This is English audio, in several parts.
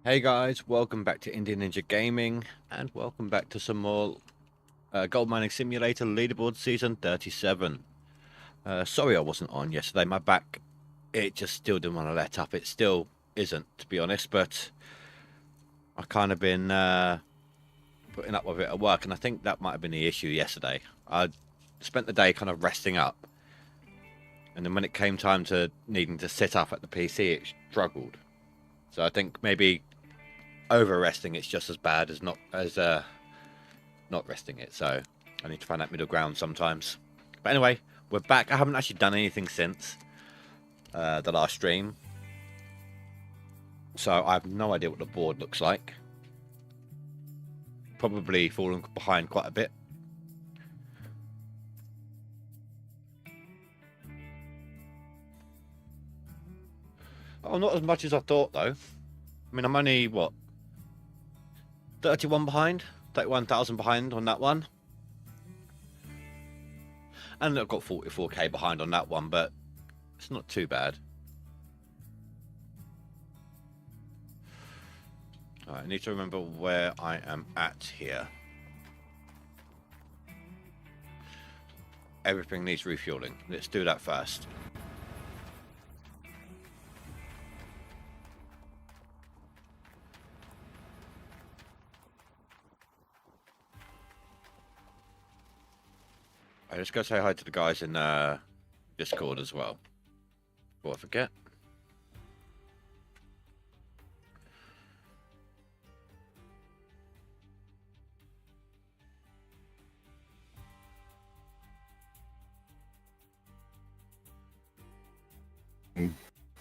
Hey guys, welcome back to Indian Ninja Gaming, and welcome back to some more Gold Mining Simulator Leaderboard Season 37. Sorry I wasn't on yesterday, my back, it just still didn't want to let up. It still isn't, to be honest, but I've kind of been putting up with it at work, and I think that might have been the issue yesterday. I spent the day kind of resting up, and then when it came time to needing to sit up at the PC, it struggled. So I think maybe over resting it's just as bad as not resting it, so I need to find that middle ground sometimes. But anyway, we're back. I haven't actually done anything since the last stream, so I have no idea what the board looks like. Probably falling behind quite a bit. Oh, not as much as I thought though. I mean, I'm only what, 31 behind, 31,000 behind on that one. And I've got 44k behind on that one, but it's not too bad. Alright, I need to remember where I am at here. Everything needs refueling. Let's do that first. I just go say hi to the guys in Discord as well, before I forget.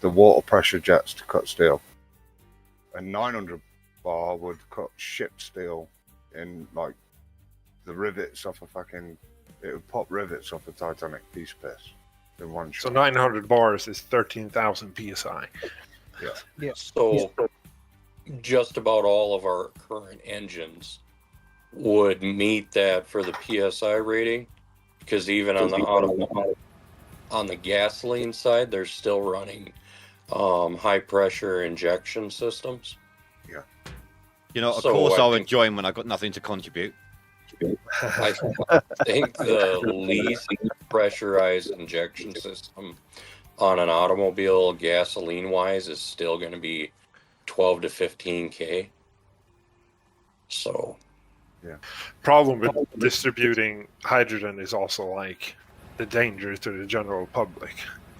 The water pressure jets to cut steel. A 900 bar would cut ship steel in like the rivets off a fucking. It would pop rivets off a Titanic piece of piss in one shot. So 900 bars is 13,000 psi. Yeah. So just about all of our current engines would meet that for the PSI rating, because even on the gasoline side, they're still running high pressure injection systems. Yeah. You know, of So course I I'll think- join when I've got nothing to contribute. I think the least pressurized injection system on an automobile gasoline wise is still going to be 12 to 15k. So Problem with distributing hydrogen is also like the danger to the general public.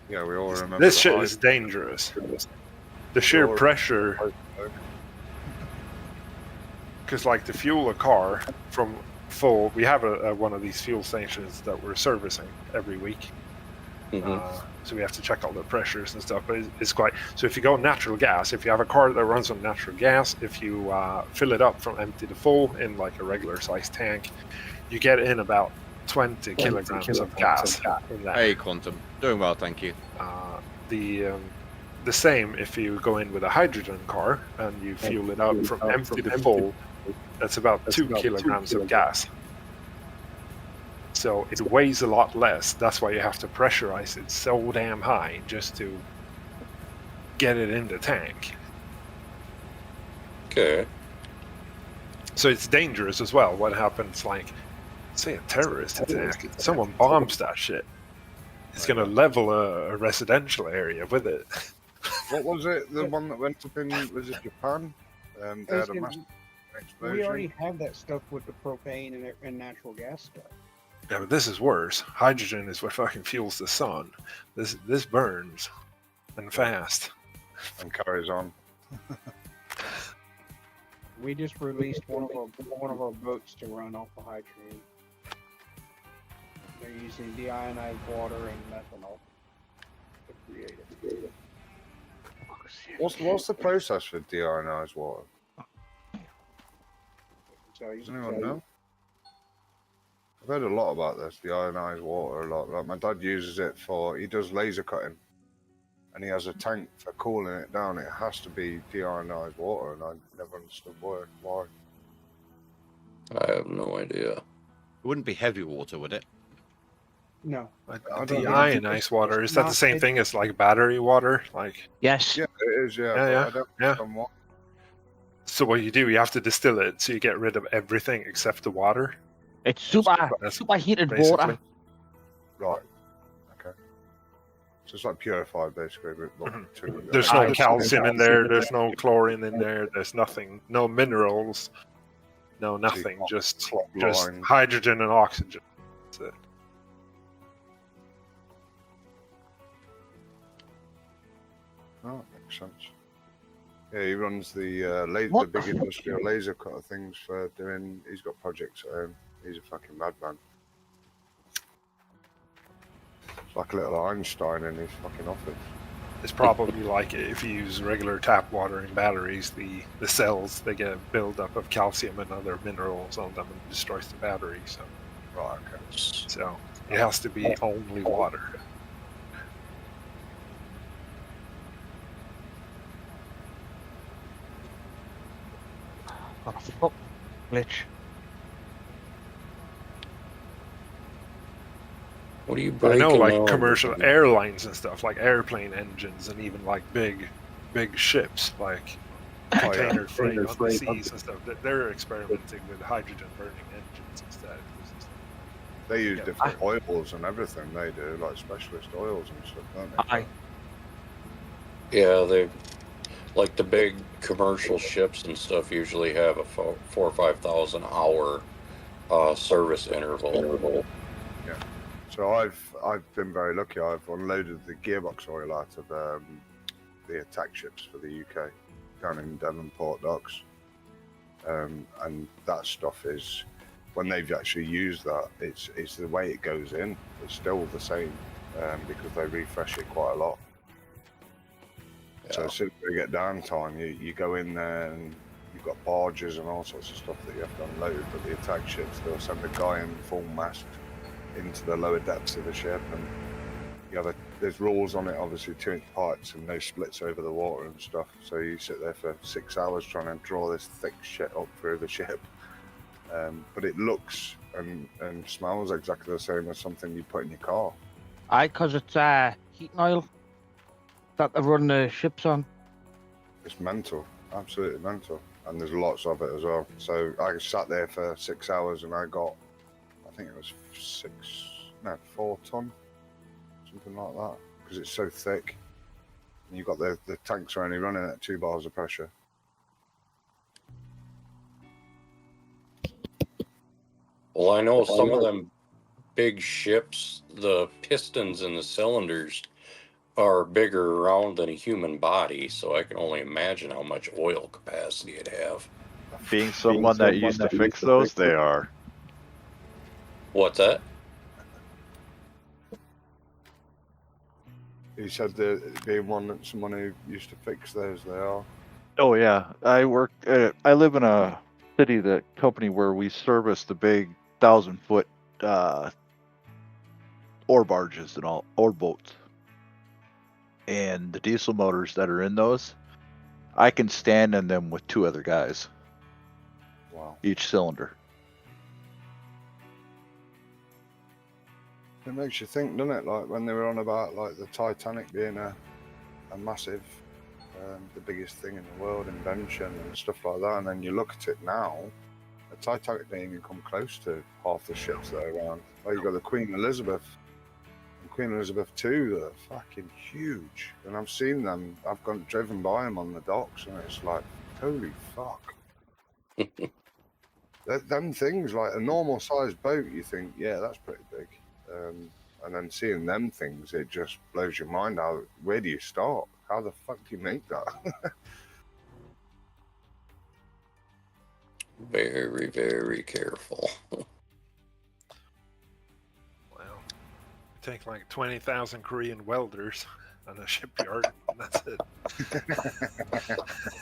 Yeah, we all remember. This the shit hype. is dangerous. The sheer pressure, because like to fuel a car from full, we have one of these fuel stations that we're servicing every week. So we have to check all the pressures and stuff, but it's quite. So if you go natural gas, if you have a car that runs on natural gas, if you fill it up from empty to full in like a regular sized tank, you get in about 20 kilograms of gas in that. Hey, Quantum. Doing well, thank you. The same if you go in with a hydrogen car and you fuel it up from empty to full, that's about 2 kilograms of gas. So it weighs a lot less. That's why you have to pressurize it so damn high just to get it in the tank. okay. So it's dangerous as well. What happens, like, say a terrorist attack, someone bombs that shit. It's going to level a residential area with it. What was it? The one that went up in, was it Japan? They had a massive explosion. We already have that stuff with the propane and natural gas stuff. Yeah, but this is worse. Hydrogen is what fucking fuels the sun. This burns and fast. And carries on. We just released one of our boats to run off of hydrogen. They're using deionized water and methanol to create it. What's the process for deionized water? So Does anyone know? I've heard a lot about this, deionized water, a lot. Like my dad uses it he does laser cutting, and he has a tank for cooling it down. It has to be deionized water, and I never understood why. I have no idea. It wouldn't be heavy water, would it? No. Deionized water, is that the same thing as like battery water? Like, Yes. Yeah, it is. Yeah, Yeah, but I don't yeah. understand why. So what you do, you have to distill it, so you get rid of everything except the water. It's super heated water. Right. Okay. So it's like purified, basically. But There's no calcium in there. There's no chlorine in there. There's nothing. No minerals. No nothing. Just hydrogen and oxygen. That's it. Oh, makes sense. Yeah, he runs the big industrial laser cutter things for doing. He's got projects at home. He's a fucking madman. It's like a little Einstein in his fucking office. It's probably like if you use regular tap water in batteries, the cells, they get a buildup of calcium and other minerals on them and destroys the battery. So, Right, okay. So it has to be only water. What a fuck glitch. What are you I breaking? know, like on? commercial airlines and stuff, like airplane engines, and even like big ships, like container freight on the seas and stuff. They're experimenting with hydrogen burning engines instead. They use different oils and everything. They do, like specialist oils and stuff, don't they? Aye. Yeah, they like the big commercial ships and stuff usually have a 4,000 or 5,000 hour service interval. Yeah. So I've been very lucky. I've unloaded the gearbox oil out of the attack ships for the UK down in Devonport docks, and that stuff is, when they've actually used that, it's the way it goes in. It's still the same because they refresh it quite a lot. Yeah. So as soon as we get downtime, you go in there and you've got barges and all sorts of stuff that you have to unload. But the attack ships, they'll send a guy in full mast into the lower depths of the ship, and there's rules on it, obviously 2-inch pipes and no splits over the water and stuff. So you sit there for 6 hours trying to draw this thick shit up through the ship. But it looks and smells exactly the same as something you put in your car. Aye, because it's heating oil that they run the ships on. It's mental, absolutely mental, and there's lots of it as well. So I sat there for 6 hours and I got, I think it was 4 ton, something like that, because it's so thick. And you've got the tanks are only running at 2 bars of pressure. Well, I know some of them big ships, the pistons in the cylinders are bigger around than a human body, so I can only imagine how much oil capacity it'd have. Being someone that used to fix those, they are. What's that? You said that being someone who used to fix those, they are. Oh yeah, I live in a company where we service the big 1,000-foot ore barges and all ore boats, and the diesel motors that are in those, I can stand in them with 2 other guys. Wow. Each cylinder. It makes you think, doesn't it? Like when they were on about like the Titanic being a massive, the biggest thing in the world, invention and stuff like that, and then you look at it now, the Titanic didn't even come close to half the ships that are around. Like you've got the Queen Elizabeth and Queen Elizabeth II that are fucking huge, and I've seen them. I've driven by them on the docks, and it's like, holy fuck. Them things, like a normal sized boat, you think, yeah, that's pretty big. And then seeing them things, it just blows your mind out. Where do you start? How the fuck do you make that? Very, very careful. Well, take like 20,000 Korean welders on a shipyard, and that's it.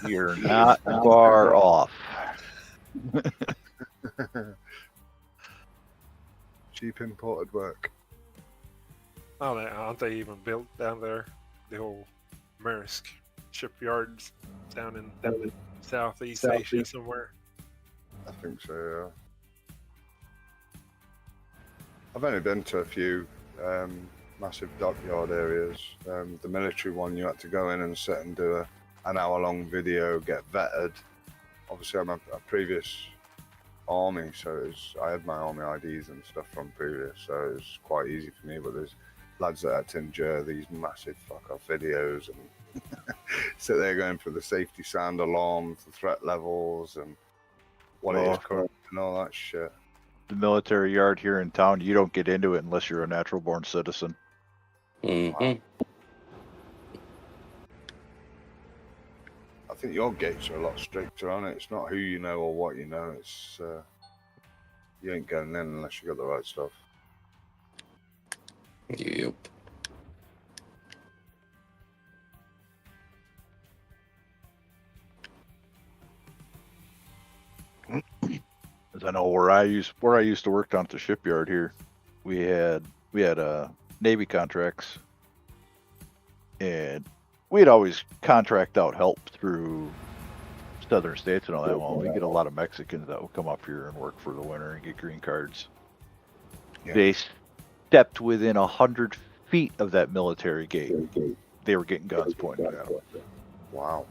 You're not far off. Cheap imported work. Oh, aren't they even built down there? The whole Maersk shipyards down in Southeast Asia somewhere. I think so, yeah. I've only been to a few massive dockyard areas. The military one, you had to go in and sit and do an hour-long video, get vetted, obviously I'm a previous army, so I had my army IDs and stuff from previous, so it was quite easy for me. But there's lads that had to endure these massive fuck off videos and sit there going through the safety sound alarms, the threat levels, and what it is current and all that shit. The military yard here in town, you don't get into it unless you're a natural born citizen. Mm-hmm. I think your gates are a lot stricter on it. It's not who you know or what you know. It's you ain't going in unless you got the right stuff. Yep. As I know where I used to work down at the shipyard here, we had Navy contracts, and we'd always contract out help through southern states and all that. Well, we get a lot of Mexicans that would come up here and work for the winter and get green cards. Yeah. They stepped within 100 feet of that military gate. They were getting guns pointed at them. Wow.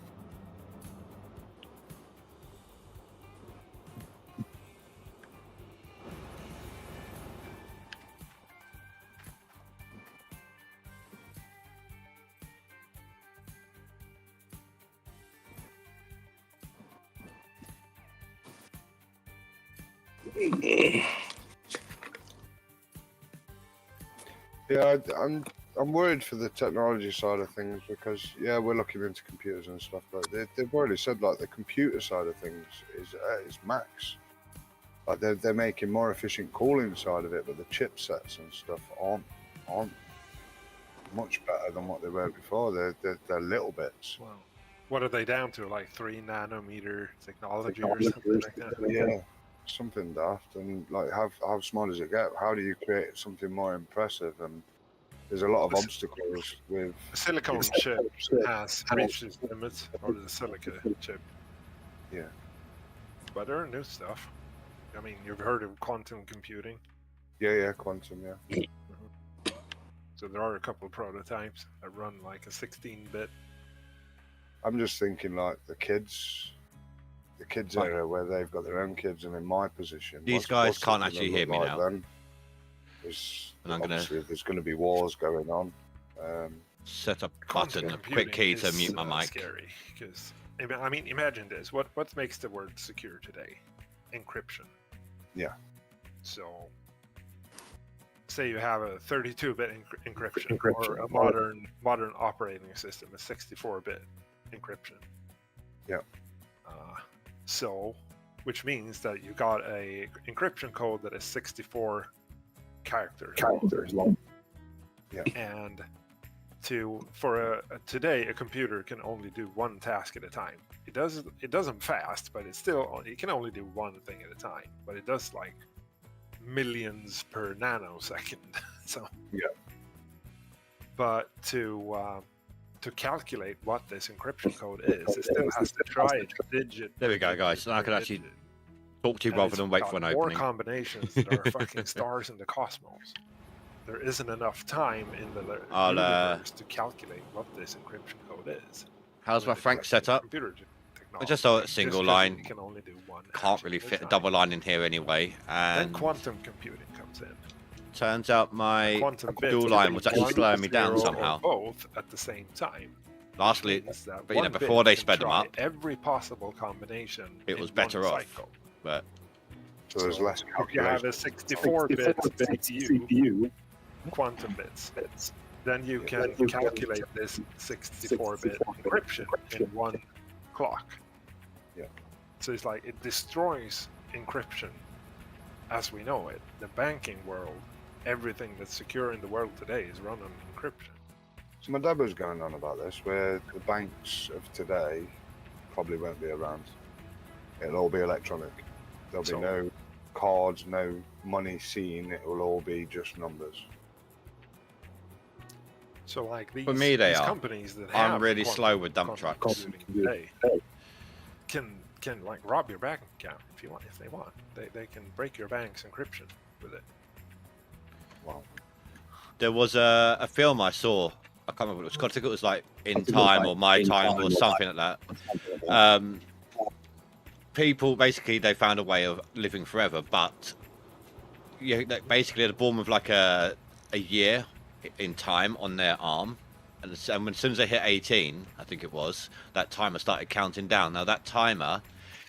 Yeah, I'm worried for the technology side of things because we're looking into computers and stuff, but they've already said like the computer side of things is max. Like they're making more efficient cooling side of it, but the chipsets and stuff aren't much better than what they were before. They're little bits. Wow. What are they down to? Like 3 nanometer technology or something like that? Yeah, something daft. And like, how small does it get? How do you create something more impressive? And there's a lot of obstacles with the silicone chip has reached its limits, or the silica chip. Yeah. But there are new stuff. I mean, you've heard of quantum computing. Yeah, quantum, yeah. So there are a couple of prototypes that run like a 16-bit. I'm just thinking like the kids area where they've got their own kids, and in my position, These guys can't actually hear me now. Then? And I'm gonna there's going to be wars going on. set a Quantum button, a computing quick key to is, mute my mic. Scary because I mean, imagine this. What makes the world secure today? Encryption. Yeah. So, say you have a 32-bit encryption, or a modern operating system, a 64-bit encryption. Yeah. So, which means that you got a encryption code that is 64 characters long. Yeah. And today a computer can only do one task at a time. It does them fast, but it can only do one thing at a time. But it does like millions per nanosecond. So yeah. But to calculate what this encryption code is, it still has to try it digit. There we go, guys. So I can actually talk to you rather than wait for an more opening. combinations that are fucking stars in the cosmos. There isn't enough time in the universe to calculate what this encryption code is. How's my Frank set up? I just saw a single line. Can only do one. Can't really fit a double line in here anyway. Then And quantum computing comes in. turns out my Quantum dual bits line can was be actually 1, slowing me down 0, or somehow. both at the same time. Lastly, Means that but you know, one bit before they can sped them try up, every possible combination. it in was better one off. cycle. But So there's less If you have calculation. a 64-bit CPU, quantum bits, then you can calculate this 64-bit encryption in one clock. Yeah. So it's like it destroys encryption as we know it. The banking world, everything that's secure in the world today is run on encryption. So my dad was going on about this, where the banks of today probably won't be around. It'll all be electronic. There'll be no cards, no money seen. It will all be just numbers. So like these, For me, they these are. companies that I'm have really quantum- slow with dump quantum trucks. computing today can like rob your bank account if they want. They can break your bank's encryption with it. Wow. there was a film I saw. I can't remember what it was called. I think it was like In Time or My Time or something like that. people basically they found a way of living forever, but yeah, basically they're born with like a year in time on their arm, and as soon as they hit 18, I think it was, that timer started counting down. Now that timer,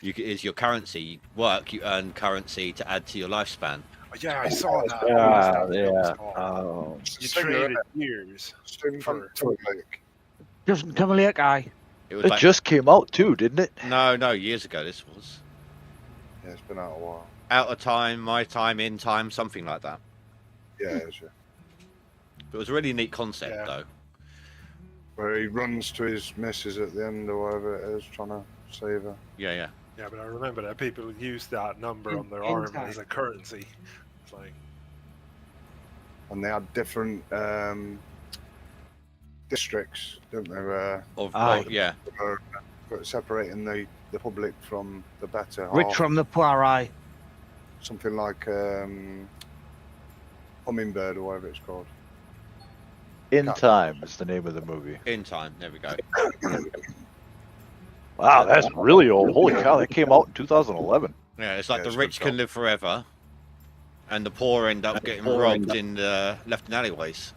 is your currency. You work, you earn currency to add to your lifespan. Oh, yeah, I saw that. Yeah, That film was yeah. called. You Singer, traded years for. Justin Timberlake guy. It was It like just came out too, didn't it? no years ago. This was Yeah, it's been out a while. out of time, my time, in time, something like that. Yeah, sure. It was a really neat concept Yeah. though. Where he runs to his missus at the end or whatever it is, trying to save her. Yeah. Yeah, but I remember that people used that number on their In arm time. as a currency. It's like, And they had different districts, didn't they? Yeah. Separating the public from the better Rich half. from the poor eye. Something like Hummingbird or whatever it's called. In Time is the name of the movie. In time. There we go. Wow, that's really old. Holy cow, that came out in 2011. Yeah, it's like Yeah, the it's rich good can film. live forever, and the poor end up getting robbed in left in alleyways.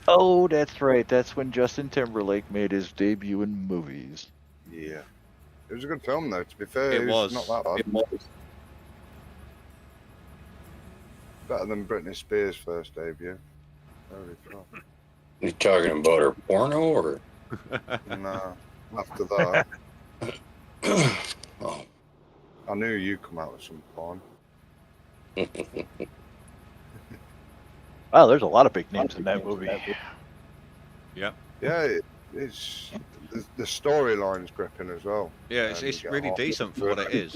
Oh, that's right. That's when Justin Timberlake made his debut in movies. Yeah. It was a good film though, to be fair. It was. Not that bad. It was. Better than Britney Spears' first debut. Holy crap. You talking about her porno or? No. After that, Oh, I knew you'd come out with some porn. Wow, there's a lot of big names in that movie. Yeah, it's the storyline's gripping as well. Yeah, it's You get really half decent for what it is.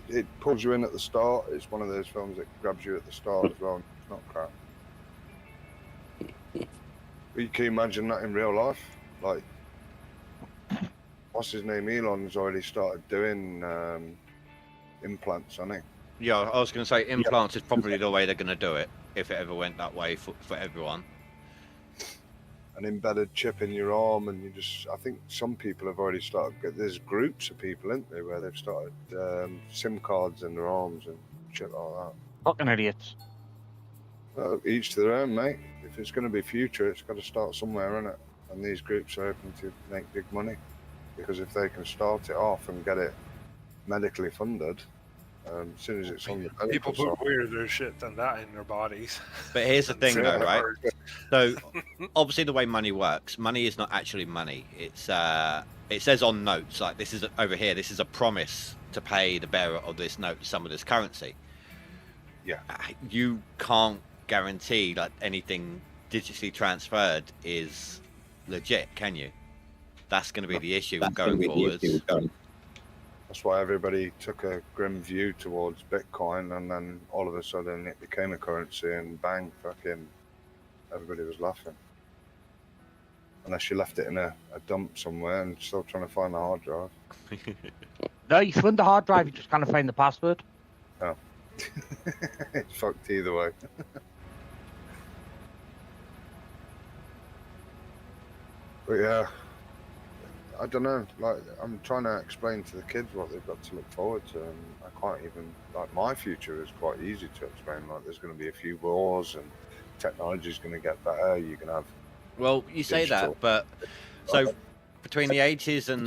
It pulls you in at the start. It's one of those films that grabs you at the start as well. It's not crap. But can you imagine that in real life? Like, what's his name? Elon's already started doing implants, hasn't he? Yeah, I was going to say implants is probably the way they're going to do it if it ever went that way for everyone. An embedded chip in your arm, and I think some people have already started. There's groups of people, isn't there, where they've started SIM cards in their arms and shit like Fucking idiots. that. Well, each to their own, mate. If it's going to be future, it's got to start somewhere, innit? And these groups are hoping to make big money, because if they can start it off and get it medically funded, as soon as it's on the people medical put side. weirder shit than that in their bodies. But here's the thing, though, right? Yeah. So, obviously, the way money works, money is not actually money. It's it says on notes, like this is over here. This is a promise to pay the bearer of this note some of this currency. Yeah. You can't guarantee that anything digitally transferred is legit, can you? That's going to be the issue going forwards. That's why everybody took a grim view towards Bitcoin, and then all of a sudden it became a currency, and bang, fucking everybody was laughing. Unless you left it in a dump somewhere and still trying to find the hard drive. No, you find the hard drive, you just can't find the password. It's fucked either way. But yeah, I don't know. Like, I'm trying to explain to the kids what they've got to look forward to, and I can't even. Like, my future is quite easy to explain. Like, there's going to be a few wars, and technology's going to get better. You can have. Well, you say Digital. that, but so between the 80s and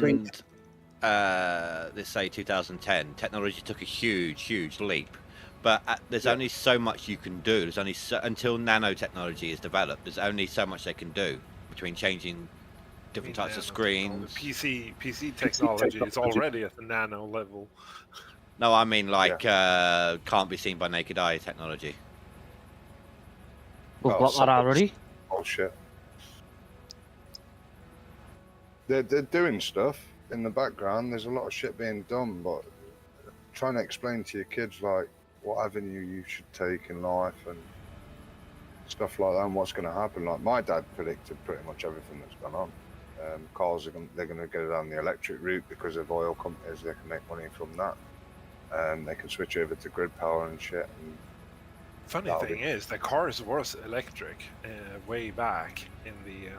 let's say 2010, technology took a huge leap. But there's only so much you can do. There's only until nanotechnology is developed. There's only so much they can do between changing different types of screens. The PC technology is already at the nano level. No, I mean like can't be seen by naked eye technology. We've Oh, got that already. Bullshit. They're doing stuff in the background. There's a lot of shit being done, but trying to explain to your kids like what avenue you should take in life and stuff like that, and what's going to happen. Like, my dad predicted pretty much everything that's gone on. Cars they're going to go down the electric route because of oil companies. They can make money from that. They can switch over to grid power and shit. And Funny thing is, the cars was electric way back in the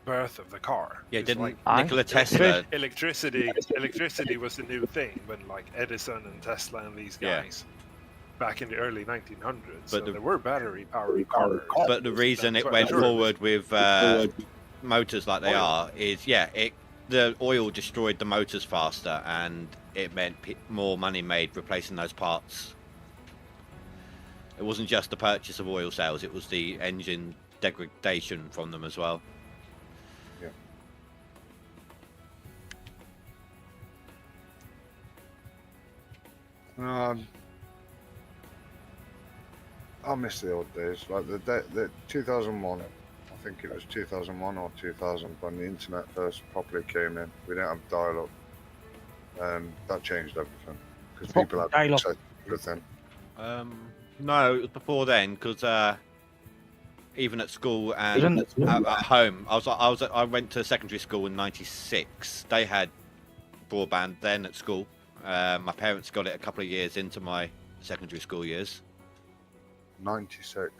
birth of the car. Yeah, It's didn't like Nikola Tesla? electricity was the new thing when like Edison and Tesla and these Yeah. guys back in the early 1900s. So the- there were battery powered cars. But the reason That's it what went sure it was. forward with motors like they Oil. are is, the oil destroyed the motors faster, and it meant more money made replacing those parts. It wasn't just the purchase of oil sales; it was the engine degradation from them as well. I miss the old days, like the 2001. I think it was 2001 or 2000 when the internet first properly came in. We didn't have dial-up, and that changed everything because people had Dial-up. access to everything. No, it was before then, because even at school and at home, I went to secondary school in '96. They had broadband then at school. My parents got it a couple of years into my secondary school years. 96.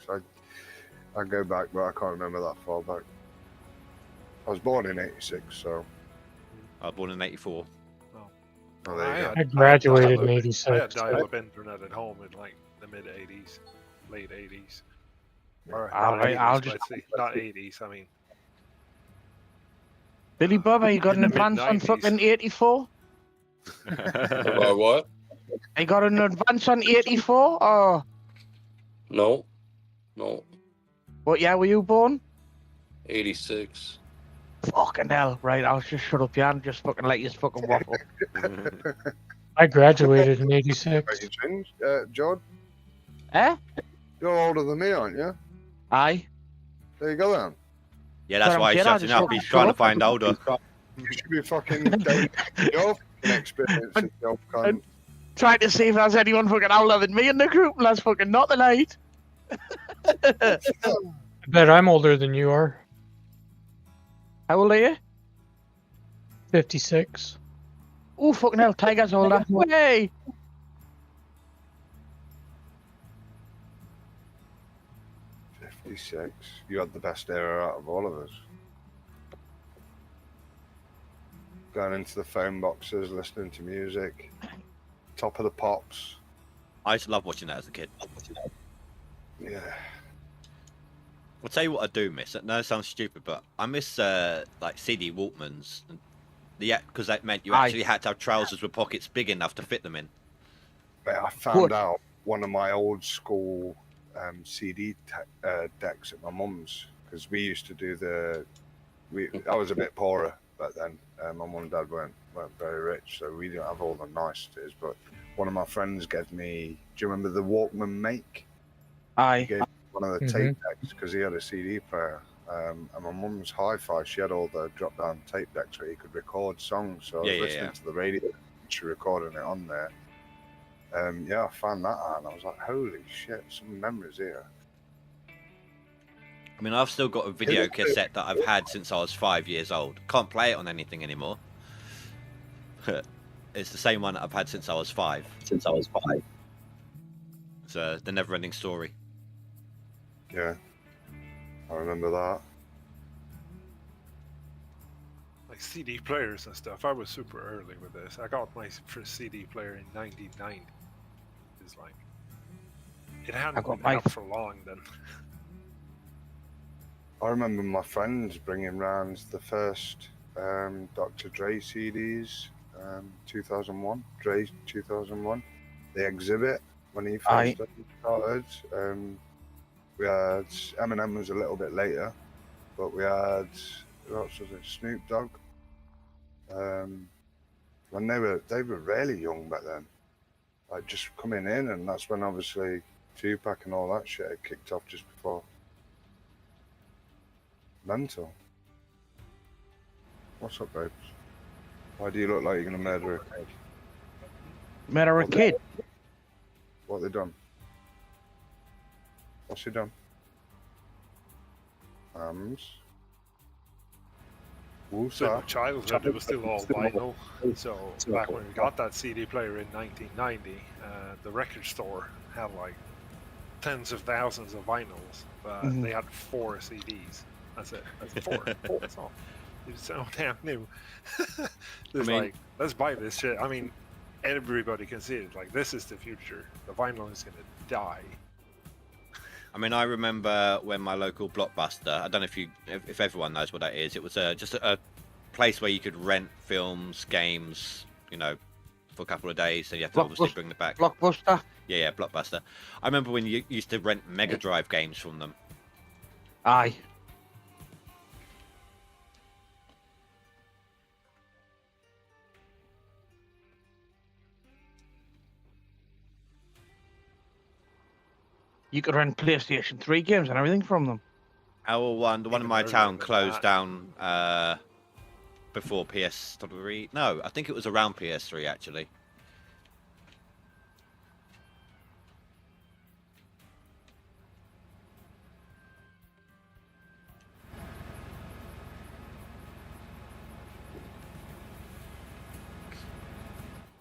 I go back, but I can't remember that far back. I was born in '86, so. I was born in '84. Oh, there you go. I graduated in I had '86. dial-up internet at home in like the mid '80s, late '80s. Or I'll not 80s, just- let's see, not '80s. I mean, Billy Bob, you got In an the advance on mid-90s. fucking 84? About what? I got an advance on 84? Oh, No. what year were you born? 86. Fucking hell. Right, I'll just shut up, yeah, and just fucking let you fucking waffle. I graduated in Are '86. you changed, John? Eh? You're older than me, aren't you? Aye. There you go then. Yeah, that's But why I'm he's saying I shutting just up. He's trying to find older. You should be fucking dating your fucking experience in your cunt. Trying to see if there's anyone fucking older than me in the group, and that's fucking not the night. I bet I'm older than you are. How old are you? 56. Oh, fucking hell, Tiger's older. Way! 56. You had the best era out of all of us. Going into the phone boxes, listening to music, Top of the Pops. I used to love watching that as a kid. Yeah. I'll tell you what I do miss. No, it sounds stupid, but I miss like CD Walkmans. Because that meant you Aye. actually had to have trousers with pockets big enough to fit them in. But I found Good. out one of my old school CD decks at my mum's, because we used to do I was a bit poorer back then. My mum and dad weren't very rich, so we didn't have all the niceties. But one of my friends gave me, do you remember the Walkman Make? He Aye. gave me one of the tape decks because he had a CD player. And my mum's hi-fi, she had all the drop-down tape decks where you could record songs. So I was listening to the radio, and she recording it on there. I found that out, and I was like, "Holy shit, some memories here." I mean, I've still got a video cassette that I've had since I was 5 years old. Can't play it on anything anymore. It's the same one that I've had since I was 5. It's the never-ending story. Yeah, I remember that. like CD players and stuff. I was super early with this. I got my first CD player in 1990. It's like it hadn't got been my- out for long then. I remember my friends bringing round the first Dr. Dre CDs, 2001, Dre 2001, the exhibit when he Aye. first started. We had Eminem was a little bit later, but we had who else was it? Snoop Dogg. When they were really young back then, like just coming in, and that's when obviously Tupac and all that shit had kicked off just before. Mental. What's up, babes? Why do you look like you're gonna murder a kid? Murder a kid. What they done? What's he done? So in my childhood, it was still all vinyl. So back when we got that CD player in 1990, the record store had like tens of thousands of vinyls, but they had 4 CDs. That's it. That's 4. That's all. It's so damn new. It's mean- like, let's buy this shit. I mean, everybody can see it. Like, this is the future. The vinyl is gonna die. I mean, I remember when my local Blockbuster, I don't know if everyone knows what that is. It was just a place where you could rent films, games, you know, for a couple of days, and you have to obviously bring them back. Blockbuster. Yeah, Blockbuster. I remember when you used to rent Mega Drive games from them. Aye. You could rent PlayStation 3 games and everything from them. The one in Even my earlier town than closed that. down before PS3. No, I think it was around PS3 actually.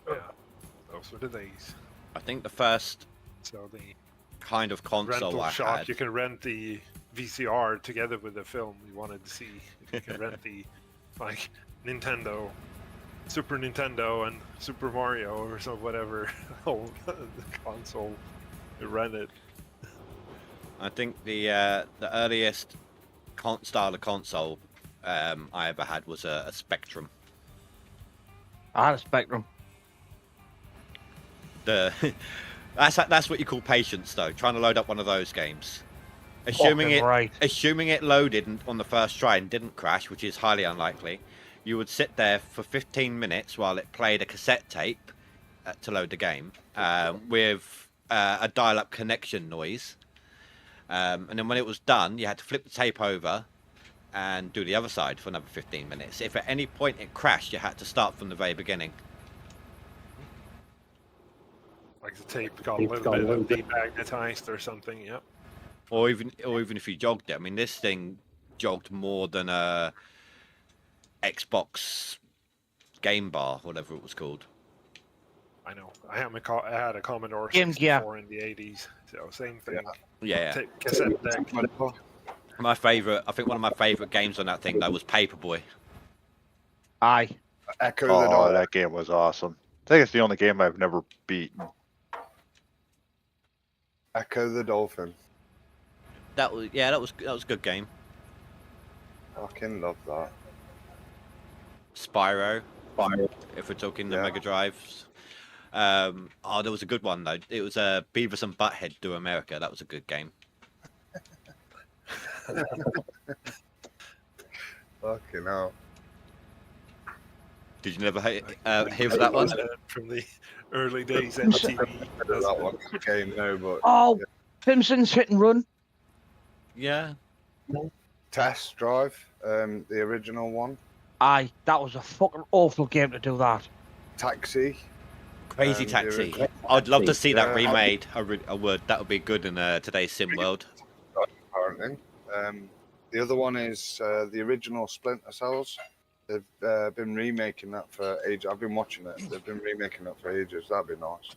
Yeah, those were the days. I think the first So the kind of console rental I shop, had. you can rent the VCR together with the film you wanted to see. You can rent the like Nintendo, Super Nintendo, and Super Mario or so whatever old console. You rent it. I think the earliest style of console I ever had was a Spectrum. I had a Spectrum. That's what you call patience, though. Trying to load up one of those games, assuming Fucking right. it loaded on the first try and didn't crash, which is highly unlikely. You would sit there for 15 minutes while it played a cassette tape to load the game with a dial-up connection noise, and then when it was done, you had to flip the tape over and do the other side for another 15 minutes. If at any point it crashed, you had to start from the very beginning. Like the tape got a little bit demagnetized or something. Yep. Or even if you jogged it. I mean, this thing jogged more than a Xbox Game Bar, whatever it was called. I know. I had a Commodore Game 64 in the 80s, so same thing. Yeah. Tape, cassette deck. My favorite, I think one of my favorite games on that thing though was Paperboy. Aye. Echo the Oh, Dolphin. that game was awesome. I think it's the only game I've never beaten. Echo the Dolphin. That was a good game. Fucking love that. Spyro. If we're talking the Yeah. Mega Drives. There was a good one though. It was Beavis and Butthead Do America. That was a good game. Fucking hell. Did you never hear of that one? From the early days MTV. That one game no, but Oh, Simpsons Hit and Run. Yeah. Test Drive, the original one. Aye, that was a fucking awful game to do that. Taxi. Crazy the Taxi. original I'd love to see that Yeah. remade. I would. That would be good in today's sim world. Apparently. The other one is the original Splinter Cells. They've been remaking that for ages. I've been watching it. They've been remaking that for ages. That'd be nice.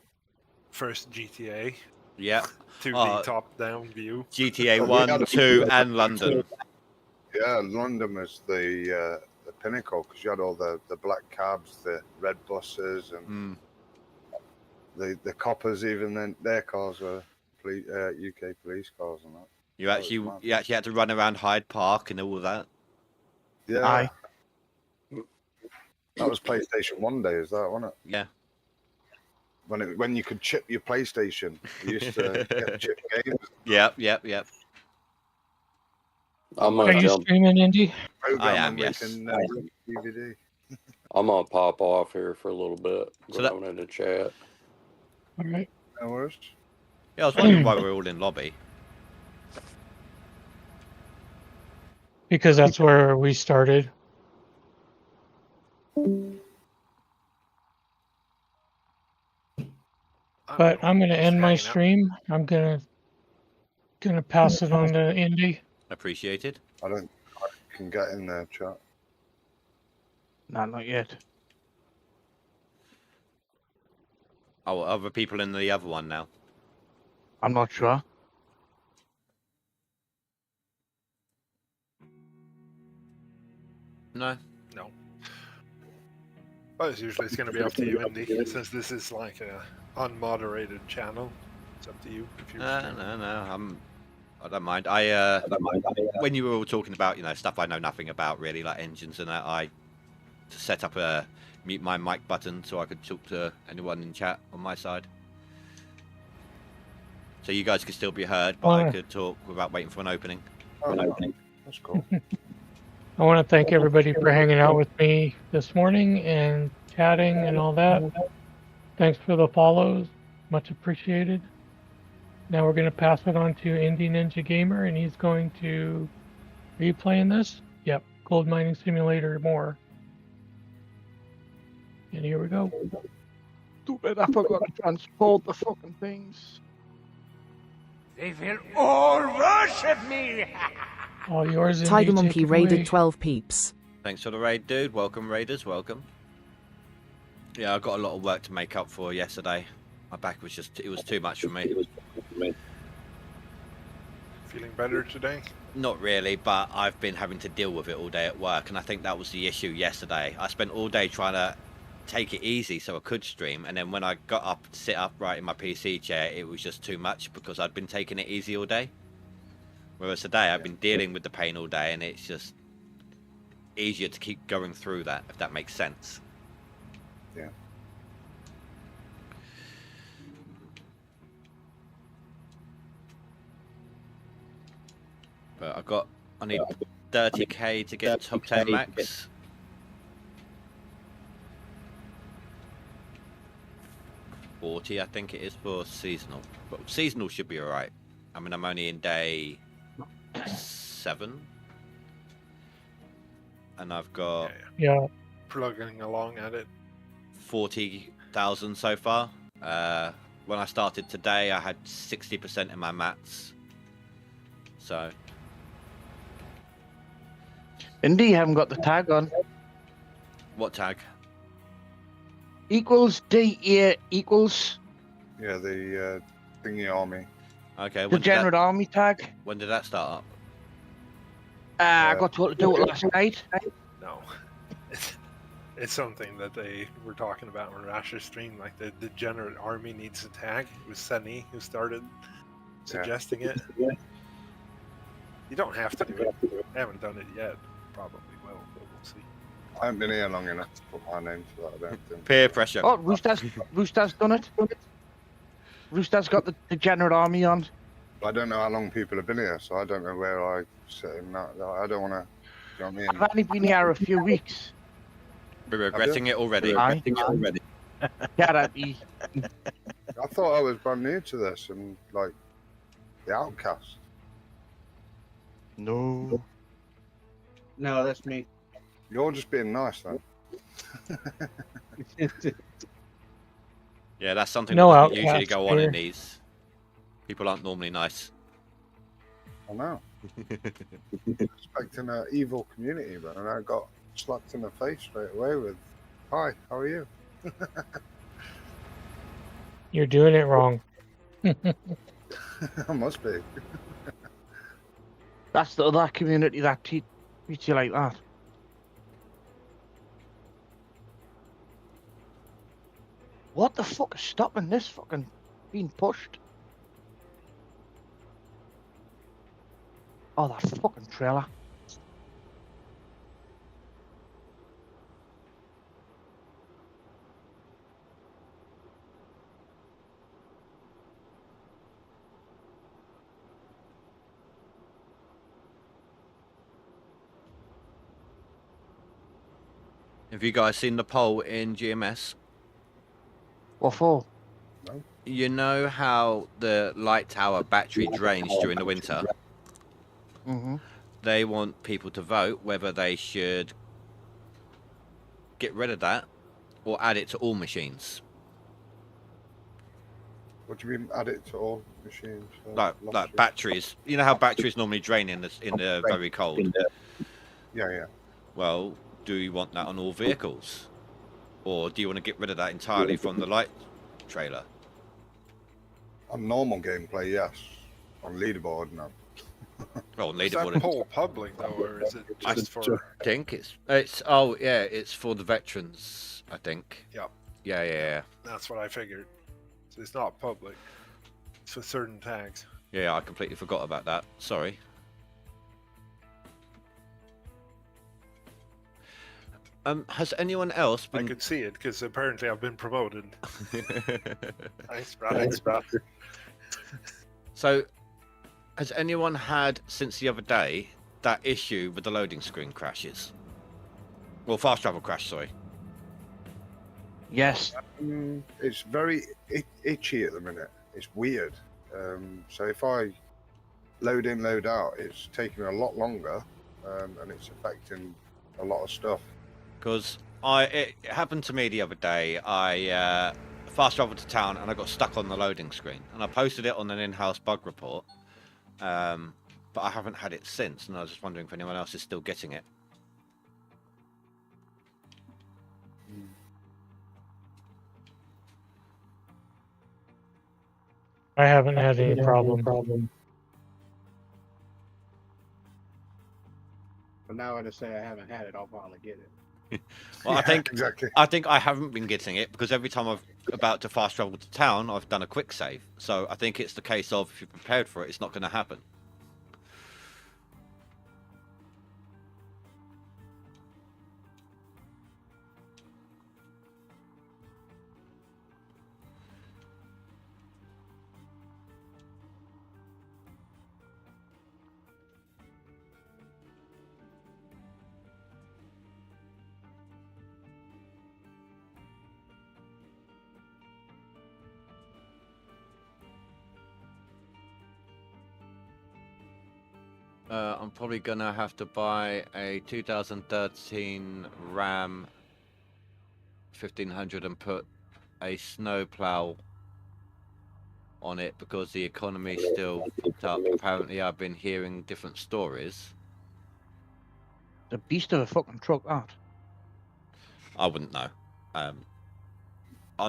First GTA, Yeah. 2D top-down view. GTA 1, 2, and London. Yeah, London was the pinnacle because you had all the black cabs, the red buses, and the coppers. Even then, their cars were UK police cars and that. You actually had to run around Hyde Park and all that. Yeah, Aye. that was PlayStation 1 days, that wasn't it? Yeah. When you could chip your PlayStation, you used to get chip games. Yep. I'm Are gonna you jump. streaming, Indy? Program I am, and yes. making, DVD. I'm gonna pop off here for a little bit. So Going into chat. All right. No worries. Yeah, I was wondering why we're all in lobby. Because that's where we started. But I'm going to end my stream. I'm going to pass it on to Indy. Appreciated. I can get in there, chat. No, not yet. Oh, other people in the other one now. I'm not sure. No. No. Well, usually it's going to be up to you, Andy, since this is like a unmoderated channel. It's up to you if you're streaming. No. I don't mind. When you were all talking about, stuff I know nothing about really, like engines and that, I set up a mute my mic button so I could talk to anyone in chat on my side. So you guys could still be heard, but I could talk without waiting for an opening. That's cool. I want to thank everybody for hanging out with me this morning and chatting and all that. Thanks for the follows. Much appreciated. Now we're going to pass it on to Indie Ninja Gamer, and he's going to... Are you playing this? Yep. Gold Mining Simulator more. And here we go. Stupid, I forgot to transport the fucking things. They will all worship me! All yours, Indy. Tiger Take Monkey it raided away. 12 peeps. Thanks for the raid, dude. Welcome, raiders. Welcome. Yeah, I got a lot of work to make up for yesterday. My back was it was too much for me. Feeling better today? Not really, but I've been having to deal with it all day at work, and I think that was the issue yesterday. I spent all day trying to take it easy so I could stream, and then when I got up to sit upright in my PC chair, it was just too much because I'd been taking it easy all day. Whereas today I've been dealing with the pain all day, and it's just easier to keep going through that, if that makes sense. Yeah. But I need 30k to get top 10 max. $40, I think it is for seasonal. But seasonal should be alright. I mean, I'm only in day 7. And I've got Yeah. Plugging along at it. 40,000 so far. When I started today, I had 60% in my mats. So. Indy, you haven't got the tag on. What tag? Equals DA equals Yeah, the thingy army. Okay. the General Army tag. When did that start up? I got told to do it last night. No. It's something that they were talking about on Rasher's stream. Like the General Army needs a tag. It was Sunny who started suggesting it. You don't have to do it. I haven't done it yet. Probably will, but we'll see. I haven't been here long enough to put my name to that, I don't think. Peer pressure. Oh, Rooster's done it. Rooster's got the General Army on. I don't know how long people have been here, so I don't know where I sit in that. I don't want to, you know what I mean? I've only been here a few weeks. We're regretting it already. Aye. Guarantee. I thought I was brand new to this and like the outcast. No. No, that's me. You're just being nice, then. Yeah, that's something No that doesn't usually outcasts go on in here. these. People aren't normally nice. I know. Expecting an evil community, but I got slapped in the face straight away with, "Hi, how are you?" You're doing it wrong. I must be. That's the other community that treats you like that. What the fuck is stopping this fucking being pushed? Oh, that fucking trailer. Have you guys seen the poll in GMS? What for? You know how the light tower battery drains during the winter? Mm-hmm. They want people to vote whether they should get rid of that or add it to all machines. What do you mean, add it to all machines? Like batteries. You know how batteries normally drain in the very cold? Yeah. Well, do you want that on all vehicles? Or do you want to get rid of that entirely from the light trailer? On normal gameplay, yes. On leaderboard, no. Well, Is that leaderboard. poll public though, or is it I just for? think it's oh yeah, it's for the veterans. I think. Yep. Yeah. That's what I figured. So it's not public. It's for certain tags. Yeah, I completely forgot about that. Sorry. Has anyone else I been? could see it because apparently I've been promoted. Thanks, bro. Thanks, bro. So, has anyone had since the other day that issue with the loading screen crashes? Well, fast travel crash. Sorry. Yes. It's very itchy at the minute. It's weird. So if I load in, load out, it's taking me a lot longer, and it's affecting a lot of stuff. Because it happened to me the other day. I fast traveled to town and I got stuck on the loading screen, and I posted it on an in-house bug report. But I haven't had it since, and I was just wondering if anyone else is still getting it. I haven't had any problem. But now I just say I haven't had it, I'll finally get it. Well, Yeah, I think exactly. I haven't been getting it because every time I've about to fast travel to town, I've done a quick save. So I think it's the case of if you're prepared for it, it's not going to happen. I'm probably gonna have to buy a 2013 Ram 1500 and put a snowplow on it because the economy's still fucked up. Apparently, I've been hearing different stories. The beast of a fucking truck, that. I wouldn't know. I'm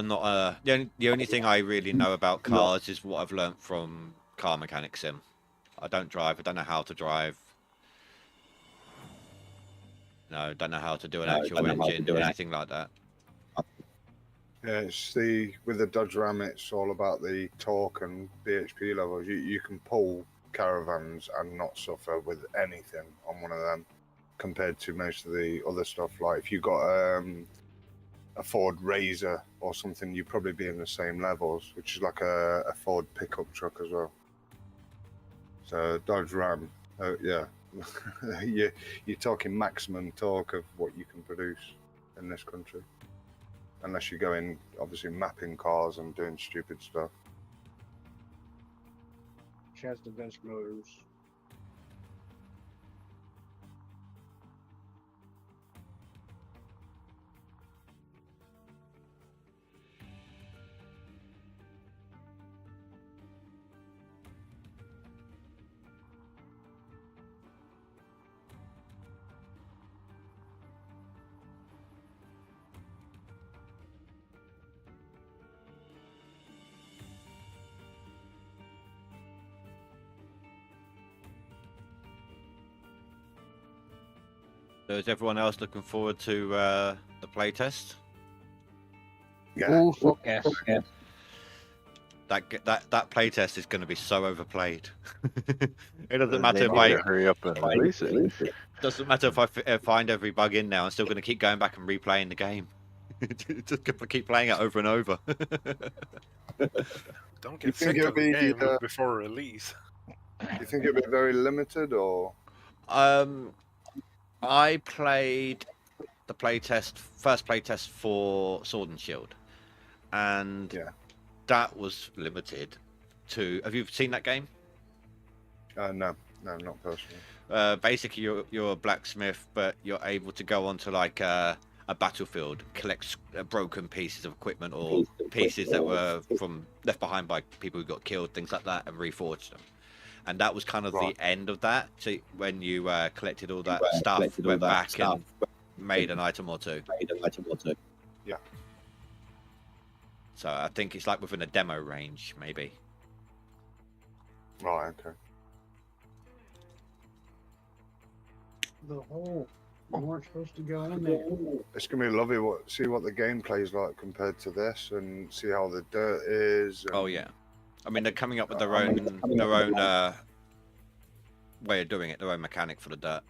not. The only thing I really know about cars is what I've learnt from Car Mechanic Sim. I don't drive. I don't know how to drive. No, don't know how to do an actual engine or anything like that. Yeah, it's with the Dodge Ram, it's all about the torque and BHP levels. You can pull caravans and not suffer with anything on one of them, compared to most of the other stuff. Like if you got a Ford Razor or something, you'd probably be in the same levels, which is like a Ford pickup truck as well. So Dodge Ram, yeah, you're talking maximum torque of what you can produce in this country. Unless you're going, obviously, mapping cars and doing stupid stuff. Chest and bench motors. So is everyone else looking forward to the playtest? Yeah. Oh, fuck yes. That playtest is going to be so overplayed. It doesn't They matter if need I to hurry up and release it. doesn't matter if I find every bug in now. I'm still going to keep going back and replaying the game. Just keep playing it over and over. Don't You get think sick it'll of the be, game before release. You think it'll be very limited, or? I played the first playtest for Sword and Shield, and Yeah. that was limited to. Have you seen that game? No, not personally. Basically, you're a blacksmith, but you're able to go onto like a battlefield, collect broken pieces of equipment or pieces that were left behind by people who got killed, things like that, and reforge them. And that was kind of the end of that. So when you collected all that stuff, went back and made an item or two. Yeah. So I think it's like within a demo range, maybe. Right. Okay. the hole. You weren't supposed to go in there. It's gonna be lovely. See what the gameplay is like compared to this, and see how the dirt is. And, Oh yeah, I mean they're coming up with their own way of doing it, their own mechanic for the dirt.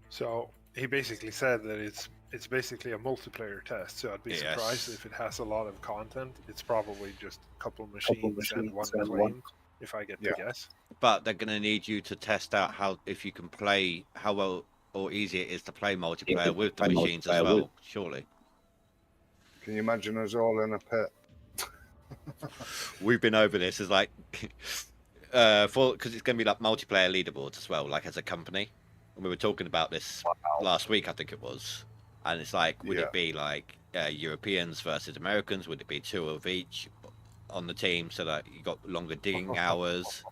So he basically said that it's basically a multiplayer test. So I'd be surprised if it has a lot of content. It's probably just a couple machines and one claim, if I get to guess. But they're going to need you to test out if you can play, how well or easy it is to play multiplayer with the machines as well. Surely. Can you imagine us all in a pit? We've been over this. It's like because it's going to be like multiplayer leaderboards as well, like as a company. And we were talking about this last week, I think it was. And it's like, would it be like Europeans versus Americans? Would it be 2 of each on the team so that you got longer digging hours?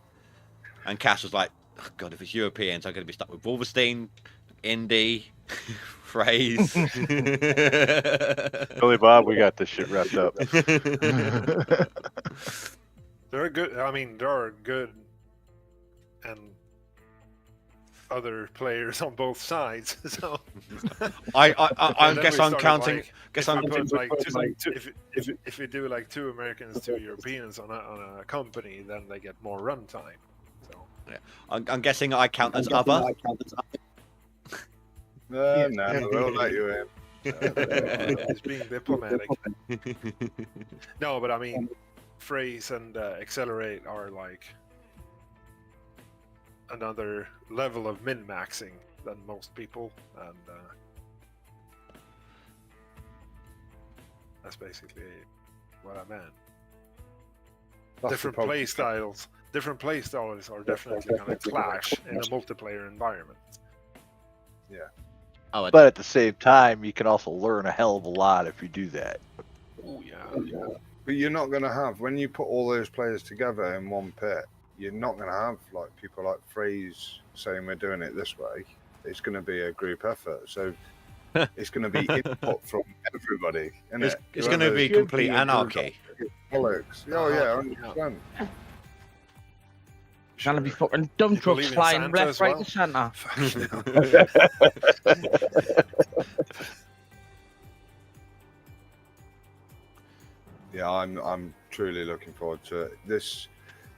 And Cass was like, oh, God, if it's Europeans, I'm going to be stuck with Wolverstein, Indy, Phrase. Billy Bob, we got this shit wrapped up. There are good. I mean, there are good and other players on both sides. So I guess I'm counting. Like, guess I'm if we do like 2 Americans, 2 Europeans on a company, then they get more runtime. So yeah, I'm guessing I count as other. No, we'll let you in. It's being diplomatic. No, but I mean, Phrase and Accelerate are like another level of min-maxing than most people, and that's basically what I meant. Different play styles are definitely going to clash in a multiplayer environment. Yeah. Oh, But at the same time, you can also learn a hell of a lot if you do that. Oh yeah. But you're not going to have, when you put all those players together in one pit, you're not going to have like people like Phrase saying we're doing it this way. It's going to be a group effort. So it's going to be input from everybody. It's going to be complete anarchy. Bollocks. Oh yeah, 100%. Gonna be fucking dump trucks flying left, right, and centre. Yeah, I'm truly looking forward to it. This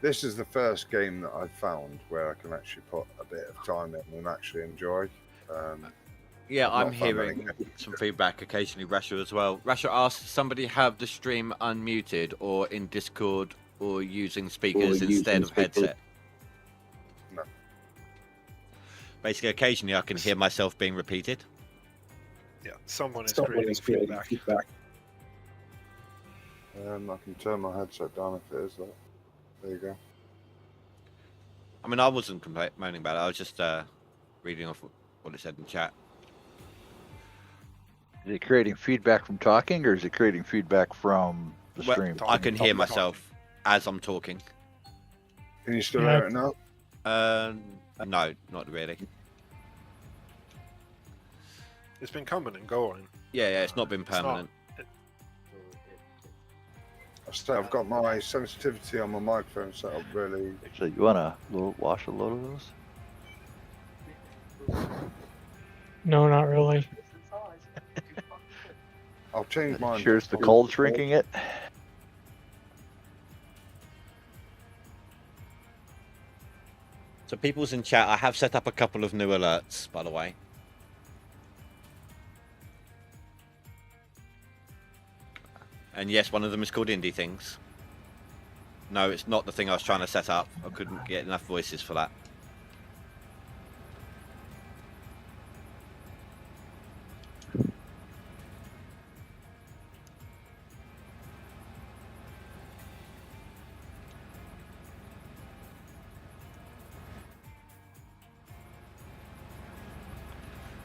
is the first game that I've found where I can actually put a bit of time in and actually enjoy. Yeah, I'm not fun hearing running. some feedback occasionally. Rasha as well. Rasha asked, somebody have the stream unmuted or in Discord or using speakers instead of headset? No. Basically, occasionally I can hear myself being repeated. Yeah, someone is creating feedback. I can turn my headset down if it is that. There you go. I mean, I wasn't complaining about it. I was just reading off what it said in chat. Is it creating feedback from talking, or is it creating feedback from the stream? I can hear myself as I'm talking. Can you still hear it now? No, not really. It's been coming and going. Yeah, it's not been permanent. I've got my sensitivity on my microphone set up really. So you want to wash a load of those? No, not really. I'll change mine. Sure, it's the cold shrinking it. So people's in chat. I have set up a couple of new alerts, by the way. And yes, one of them is called Indie Things. No, it's not the thing I was trying to set up. I couldn't get enough voices for that.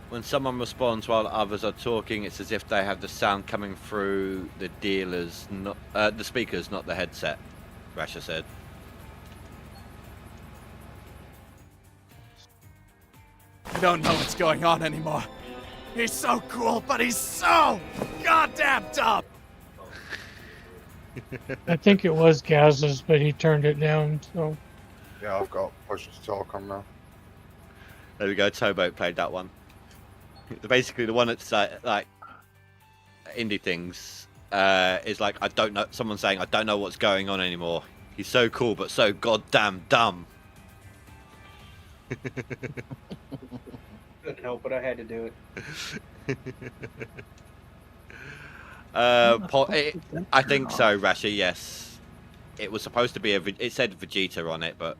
When someone responds while others are talking, it's as if they have the sound coming through the dealers, not the speakers, not the headset. Rasha said. I don't know what's going on anymore. He's so cool, but he's so goddamn dumb. I think it was Gaz's, but he turned it down, so. Yeah, I've got push to talk on now. There we go. Towboat played that one. Basically, the one that's like indie things is like, I don't know. Someone saying, I don't know what's going on anymore. He's so cool, but so goddamn dumb. Couldn't help it. I had to do it. I think so, Rasha. Yes, it was supposed to be it said Vegeta on it, but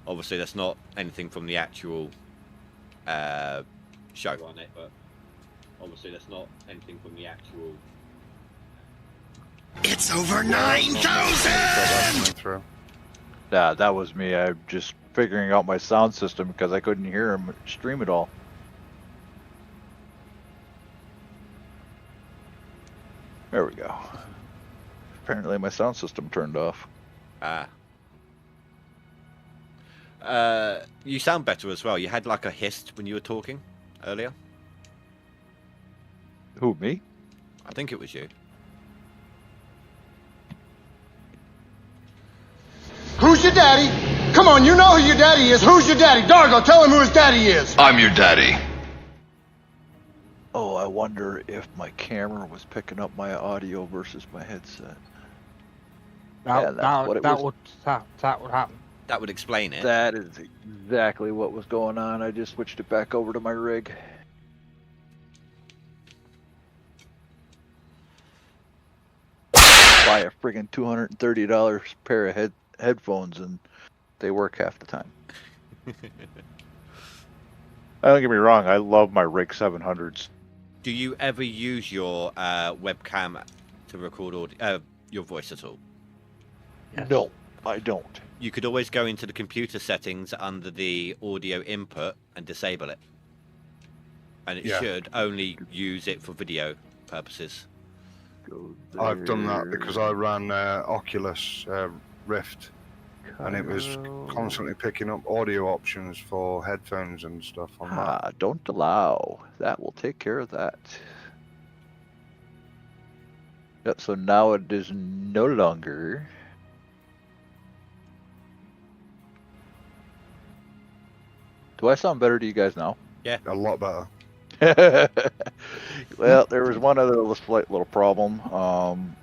obviously that's not anything from the actual show on it. But obviously that's not anything from the actual. It's over 9,000! Nah, that was me. I'm just figuring out my sound system because I couldn't hear him stream at all. There we go. Apparently my sound system turned off. You sound better as well. You had like a hiss when you were talking earlier. Who, me? I think it was you. Who's your daddy? Come on, you know who your daddy is. Who's your daddy? Dargo, tell him who his daddy is. I'm your daddy. Oh, I wonder if my camera was picking up my audio versus my headset. That would happen. That would explain it. That is exactly what was going on. I just switched it back over to my rig. Buy a friggin' $230 pair of headphones and they work half the time. Don't get me wrong, I love my Rig 700s. Do you ever use your webcam to record your voice at all? Yes. No, I don't. You could always go into the computer settings under the audio input and disable it. And it should only use it for video purposes. I've done that because I ran Oculus Rift, and it was constantly picking up audio options for headphones and stuff on that. Don't allow. That will take care of that. Yep, so now it is no longer. Do I sound better to you guys now? Yeah. A lot better. Well, there was one other slight little problem.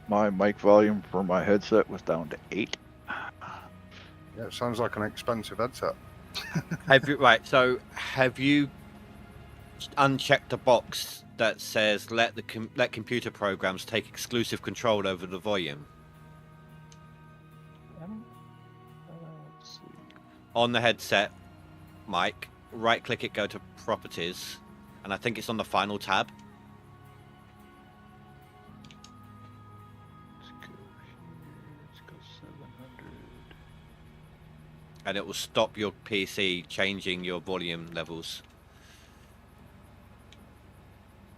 My mic volume for my headset was down to 8. Yeah, it sounds like an expensive headset. Have you unchecked the box that says let computer programs take exclusive control over the volume? Let's see. On the headset mic, right click it, go to properties, and I think it's on the final tab. Let's go here. Let's go 700. And it will stop your PC changing your volume levels.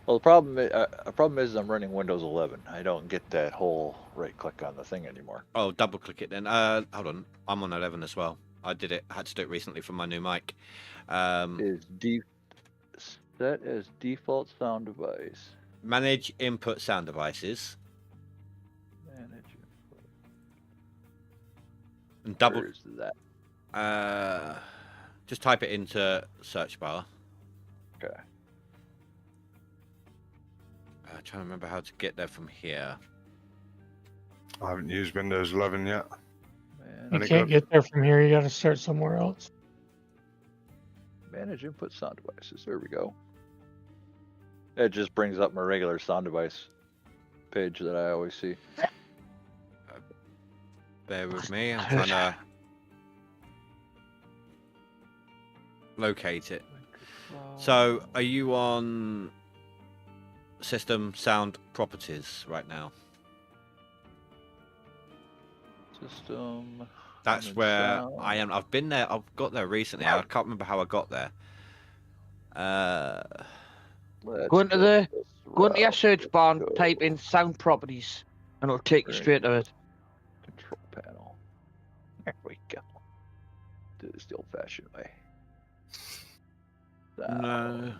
Well, the problem is I'm running Windows 11. I don't get that whole right click on the thing anymore. Oh, double click it then. Hold on, I'm on 11 as well. I had to do it recently for my new mic. Set as default sound device. Manage input sound devices. Manage input. And double. Where is that? Just type it into search bar. Okay. I'm trying to remember how to get there from here. I haven't used Windows 11 yet. You can't get there from here. You got to start somewhere else. Manage input sound devices. There we go. It just brings up my regular sound device page that I always see. Bear with me. I'm trying to locate it. So, are you on system sound properties right now? System. That's where I am. I've been there. I've got there recently. I can't remember how I got there. Go into your search bar and type in sound properties, and it'll take you straight to it. Control panel. There we go. Do this the old-fashioned way. No.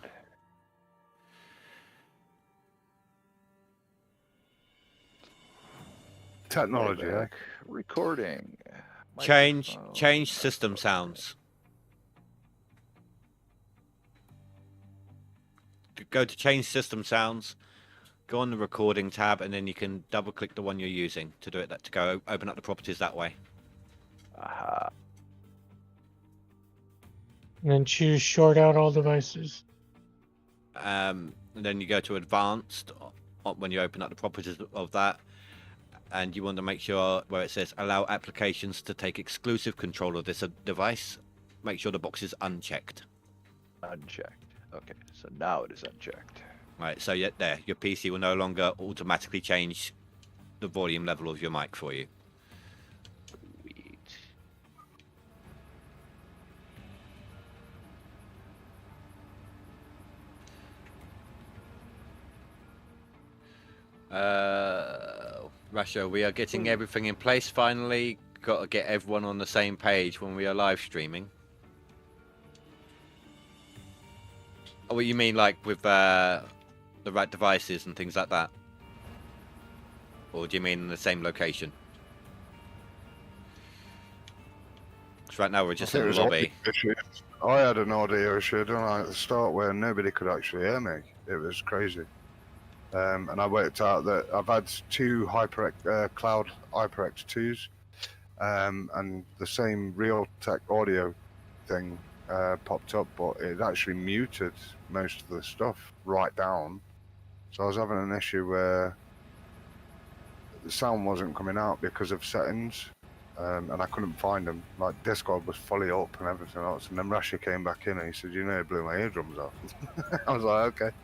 Technology, eh? Recording. Change system sounds. go to change system sounds, go on the recording tab, and then you can double click the one you're using to do it. To go open up the properties that way. Aha. And then choose short out all devices. And then you go to advanced when you open up the properties of that, and you want to make sure where it says allow applications to take exclusive control of this device, make sure the box is unchecked. Unchecked. Okay, so now it is unchecked. Right, so there, your PC will no longer automatically change the volume level of your mic for you. Sweet. Russia, we are getting everything in place finally. Got to get everyone on the same page when we are live streaming. Oh, what you mean, like with the right devices and things like that? Or do you mean in the same location? Because right now we're just in the lobby. I had an audio issue, didn't I, at the start where nobody could actually hear me. It was crazy. And I worked out that I've had two cloud HyperX 2s, and the same Realtek audio thing popped up, but it actually muted most of the stuff right down. So I was having an issue where the sound wasn't coming out because of settings, and I couldn't find them. Like Discord was fully up and everything else. And then Rasha came back in and he said, "You know, it blew my eardrums off." I was like, "Okay,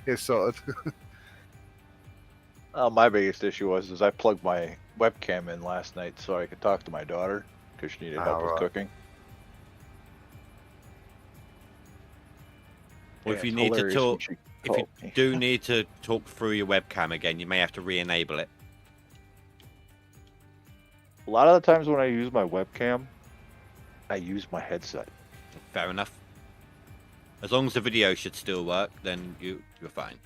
it's sorted." My biggest issue was I plugged my webcam in last night so I could talk to my daughter because she needed help with cooking. Well, if you need to talk, if you do need to talk through your webcam again, you may have to re-enable it. A lot of the times when I use my webcam, I use my headset. Fair enough. As long as the video should still work, then you're fine.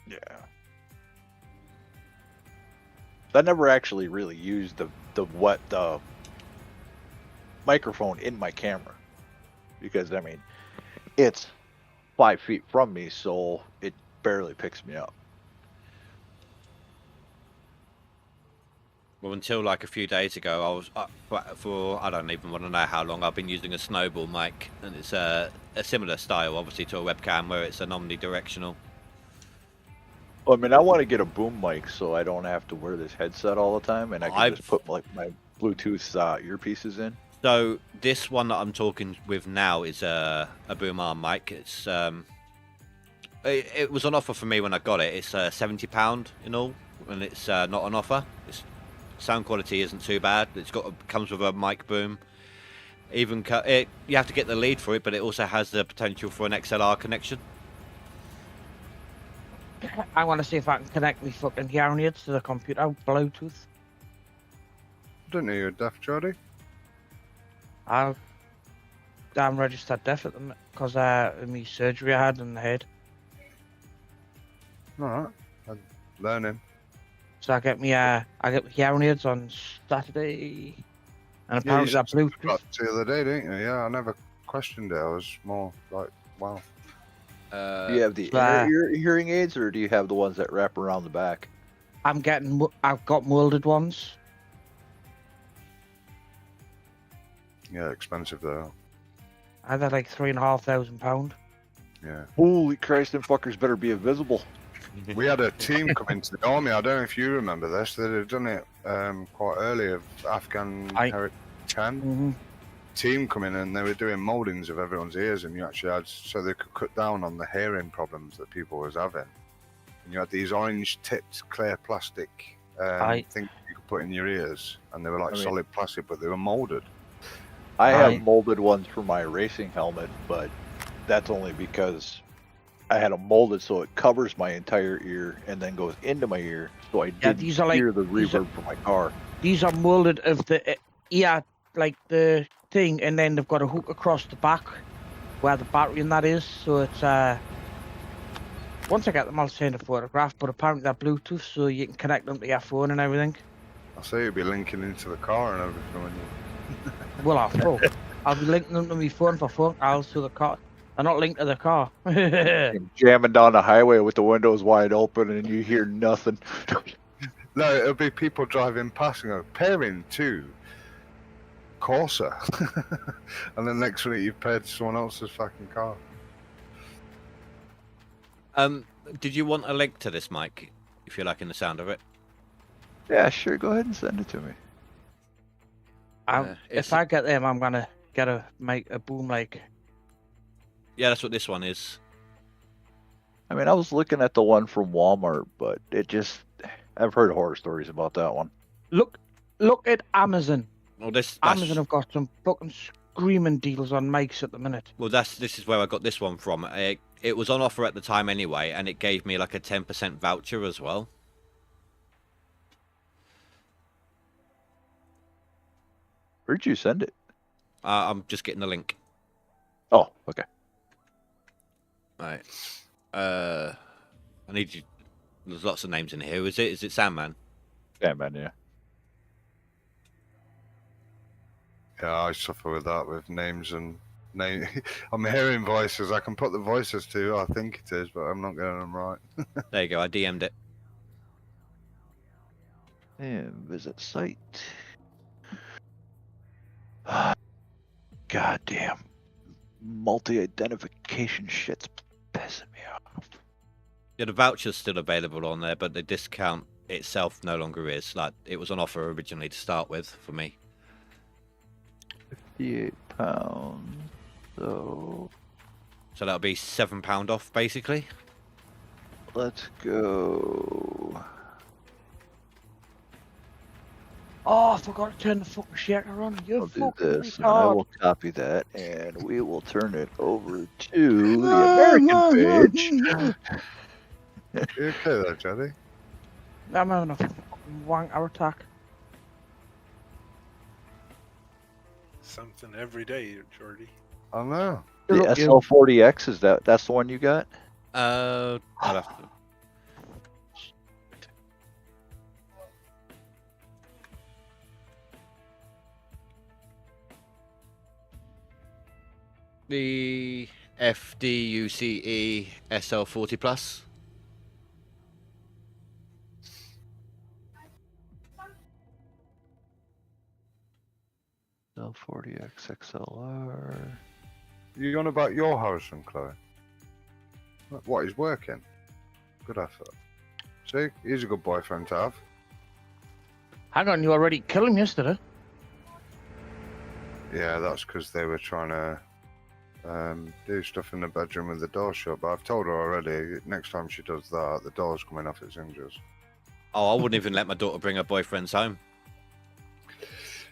Yeah. I never actually really used the microphone in my camera because I mean it's 5 feet from me, so it barely picks me up. Well, until like a few days ago, I was for I don't even want to know how long I've been using a snowball mic, and it's a similar style, obviously, to a webcam where it's an omnidirectional. I mean, I want to get a boom mic so I don't have to wear this headset all the time, and I can just put like my Bluetooth earpieces in. So this one that I'm talking with now is a boom arm mic. It's it was on offer for me when I got it. It's £70 in all, and it's not on offer. Sound quality isn't too bad. Comes with a mic boom. You have to get the lead for it, but it also has the potential for an XLR connection. I want to see if I can connect my fucking hearing aids to the computer, Bluetooth. I didn't know you were deaf, Jody. I'm registered deaf at the minute because of my surgery I had in the head. Alright, I'm learning. So I get my hearing aids on Saturday, and apparently that Bluetooth. The other day, didn't you? Yeah, I never questioned it. I was more like, wow. Do you have the inner ear hearing aids, or do you have the ones that wrap around the back? I've got molded ones. Yeah, expensive though. I had like £3,500. Yeah. Holy Christ, them fuckers better be invisible. We had a team come into the army. I don't know if you remember this. They'd have done it quite early of Afghan Heritage 10. Mm-hmm. Team come in and they were doing mouldings of everyone's ears, and you actually had so they could cut down on the hearing problems that people was having. And you had these orange-tipped clear plastic things you could put in your ears, and they were like solid plastic, but they were moulded. I have molded ones for my racing helmet, but that's only because I had them molded so it covers my entire ear and then goes into my ear, so I didn't hear the reverb from my car. These are molded of the ear, like the thing, and then they've got a hook across the back where the battery and that is. So it's once I get them, I'll send a photograph. But apparently they're Bluetooth, so you can connect them to your phone and everything. I say you'll be linking into the car and everything when you. Well, I'll be linking them to my phone for phone calls to the car. They're not linked to the car. Jamming down the highway with the windows wide open and you hear nothing. No, it'll be people driving past and go, pairing to Corsa. And then next week you've paired to someone else's fucking car. Did you want a link to this, Mike? If you're liking the sound of it. Yeah, sure. Go ahead and send it to me. If I get them, I'm gonna make a boom like. Yeah, that's what this one is. I mean, I was looking at the one from Walmart, but I've heard horror stories about that one. Look at Amazon. Well, Amazon have got some fucking screaming deals on mics at the minute. Well, this is where I got this one from. It was on offer at the time anyway, and it gave me like a 10% voucher as well. Where'd you send it? I'm just getting the link. Oh, okay. Right. I need you. There's lots of names in here. Is it Sandman? Sandman, yeah. Yeah, I suffer with that, with names and name. I'm hearing voices. I can put the voices to who I think it is, but I'm not getting them right. There you go. I DM'd it. And visit site. Goddamn. Multi-identification shit's pissing me off. Yeah, the voucher's still available on there, but the discount itself no longer is. Like, it was on offer originally to start with for me. £58. So that'll be £7 off, basically. Let's go. Oh, I forgot to turn the fucking shaker on. I'll do this, and I will copy that, and we will turn it over to the American page. You okay there, Jody? I'm having a fucking wanker attack. Something every day, Jordy. I know. The SL40X, that's the one you got? I'll have to... The FDUCE SL40 Plus. L40X XLR. You on about your Harrison, Chloe? What, he's working? Good effort. See, he's a good boyfriend to have. Hang on, you already killed him yesterday. Yeah, that's because they were trying to do stuff in the bedroom with the door shut, but I've told her already, next time she does that, the door's coming off its hinges. Oh, I wouldn't even let my daughter bring her boyfriends home.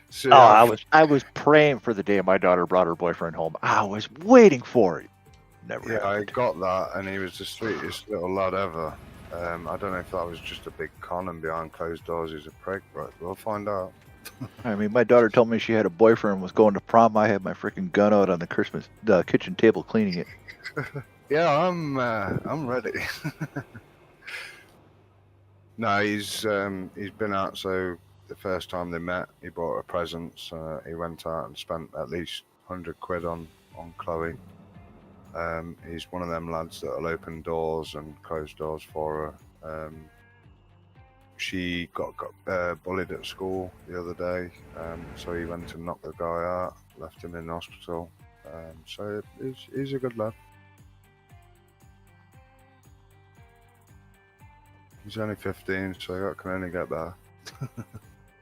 See, I was praying for the day my daughter brought her boyfriend home. I was waiting for it. Never. Yeah, happened. I got that, and he was the sweetest little lad ever. I don't know if that was just a big con and behind closed doors he's a prick, but we'll find out. I mean, my daughter told me she had a boyfriend and was going to prom. I had my freaking gun out on the kitchen table cleaning it. Yeah, I'm ready. No, he's been out. So the first time they met, he bought her presents. He went out and spent at least £100 on Chloe. He's one of them lads that'll open doors and close doors for her. She got bullied at school the other day, so he went and knocked the guy out, left him in hospital. So he's a good lad. He's only 15, so that can only get better.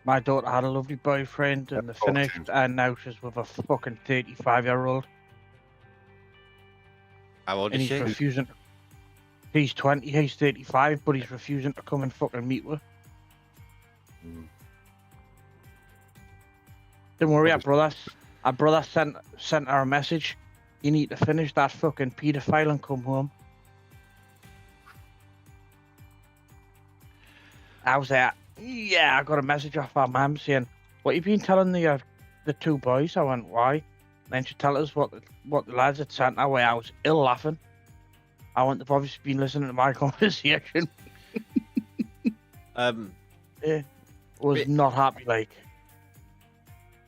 My daughter had a lovely boyfriend and they finished, and now she's with a fucking 35-year-old. How old And is he's she? refusing. He's 20, he's 35, but he's refusing to come and fucking meet with. Don't worry, our brother sent her a message. You need to finish that fucking paedophile and come home. I was there. Yeah, I got a message off our mum saying, "What you been telling the two boys?" I went, "Why?" Then she told us what the lads had sent her. I was ill laughing. I went, "They've obviously been listening to my conversation." Yeah, was not happy like.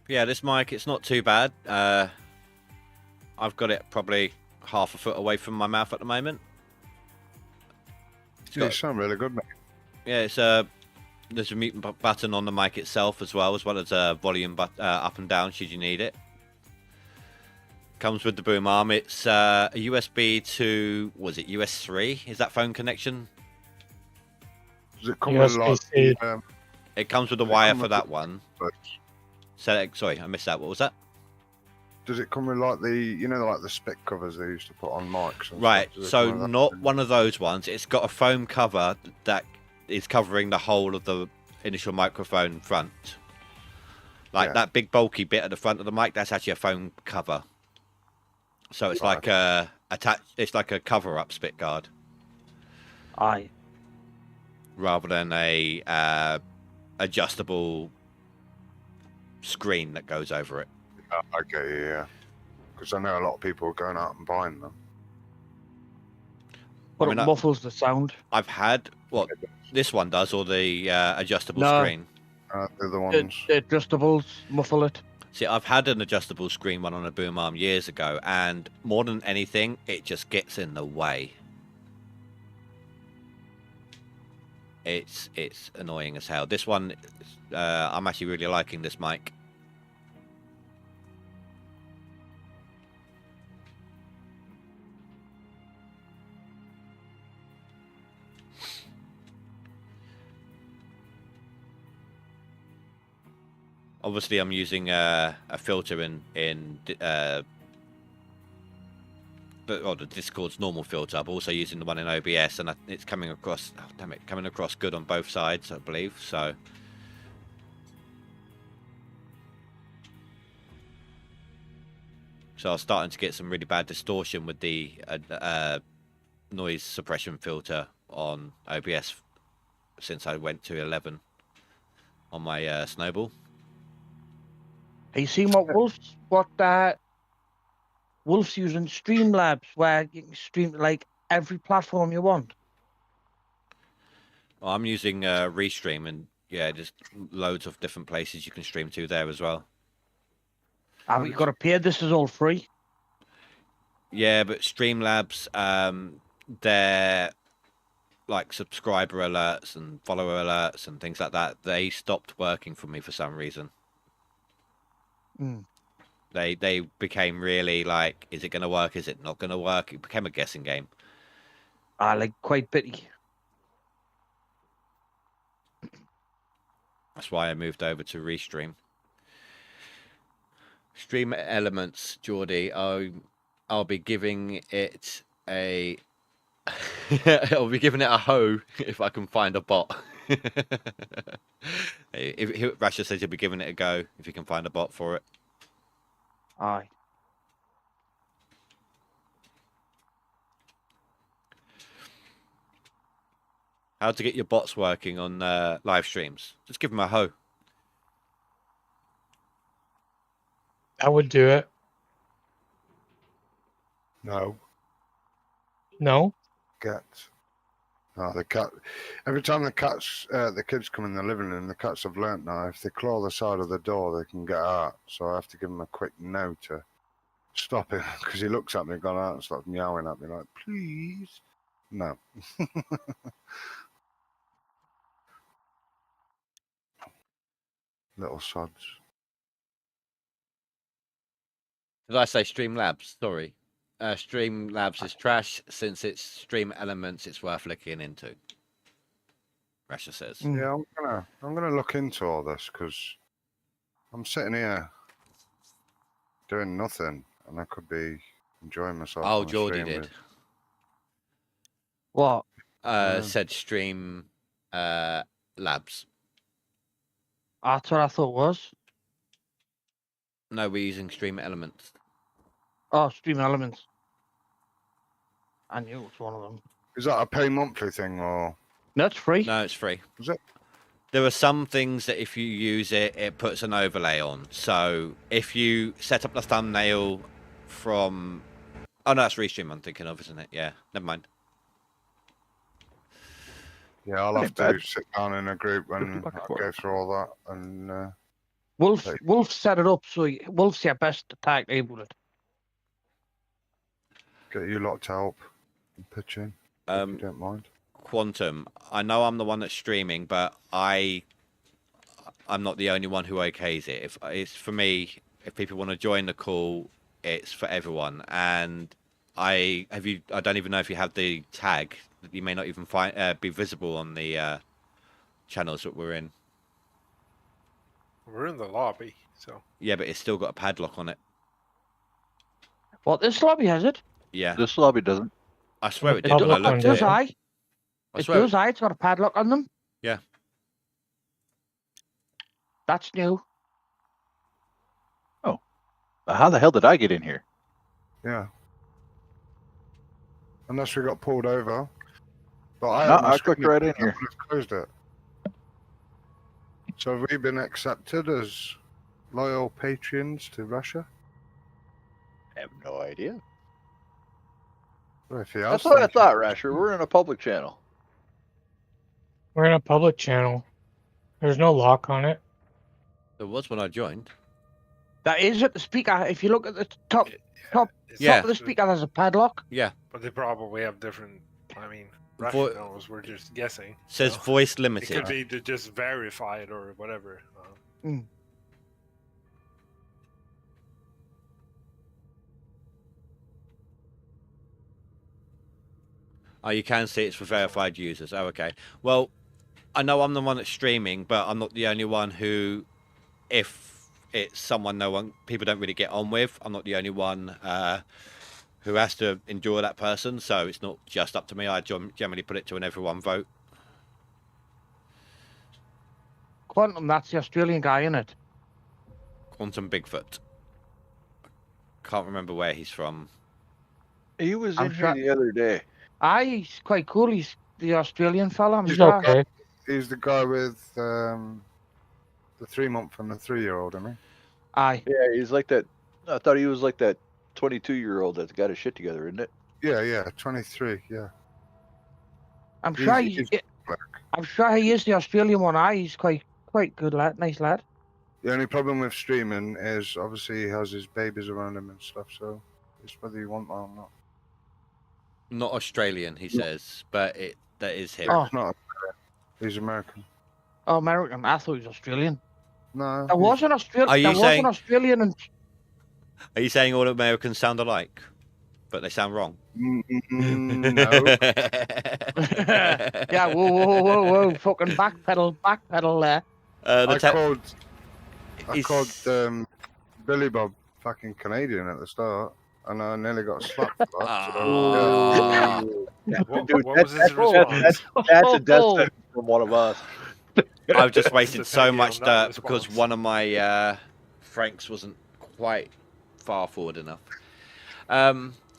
Yeah, this mic, it's not too bad. I've got it probably half a foot away from my mouth at the moment. You sound really good, mate. Yeah, it's there's a mute button on the mic itself as well as a volume up and down should you need it. Comes with the boom arm. It's a USB to, was it US 3? Is that phone connection? Does it come with USB-C. It comes with a wire for that one. Sorry, I missed that. What was that? Does it come with like like the spec covers they used to put on mics? And Right, stuff? so not one of those ones. It's got a foam cover that is covering the whole of the initial microphone front. Like that big bulky bit at the front of the mic, that's actually a foam cover. So it's like it's like a cover-up spit guard. Aye. Rather than a adjustable screen that goes over it. Okay, yeah. Because I know a lot of people are going out and buying them. But it muffles the sound. I've had what this one does, or the adjustable screen. The other ones. The adjustables muffle it. See, I've had an adjustable screen one on a boom arm years ago, and more than anything, it just gets in the way. It's annoying as hell. This one, I'm actually really liking this mic. Obviously, I'm using a filter in the Discord's normal filter. I'm also using the one in OBS, and it's coming across. Oh, damn it, coming across good on both sides, I believe. So I was starting to get some really bad distortion with the noise suppression filter on OBS since I went to 11 on my Snowball. Have you seen what Wolf's using Streamlabs, where you can stream like every platform you want? Well, I'm using Restream, and yeah, just loads of different places you can stream to there as well. Have you got to pay? This is all free. Yeah, but Streamlabs, they're like subscriber alerts and follower alerts and things like that. They stopped working for me for some reason. They became really like, is it going to work? Is it not going to work? It became a guessing game. Like quite bitty. That's why I moved over to Restream. Stream Elements, Geordie. I'll be giving it a. I'll be giving it a hoe if I can find a bot. If Rasha says he'll be giving it a go if he can find a bot for it. Aye. How to get your bots working on live streams? Just give them a hoe. I would do it. No. No? Cats. No, the cat. Every time the kids come in the living room, the cats have learnt now if they claw the side of the door, they can get out. So I have to give them a quick no to stop him, because he looks at me, gone out and starts meowing at me like, please. No. Little sods. Did I say Streamlabs? Sorry. Streamlabs is trash. Since it's Stream Elements, it's worth looking into. Rasha says. Yeah, I'm gonna look into all this, because I'm sitting here doing nothing, and I could be enjoying myself. Oh, Geordie did. What? Said Stream Labs. That's what I thought was. No, we're using Stream Elements. Oh, Stream Elements. I knew it was one of them. Is that a pay monthly thing, or? No, it's free. No, it's free. Is it? There are some things that if you use it, it puts an overlay on. So if you set up the thumbnail from... Oh, no, that's Restream I'm thinking of, isn't it? Yeah, never mind. Yeah, I'll have to sit down in a group and go through all that. And Wolf set it up, so Wolf's your best attack able it. Get you lot to help and pitch in, if you don't mind. Quantum, I know I'm the one that's streaming, but I'm not the only one who okays it. If it's for me, if people want to join the call, it's for everyone. And I don't even know if you have the tag. You may not even be visible on the channels that we're in. We're in the lobby, so. Yeah, but it's still got a padlock on it. What, this lobby has it? Yeah. This lobby doesn't. I swear it The did when I public looked one at Does it. I? I It swear. does, I. It's got a padlock on them. Yeah. That's new. How the hell did I get in here? Yeah. Unless we got pulled over. But I clicked right in here. I've closed it. So have we been accepted as loyal patrons to Russia? I have no idea. Well, if he That's has, what I thank you. thought, Rasher. We're in a public channel. We're in a public channel. There's no lock on it. There was when I joined. That is at the speaker. If you look at the top Yeah. of the speaker, there's a padlock. Yeah. But they probably have different. I mean, Vo- Russia knows. We're just guessing. Says so. voice It limited. could be to just verify it or whatever. Oh, you can see it's for verified users. Oh, okay. Well, I know I'm the one that's streaming, but I'm not the only one who, if it's someone people don't really get on with, I'm not the only one who has to endure that person. So it's not just up to me. I generally put it to an everyone vote. Quantum, that's the Australian guy, isn't it? Quantum Bigfoot. Can't remember where he's from. He was I'm in sure- here the other day. Aye, he's quite cool. He's the Australian fella. I'm He's sure. okay. He's the guy with the 3-month and the 3-year-old, I mean. Aye. Yeah, he's like that. I thought he was like that 22-year-old that's got his shit together, isn't it? Yeah, 23, yeah. I'm sure I'm sure he is the Australian one. Aye, he's quite good lad, nice lad. The only problem with streaming is obviously he has his babies around him and stuff, so it's whether you want that or not. Not Australian, he says, but that is him. Oh. It's not. He's American. Oh, American. I thought he was Australian. No. There was an Australian. Are you There was saying- an Australian and Are you saying all Americans sound alike, but they sound wrong? No. yeah. Whoa! Fucking backpedal there. I called Billy Bob fucking Canadian at the start, and I nearly got slapped for that. So, What was his response? That's a death sentence from one of us. I've just wasted so Depending much on that dirt because response. one of my Franks wasn't quite far forward enough.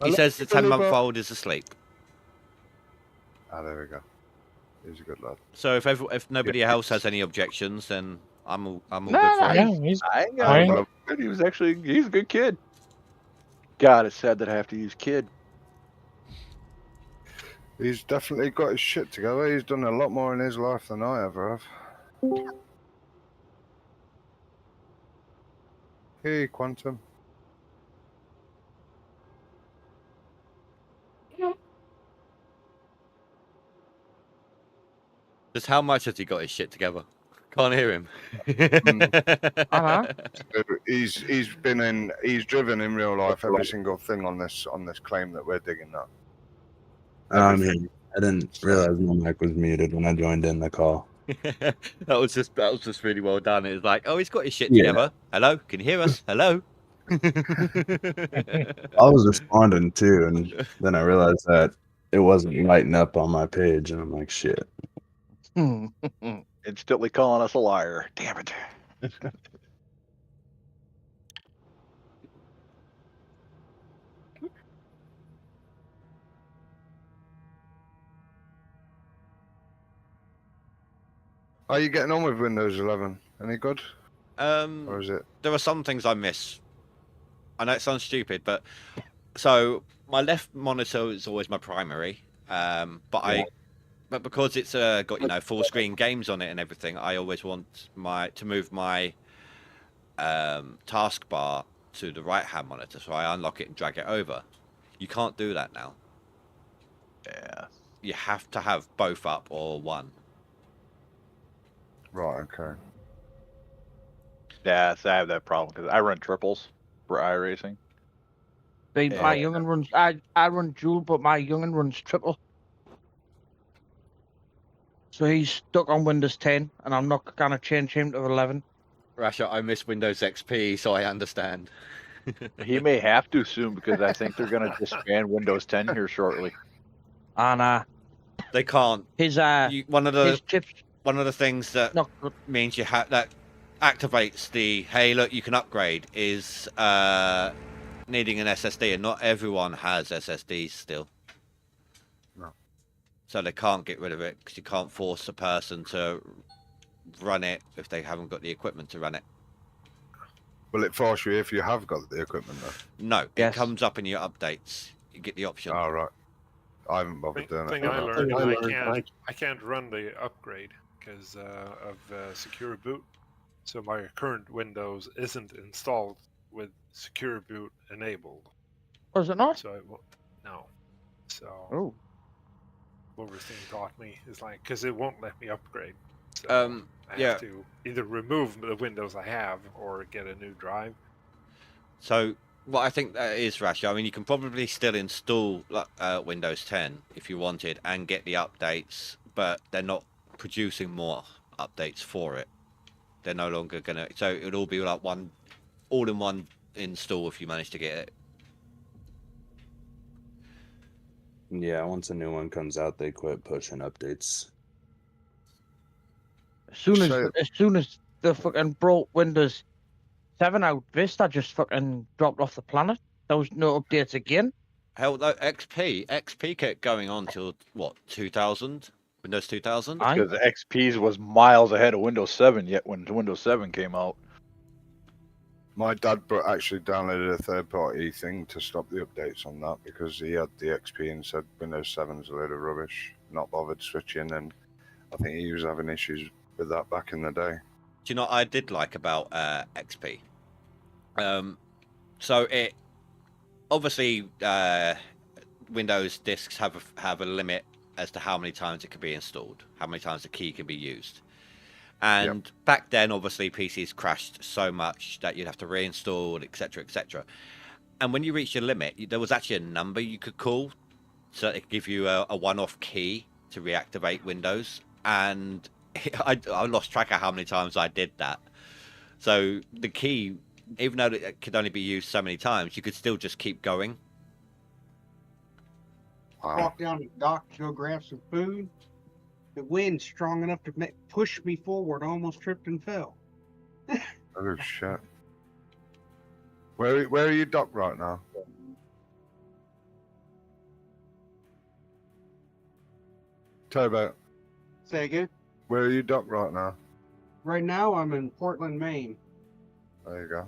He says the 10-month-old is asleep. there we go. He's a good lad. So if nobody else has any objections, then I'm all good for Yeah, it. he's I ain't got fine. no- He was he's a good kid. God, it's sad that I have to use kid. He's definitely got his shit together. He's done a lot more in his life than I ever have. Hey, Quantum. Just how much has he got his shit together? Can't hear him. He's driven in real life every single thing on this claim that we're digging up. I mean, I didn't realize my mic was muted when I joined in the call. that was just really well done. It was like, oh, he's got his shit Yeah. together. Hello, can you hear us? Hello. I was responding too, and then I realized that it wasn't lighting up on my page, and I'm like, shit. Instantly calling us a liar. Damn it. How are you getting on with Windows 11? Any good? Or is it? There are some things I miss. I know it sounds stupid, but so my left monitor is always my primary. But because it's got full screen games on it and everything, I always want to move my taskbar to the right hand monitor, so I unlock it and drag it over. You can't do that now. Yeah. You have to have both up or one. Right. Okay. Yeah, so I have that problem because I run triples for iRacing. See, my Yeah. young'un runs. I run dual, but my young'un runs triple. So he's stuck on Windows 10, and I'm not gonna change him to 11. Rasha, I miss Windows XP, so I understand. He may have to soon because I think they're going to disband Windows 10 here shortly. And They can't. his One of his chips the things that not good. means you have that activates the hey look you can upgrade is needing an SSD, and not everyone has SSDs still. No. So they can't get rid of it because you can't force a person to run it if they haven't got the equipment to run it. Will it force you if you have got the equipment though? No, Yes. it comes up in your updates. You get the option. Oh, right. I haven't bothered doing Thing it. I learned, I can't run the upgrade because of secure boot. So my current Windows isn't installed with secure boot enabled. Was it not? So no. So Oh. what Racine taught me is like because it won't let me upgrade. So I have to either remove the Windows I have or get a new drive. So what I think that is, Rash, I mean, you can probably still install Windows 10 if you wanted and get the updates, but they're not producing more updates for it. They're no longer going to... So it'll all be like all-in-one install if you manage to get it. Yeah, once a new one comes out, they quit pushing updates. As soon as the fucking brought Windows 7 out, Vista just fucking dropped off the planet. There was no updates again. Hell, though, XP kept going on till, what, 2000? Windows 2000? Because the XP's was miles ahead of Windows 7 yet when Windows 7 came out. My dad actually downloaded a third-party thing to stop the updates on that because he had the XP and said Windows 7's a load of rubbish, not bothered switching, and I think he was having issues with that back in the day. Do you know what I did like about XP? So it obviously Windows disks have a limit as to how many times it can be installed, how many times the key can be used. And back then, obviously, PCs crashed so much that you'd have to reinstall, etc., etc. And when you reached your limit, there was actually a number you could call, so it could give you a one-off key to reactivate Windows. And I lost track of how many times I did that. So the key, even though it could only be used so many times, you could still just keep going. Walk down to the dock to go grab some food. The wind's strong enough to push me forward. I almost tripped and fell. Oh shit! Where are you docked right now? Turbo. Say again? Where are you docked right now? Right now, I'm in Portland, Maine. There you go.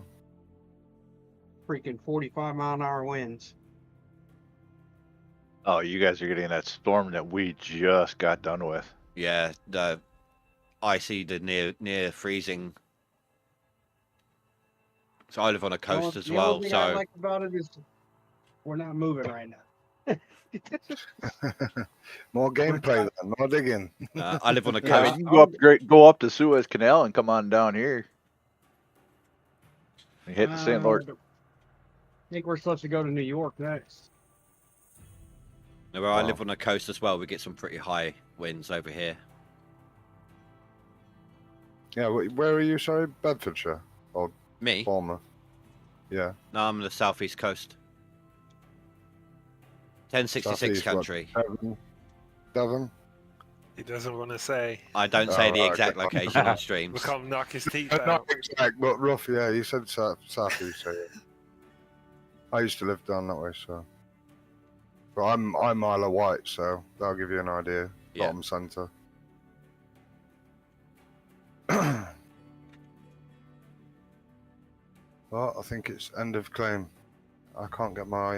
Freaking 45-mile-an-hour winds. Oh, you guys are getting that storm that we just got done with. Yeah, the icy, the near freezing. So I live on a coast as well. The only so thing I like about it is we're not moving right now. More gameplay then, more digging. I live on a Yeah, coast. you can go up the Suez Canal and come on down here. And hit the St. Lawrence. I think we're supposed to go to New York next. Where I live on a coast as well, we get some pretty high winds over here. Yeah, where are you? Sorry, Bedfordshire or Me? Bournemouth? Yeah. No, I'm on the southeast coast. 1066 Southeast, country. Devon? He doesn't want to say. I don't say the exact location on streams. We'll come knock his teeth Not out. exact, but rough. Yeah, you said southeast. So yeah. I used to live down that way, so. But I'm Isle of Wight, so that'll give you an idea. Yeah. Bottom centre. Well, I think it's end of claim. I can't get my.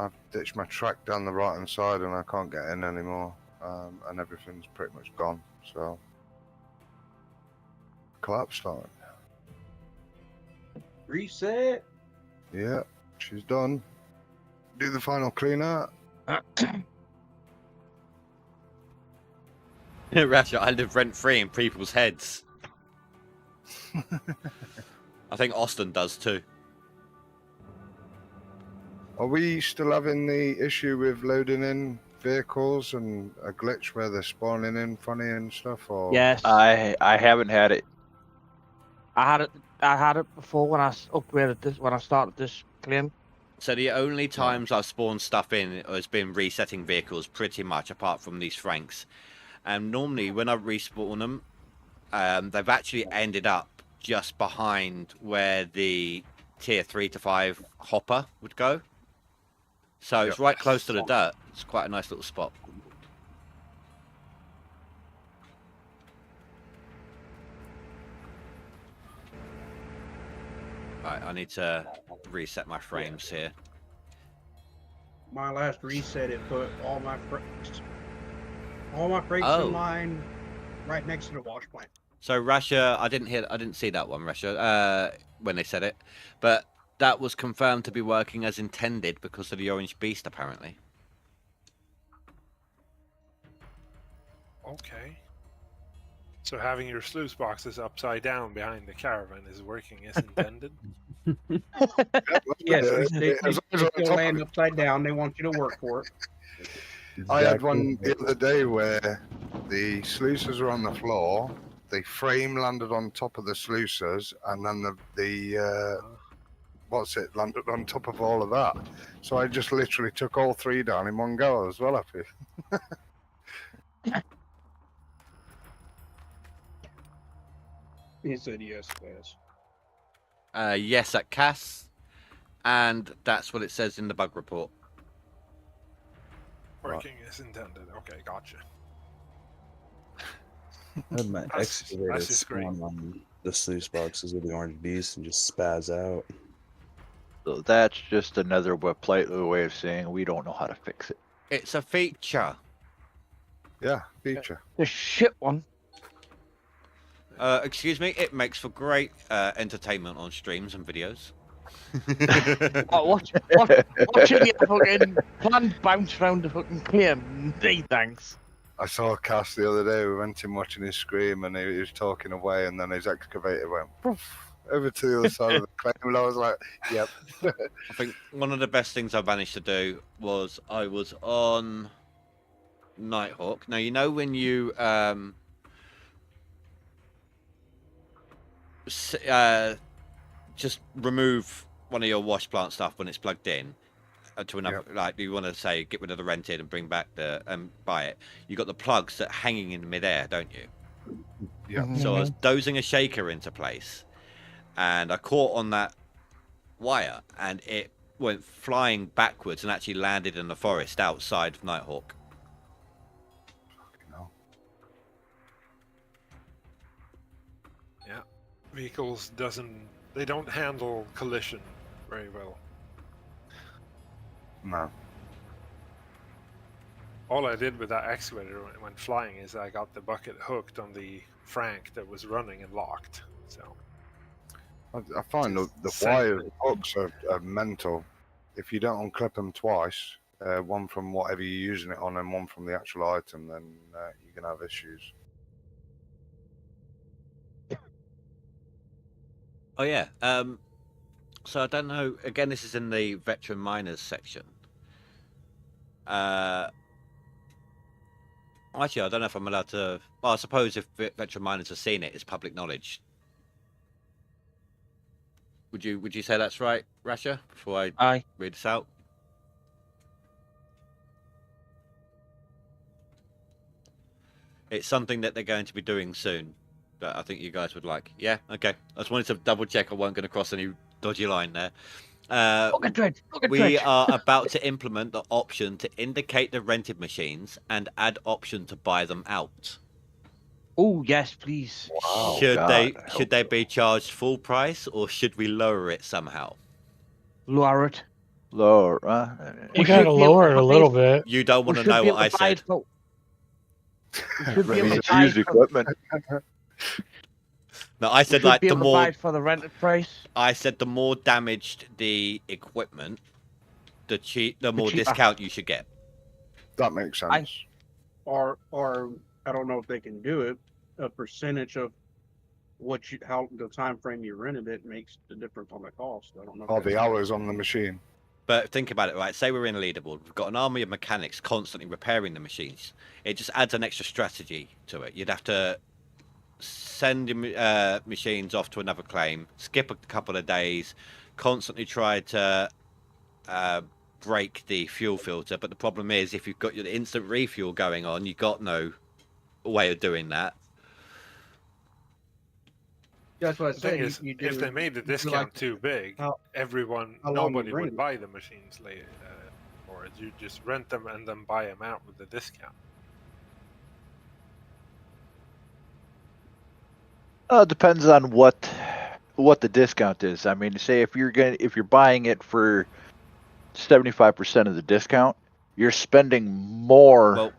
I've ditched my track down the right hand side, and I can't get in anymore. And everything's pretty much gone. So. Collapse time. Reset. Yeah, she's done. do the final cleaner. Ratchet, I live rent free in people's heads. I think Austin does too. Are we still having the issue with loading in vehicles and a glitch where they're spawning in funny and stuff? Or Yes. I haven't had it. I had it before when I upgraded this, when I started this claim. So the only times I've spawned stuff in has been resetting vehicles, pretty much, apart from these Franks. And normally when I respawn them, they've actually ended up just behind where the tier 3 to 5 hopper would go. So it's right close to the dirt. It's quite a nice little spot. Right, I need to reset my frames here. My last reset, it put all my frames in line right next to the wash plant. So Russia, I didn't see that one, Russia, when they said it, but that was confirmed to be working as intended because of the orange beast, apparently. Okay. So having your sluice boxes upside down behind the caravan is working as intended? Yes, they still land upside down. They want you to work for it. I had one the other day where the sluicers were on the floor, the frame landed on top of the sluicers, and then the landed on top of all of that. So I just literally took all three down in one go as well, I feel. He said yes, yes. Yes, at Cass, and that's what it says in the bug report. Working as intended. Okay, gotcha. I had my excavator that's just great. spawn on the sluice boxes with the orange beast and just spaz out. So that's just another polite way of saying we don't know how to fix it. It's a feature. Yeah, feature. The shit one. Excuse me, it makes for great entertainment on streams and videos. Watching your fucking plant bounce around the fucking claim. Hey, thanks. I saw Cass the other day. We went in watching him scream, and he was talking away, and then his excavator went poof, over to the other side of the claim, and I was like, "Yep." I think one of the best things I managed to do was I was on Nighthawk. Now you know when you just remove one of your wash plant stuff when it's plugged in to another, like you want to say get rid of the rented and bring back the buy it. You got the plugs that are hanging in midair, don't you? Yeah. So I was dozing a shaker into place, and I caught on that wire, and it went flying backwards and actually landed in the forest outside of Nighthawk. Yeah. Vehicles they don't handle collision very well. No. All I did with that excavator when it went flying is I got the bucket hooked on the Frank that was running and locked. So I find the wire hooks are mental. If you don't unclip them twice, one from whatever you're using it on and one from the actual item, then you can have issues. Oh yeah. So I don't know. Again, this is in the veteran miners section. Actually, I don't know if I'm allowed to. Well, I suppose if veteran miners have seen it, it's public knowledge. Would you say that's right, Rasha? Before I read this out. It's something that they're going to be doing soon, that I think you guys would like. Yeah, okay. I just wanted to double check I weren't going to cross any dodgy line there. We are about to implement the option to indicate the rented machines and add option to buy them out. Oh yes, please. Wow, should they be charged full price, or should we lower it somehow? Lower it. Lower. You gotta lower it a little bit. You don't want to know what I said. Used equipment. No, I said like the more for the rented price. I said the more damaged the equipment, the more cheaper. discount you should get. That makes sense. Or I don't know if they can do it. A percentage of how the time frame you rented it makes the difference on the cost. I don't know. Or the hours on the machine. But think about it, right? Say we're in a leaderboard. We've got an army of mechanics constantly repairing the machines. It just adds an extra strategy to it. You'd have to send your machines off to another claim, skip a couple of days, constantly try to break the fuel filter. But the problem is, if you've got your instant refuel going on, you've got no way of doing that. That's what I The thing said. is, if they made the discount too big, nobody would buy the machines later. Or you just rent them and then buy them out with the discount. Depends on what the discount is. I mean, say if you're buying it for 75% of the discount, you're spending more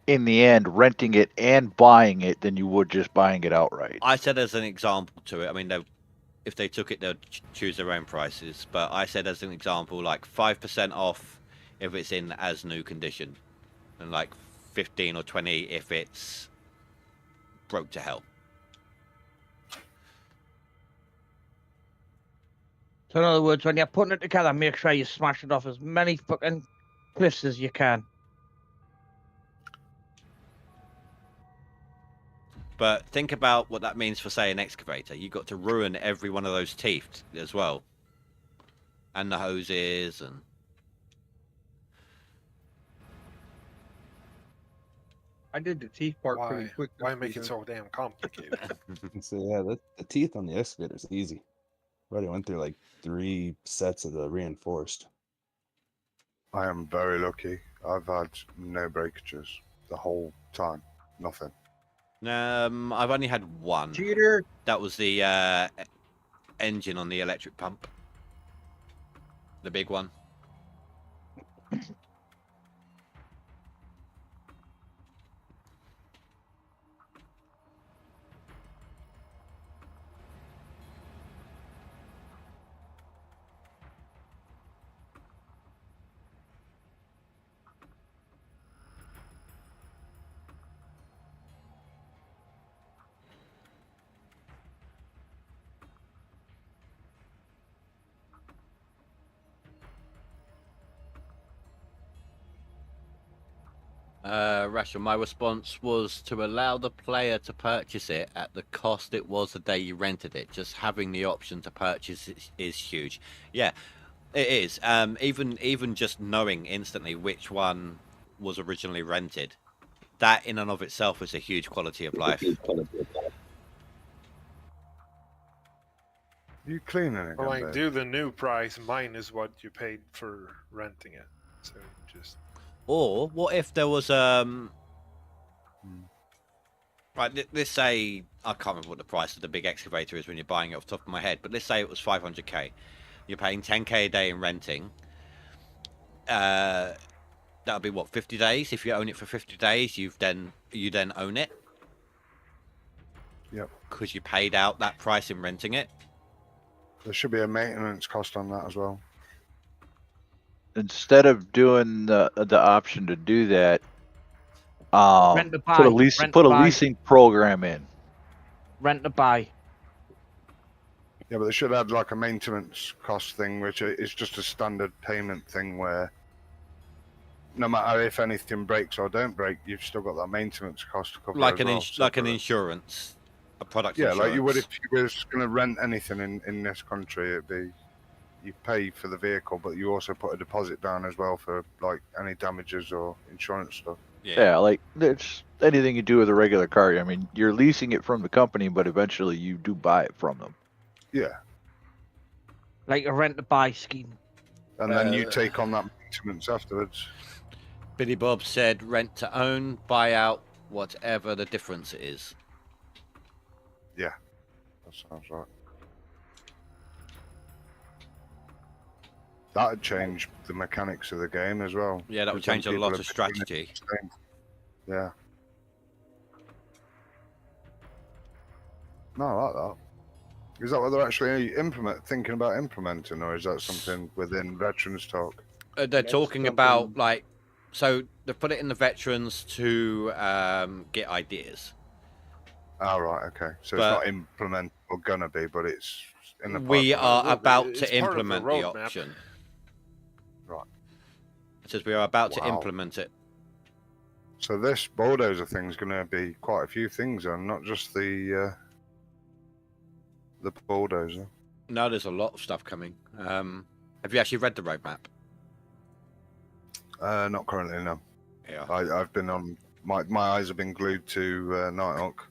in the end renting it and buying it than you would just buying it outright. I said as an example to it. I mean, if they took it, they'd choose their own prices. But I said as an example, like 5% off if it's in as new condition, and like 15 or 20 if it's broke to hell. So in other words, when you're putting it together, make sure you smash it off as many fucking cliffs as you can. But think about what that means for, say, an excavator. You've got to ruin every one of those teeth as well. And the hoses and... I did the teeth part pretty quick. Why make it so damn complicated? So yeah, the teeth on the excavator is easy. Already went through like 3 sets of the reinforced. I am very lucky. I've had no breakages the whole time. Nothing. I've only had one. Cheater. That was the engine on the electric pump. The big one. Rachel, my response was to allow the player to purchase it at the cost it was the day you rented it. Just having the option to purchase it is huge. Yeah, it is. Even just knowing instantly which one was originally rented, that in and of itself is a huge quality of life. You cleaning it? Well, like, do the new price minus what you paid for renting it. So just... Or what if there was right? Let's say I can't remember what the price of the big excavator is when you're buying it off the top of my head, but let's say it was 500k. You're paying 10k a day in renting. That'll be what, 50 days? If you own it for 50 days, you then own it. Yep. Because you paid out that price in renting it. There should be a maintenance cost on that as well. Instead of doing the option to do that, Rent to buy. put a leasing program in. Rent to buy. Yeah, but they should add like a maintenance cost thing, which is just a standard payment thing where no matter if anything breaks or don't break, you've still got that maintenance cost to cover. Like an insurance, a product. Yeah, insurance. like you would if you was going to rent anything in this country. It'd be you pay for the vehicle, but you also put a deposit down as well for like any damages or insurance stuff. Yeah, like it's anything you do with a regular car. I mean, you're leasing it from the company, but eventually you do buy it from them. Yeah. Like a rent to buy scheme. And then you take on that maintenance afterwards. Billy Bob said rent to own, buy out, whatever the difference is. Yeah, that sounds right. That'd change the mechanics of the game as well. Yeah, that would change a lot of strategy. Yeah. No, I like that. Is that what they're actually thinking about implementing, or is that something within Veterans Talk? They're That's talking something- about like, so they put it in the veterans to get ideas. Oh, right, okay. So But- it's not implemented or gonna be, but it's in the We pipeline. are Well, about it's to part of the implement the roadmap. option. Right. It says we are about to Wow. implement it. So this bulldozer thing's gonna be quite a few things, and not just the bulldozer. No, there's a lot of stuff coming. Have you actually read the roadmap? Not currently, no. Yeah. I've been on. My eyes have been glued to Nighthawk,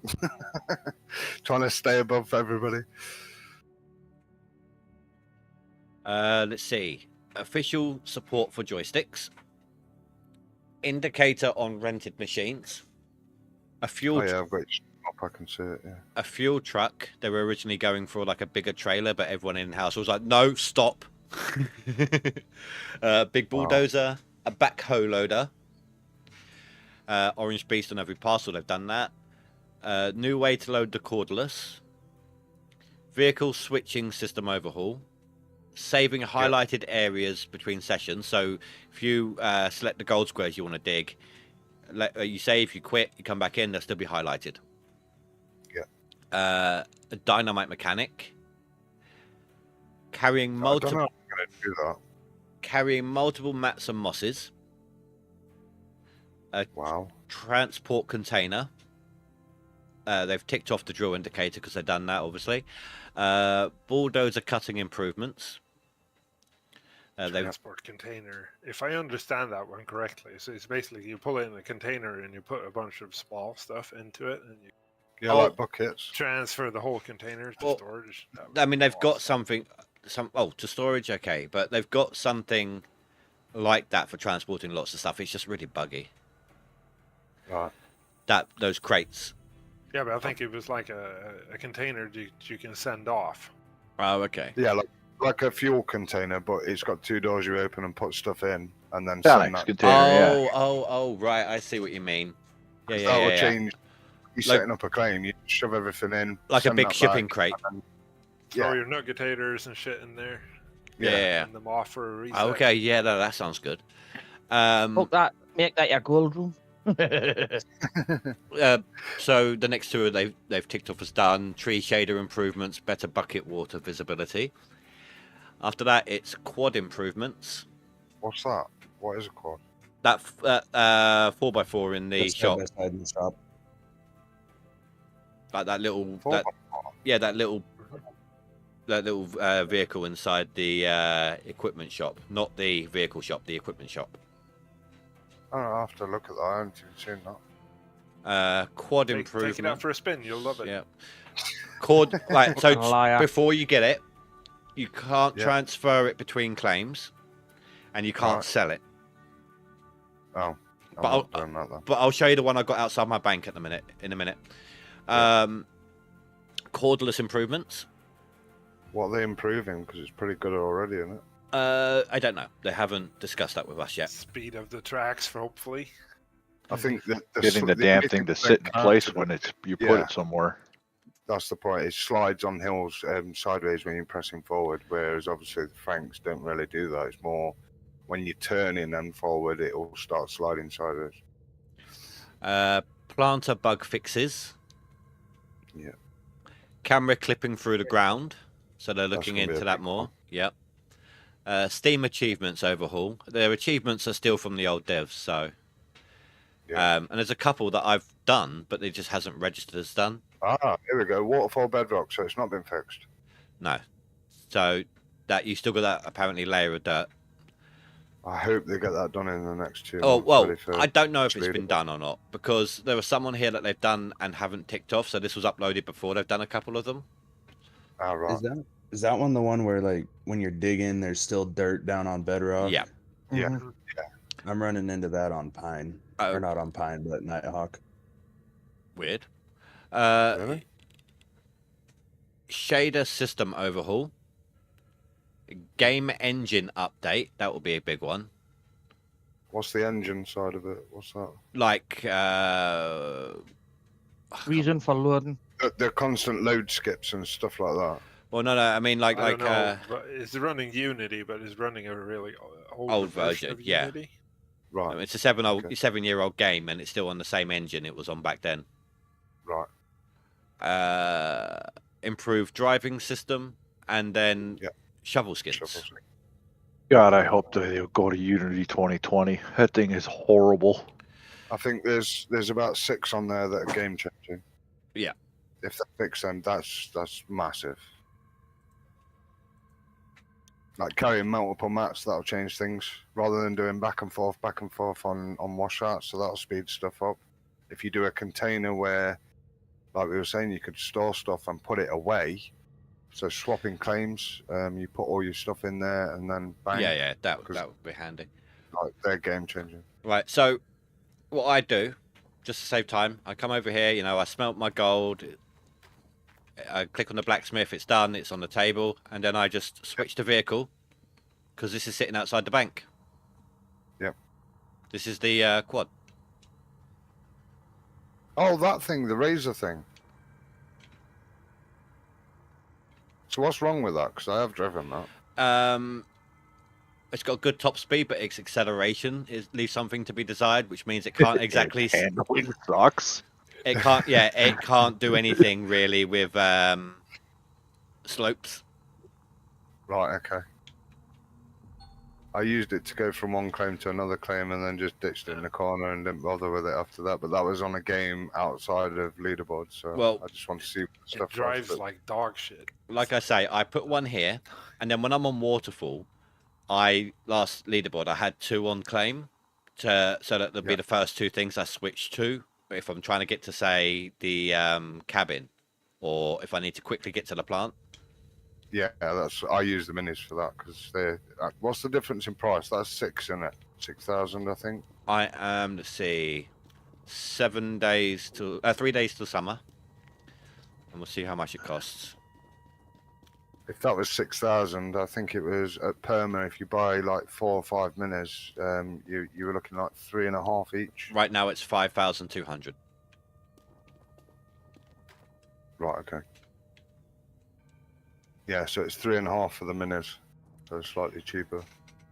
trying to stay above everybody. Let's see. Official support for joysticks. Indicator on rented machines. A fuel. Oh yeah, I've got it up. I can see it. Yeah. A fuel truck. They were originally going for like a bigger trailer, but everyone in house was like, "No, stop." Big bulldozer, a backhoe loader. Orange Beast on every parcel. They've done that. New way to load the cordless. Vehicle switching system overhaul. Saving highlighted areas between sessions. So if you select the gold squares you want to dig, you say if you quit, you come back in, they'll still be highlighted. Yeah. A dynamite mechanic. Carrying I don't multiple. know if I'm gonna do that. Carrying multiple mats and mosses. A Wow. transport container. They've ticked off the drill indicator because they've done that, obviously. Bulldozer cutting improvements. They've Transport container. If I understand that one correctly, so it's basically you pull in a container and you put a bunch of small stuff into it, and you Yeah, like buckets. transfer the whole container to Well, storage. That would I mean, be they've got awesome. something. To storage, okay, but they've got something like that for transporting lots of stuff. It's just really buggy. Right. Those crates. Yeah, but I think it was like a container you can send off. Oh, okay. Yeah, like a fuel container, but it's got two doors you open and put stuff in, and then Sonex send that. container, Oh, right. I see what you mean. Yeah, That will yeah. change. You're Like- setting up a claim. You shove everything in, Like a send big that shipping back, crate. and then- Throw Yeah. your nuggetators and shit in there. Yeah. Send them off for a reset. Okay, yeah, no, that sounds good. Fuck that. Make that your gold room. So the next two they've ticked off as done. Tree shader improvements, better bucket water visibility. After that, it's quad improvements. What's that? What is a quad? That 4x4 in the That's shop, side by side in the shop. like that little, Four that, by four? yeah, that little vehicle inside the equipment shop, not the vehicle shop, the equipment shop. I'll have to look at that. I haven't even seen that. Quad Take it out improvement. for a spin. You'll love it. Yeah. Quad, like so. Fucking liar. Before you get it, you can't Yeah. transfer it between claims, and you can't Right. sell it. Oh, But I'm not doing that then. But I'll show you the one I got outside my bank in a minute. Cordless improvements. What are they improving? Because it's pretty good already, isn't it? I don't know. They haven't discussed that with us yet. Speed of the tracks, hopefully. I think that getting the damn thing to sit in place when you put Yeah. it somewhere. That's the point. It slides on hills sideways when you're pressing forward, whereas obviously the Franks don't really do that. It's more when you're turning and forward, it will start sliding sideways. Planter bug fixes. Yeah. Camera clipping through the ground. So they're looking gonna be into a that big more. one. Yep. Steam achievements overhaul. Their achievements are still from the old devs, so. Yeah. And there's a couple that I've done, but they just hasn't registered as done. Here we go. Waterfall bedrock, so it's not been fixed. No. So that you still got that apparently layer of dirt. I hope they get that done in the next 2 Oh, months. well, ready for I don't know if it's speed. been done or not, because there was someone here that they've done and haven't ticked off, so this was uploaded before they've done a couple of them. Right. Is that one the one where like when you're digging, there's still dirt down on bedrock? Yeah. Yeah. Mhm. I'm running into that on Pine, Oh. or not on Pine, but Nighthawk. Weird. Really? Shader system overhaul. Game engine update. That will be a big one. What's the engine side of it? What's that? Like, Reason for loading. The constant load skips and stuff like that. Well, no, I mean I don't know, but it's running Unity, but it's running a really old version. of Yeah. Unity. Right. I mean, it's a 7-year-old game, and it's still on the same engine it was on back then. Right. Improved driving system, and then shovel skins. God, I hope they'll go to Unity 2020. That thing is horrible. I think there's about 6 on there that are game changing. Yeah. If they fix them, that's massive. Like carrying multiple maps, that'll change things rather than doing back and forth on washouts. So that'll speed stuff up. If you do a container where, like we were saying, you could store stuff and put it away. So swapping claims, you put all your stuff in there and then bang. Yeah, that would be handy. Like they're game changing. Right. So what I do, just to save time, I come over here. I smelt my gold. I click on the blacksmith, it's done, it's on the table, and then I just switch the vehicle, because this is sitting outside the bank. Yep. This is the quad. Oh, that thing, the razor thing. So what's wrong with that? Because I have driven that. It's got good top speed, but its acceleration leaves something to be desired, which means it can't exactly... Handling sucks. It can't, it can't do anything really with slopes. Right, okay. I used it to go from one claim to another claim and then just ditched it in the corner and didn't bother with it after that. But that was on a game outside of leaderboard, so I just want to see stuff. It drives like dog shit. Like I say, I put one here, and then when I'm on waterfall, last leaderboard I had 2 on claim, so that there'll be the first 2 things I switch to. If I'm trying to get to, say, the cabin, or if I need to quickly get to the plant. Yeah, I use the minis for that because they're. What's the difference in price? That's 6, isn't it? 6,000, I think. I am. Let's see, 3 days till summer, and we'll see how much it costs. If that was 6,000, I think it was at Perma. If you buy like 4 or 5 minis, you were looking like 3.5 each. Right now it's 5,200. Right. Okay. Yeah, so it's 3.5 for the minis, so slightly cheaper.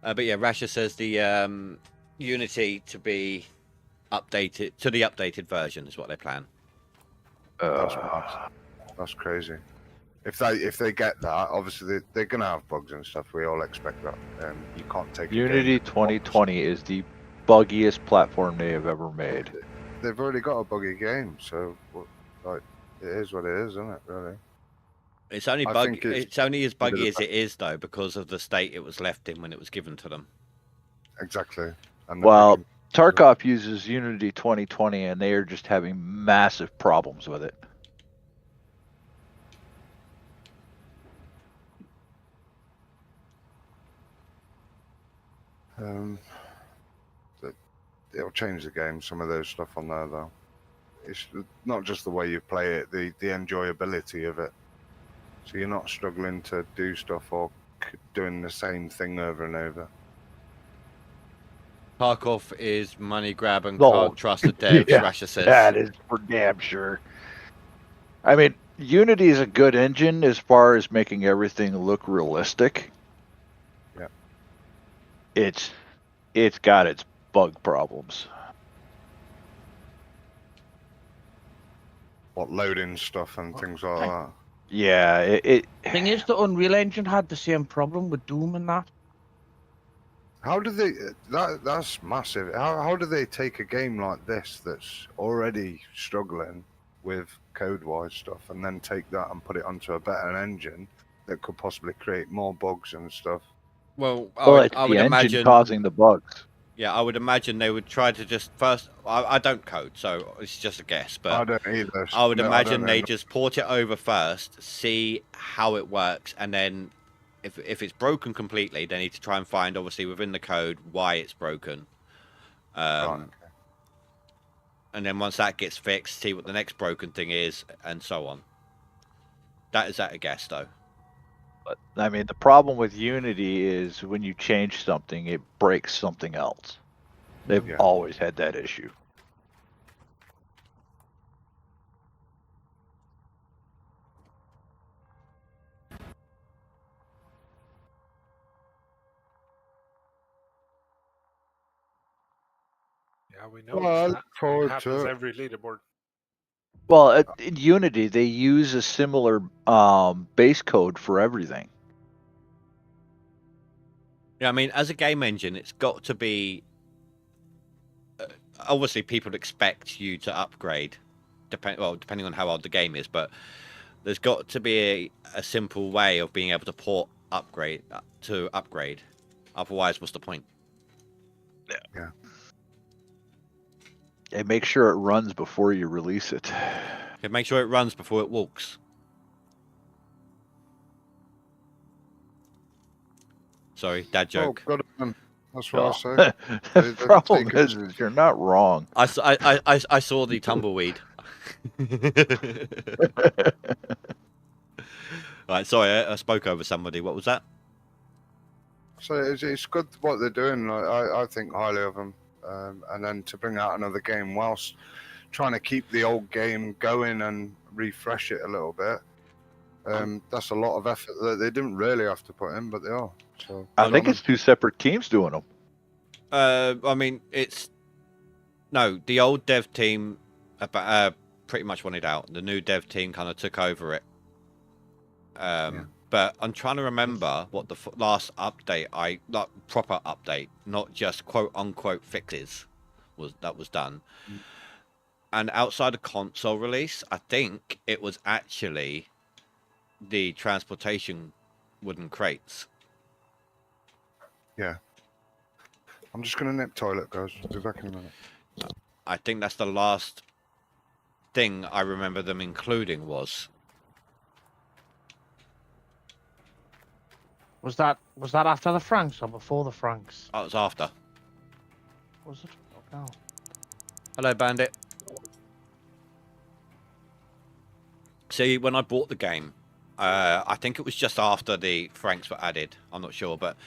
But yeah, Rasha says the Unity to be updated to the updated version is what they plan. That's crazy. If they get that, obviously they're gonna have bugs and stuff. We all expect that. You can't take Unity 2020 is the buggiest platform they have ever made. They've already got a buggy game, so like it is what it is, isn't it? Really. It's only it's only as buggy as it is though, because of the state it was left in when it was given to them. Exactly. Well, Tarkov uses Unity 2020, and they are just having massive problems with it. It'll change the game. Some of those stuff on there, though. It's not just the way you play it, the enjoyability of it. So you're not struggling to do stuff or doing the same thing over and over. Tarkov is money grab and can't trust the devs, Yeah, Rasha says. that is for damn sure. I mean, Unity is a good engine as far as making everything look realistic. Yeah. It's got its bug problems. What, loading stuff and things like that? Yeah, Thing is, the Unreal Engine had the same problem with Doom and that. How do they? That's massive. How do they take a game like this that's already struggling with code-wise stuff, and then take that and put it onto a better engine that could possibly create more bugs and stuff? Well, it's I would the engine imagine causing the bugs. Yeah, I would imagine they would try to just first. I don't code, so it's just a guess. But I don't either. I would No, I imagine don't they know. just port it over first, see how it works, and then if it's broken completely, they need to try and find, obviously, within the code why it's broken. Right. And then once that gets fixed, see what the next broken thing is, and so on. That is at a guess, though. But I mean, the problem with Unity is when you change something, it breaks something else. They've always had that issue. Yeah, we know Well, I that. look forward It happens to it. every leaderboard. Well, in Unity, they use a similar base code for everything. Yeah, I mean, as a game engine, it's got to be. Obviously, people expect you to upgrade, depending on how old the game is. But there's got to be a simple way of being able to port upgrade to upgrade. Otherwise, what's the point? Yeah. And make sure it runs before you release it. Okay, make sure it runs before it walks. Sorry, dad joke. Oh, God, that's what I say. The problem is you're not wrong. I saw the tumbleweed. Right, sorry, I spoke over somebody. What was that? So it's good what they're doing. I think highly of them. And then to bring out another game whilst trying to keep the old game going and refresh it a little bit. That's a lot of effort that they didn't really have to put in, but they are. So I think it's 2 separate teams doing them. I mean, the old dev team pretty much wanted out. The new dev team kind of took over it. But I'm trying to remember what the last update, proper update, not just quote unquote fixes, was done. And outside of console release, I think it was actually the transportation wooden crates. Yeah. I'm just going to nip toilet, guys. I'll be back in a minute. I think that's the last thing I remember them including was. Was that after the Franks or before the Franks? Oh, it was after. Was it? Oh, no. Hello, Bandit. See, when I bought the game, I think it was just after the Franks were added. I'm not sure, but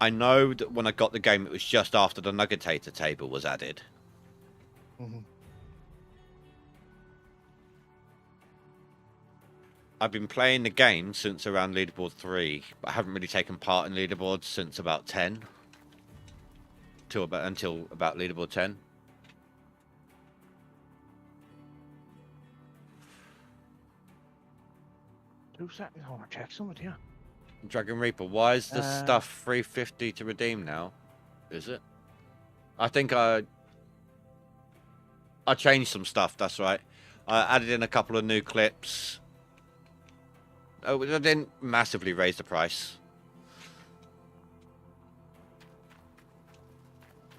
I know that when I got the game, it was just after the Nuggetator table was added. Mm-hmm. I've been playing the game since around Leaderboard 3, but I haven't really taken part in Leaderboards since about 10. Until about Leaderboard 10. Who's that? I want to check something here. Dragon Reaper, why is the stuff $3.50 to redeem now? Is it? I think I changed some stuff, that's right. I added in a couple of new clips. Oh, I didn't massively raise the price.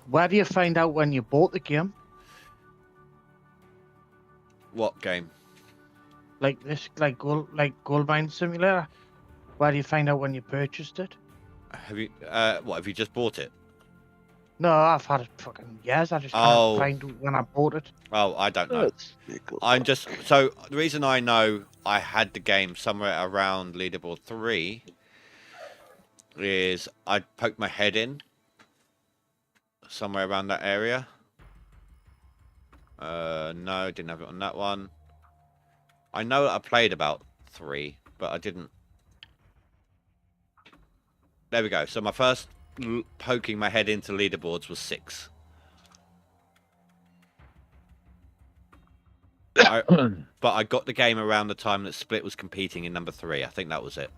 Where do you find out when you bought the game? What game? Like Gold Mine Simulator? Where do you find out when you purchased it? Have you have you just bought it? No, I've had it fucking years. I just can't find when I bought it. Oh, I don't know. So the reason I know I had the game somewhere around Leaderboard 3 is I poked my head in somewhere around that area. No, didn't have it on that one. I know that I played about 3, but I didn't. There we go. So my first poking my head into leaderboards was 6. But I got the game around the time that Split was competing in number 3. I think that was it.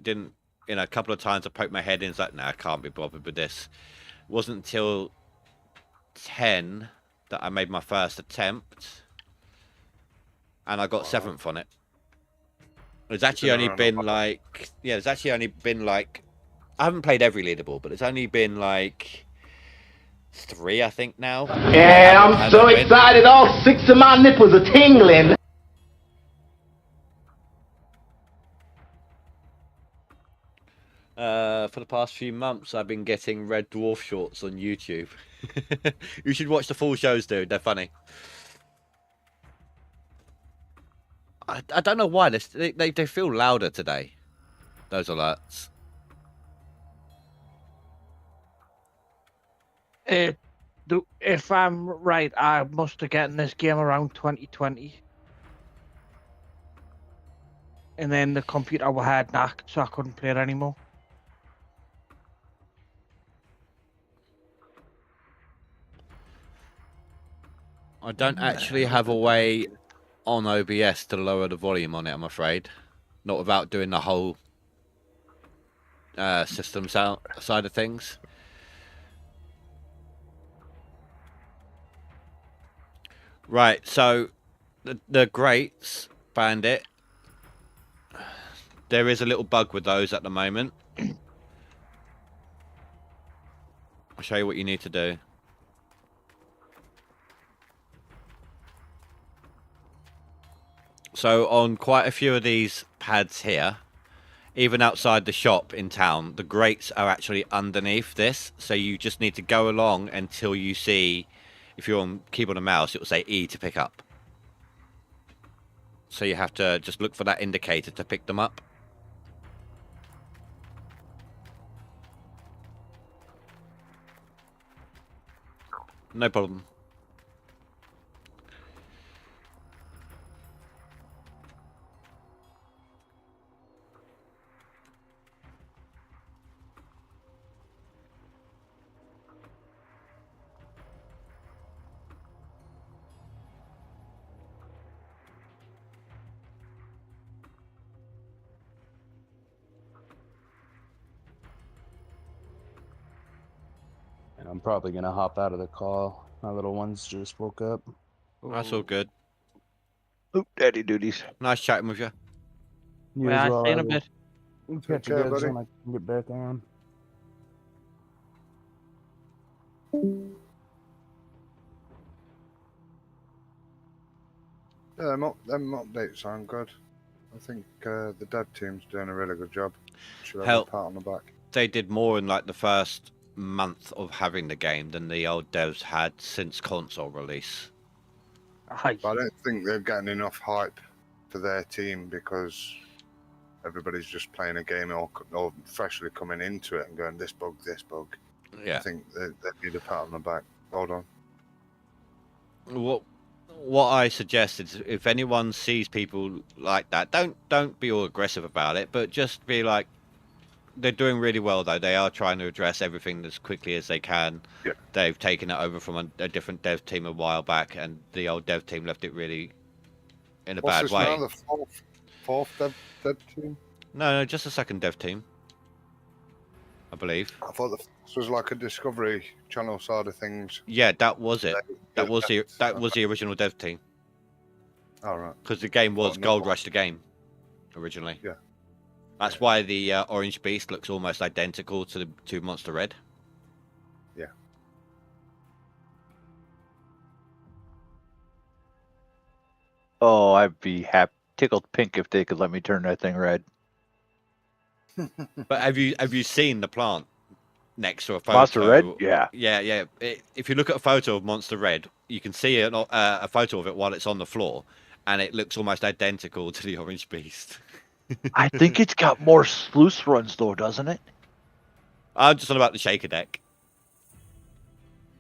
Didn't, a couple of times I poked my head in. It's like, nah, I can't be bothered with this. It wasn't until 10 that I made my first attempt, and I got 7th on it. It's actually only been like, it's actually only been like, I haven't played every leaderboard, but it's only been like 3, I think now. Yeah, I'm so excited. All 6 of my nipples are tingling. For the past few months, I've been getting Red Dwarf shorts on YouTube. You should watch the full shows, dude. They're funny. I don't know why they feel louder today. Those alerts. If I'm right, I must have gotten this game around 2020. and then the computer we had knocked, so I couldn't play it anymore. I don't actually have a way on OBS to lower the volume on it, I'm afraid. Not without doing the whole system side of things. Right, so the grates, Bandit. There is a little bug with those at the moment. I'll show you what you need to do. So on quite a few of these pads here, even outside the shop in town, the grates are actually underneath this. So you just need to go along until you see, if you're on keyboard and mouse, it will say E to pick up. So you have to just look for that indicator to pick them up. No problem. And I'm probably gonna hop out of the call. My little ones just woke up. That's all good. Oop, daddy duties. Nice chatting with you. You Yeah, as well. see you in a I will bit. catch you guys when I can get back on. Yeah, them updates sound good. I think the dev team's doing a really good job. Should have Hell, a pat on the back. They did more in like the first month of having the game than the old devs had since console release. But I don't think they're getting enough hype for their team because everybody's just playing a game or freshly coming into it and going, this bug, this bug. Yeah. I think they need a pat on the back. Hold on. What I suggest is if anyone sees people like that, don't be all aggressive about it, but just be like, they're doing really well though. They are trying to address everything as quickly as they can. Yeah. They've taken it over from a different dev team a while back, and the old dev team left it really in a What's bad this way. now, the fourth dev team? No, just a second dev team, I believe. I thought this was like a Discovery Channel side of things. Yeah, that was it. That was the original dev team. All right. Because the game was Well, Gold no. Rush the game originally. Yeah. That's why the Orange Beast looks almost identical to Monster Red. Yeah. Oh, I'd be tickled pink if they could let me turn that thing red. But have you seen the plant next to a photo? Monster Red? Yeah. Yeah. If you look at a photo of Monster Red, you can see a photo of it while it's on the floor, and it looks almost identical to the Orange Beast. I think it's got more sluice runs though, doesn't it? I'm just on about the shaker deck.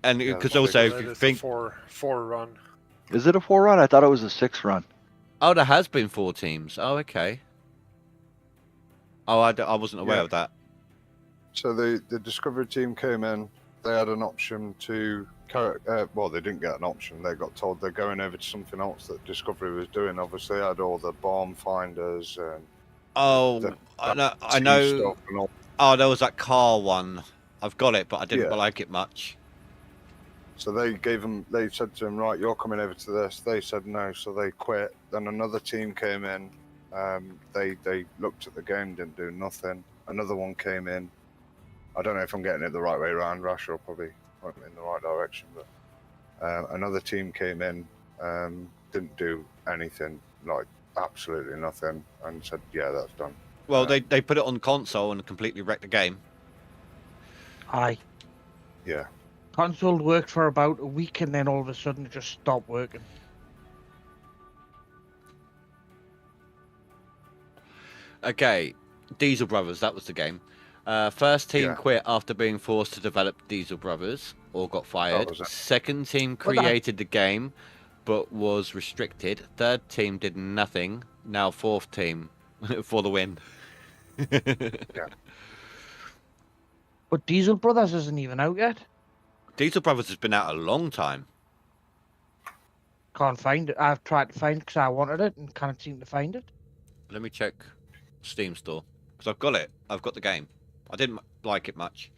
And because also, if you think... four run. Is it a 4 run? I thought it was a 6 run. Oh, there has been 4 teams. Oh, okay. Oh, I wasn't aware of that. So the Discovery team came in. They had an option to well, they didn't get an option. They got told they're going over to something else that Discovery was doing. Obviously, they had all the bomb finders and. Oh, I know. Oh, there was that car one. I've got it, but I didn't like it much. So they said to him, right, you're coming over to this. They said no, so they quit. Then another team came in. They looked at the game, didn't do nothing. Another one came in. I don't know if I'm getting it the right way around. Rasher will probably point me in the right direction. But another team came in, didn't do anything, like absolutely nothing, and said, yeah, that's done. Well, they put it on console and completely wrecked the game. Aye. Yeah. Console worked for about a week and then all of a sudden it just stopped working. Okay, Diesel Brothers, that was the game. First team quit after being forced to develop Diesel Brothers, or got fired. Second team created the game, but was restricted. Third team did nothing. Now fourth team for the win. But Diesel Brothers isn't even out yet. Diesel Brothers has been out a long time. Can't find it. I've tried to find it because I wanted it and can't seem to find it. Let me check Steam store because I've got it. I've got the game. I didn't like it much.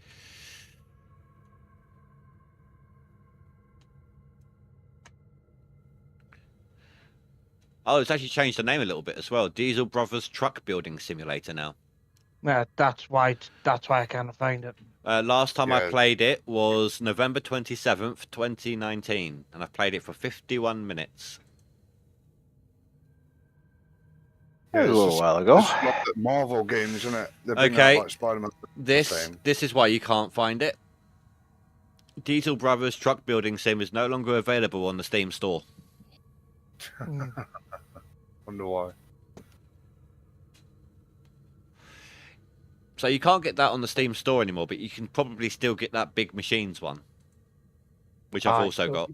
Oh, it's actually changed the name a little bit as well. Diesel Brothers Truck Building Simulator now. Yeah, that's why I can't find it. Last time I Yeah. played it was November 27th, 2019, and I've played it for 51 minutes. That was a it's little just- while ago. it's like the Marvel games, isn't it? They bring out, Okay. like Spider-Man. This Same. is why you can't find it. Diesel Brothers Truck Building Sim is no longer available on the Steam store. Wonder why. So you can't get that on the Steam store anymore, but you can probably still get that Big Machines one, which I've Aye. also got.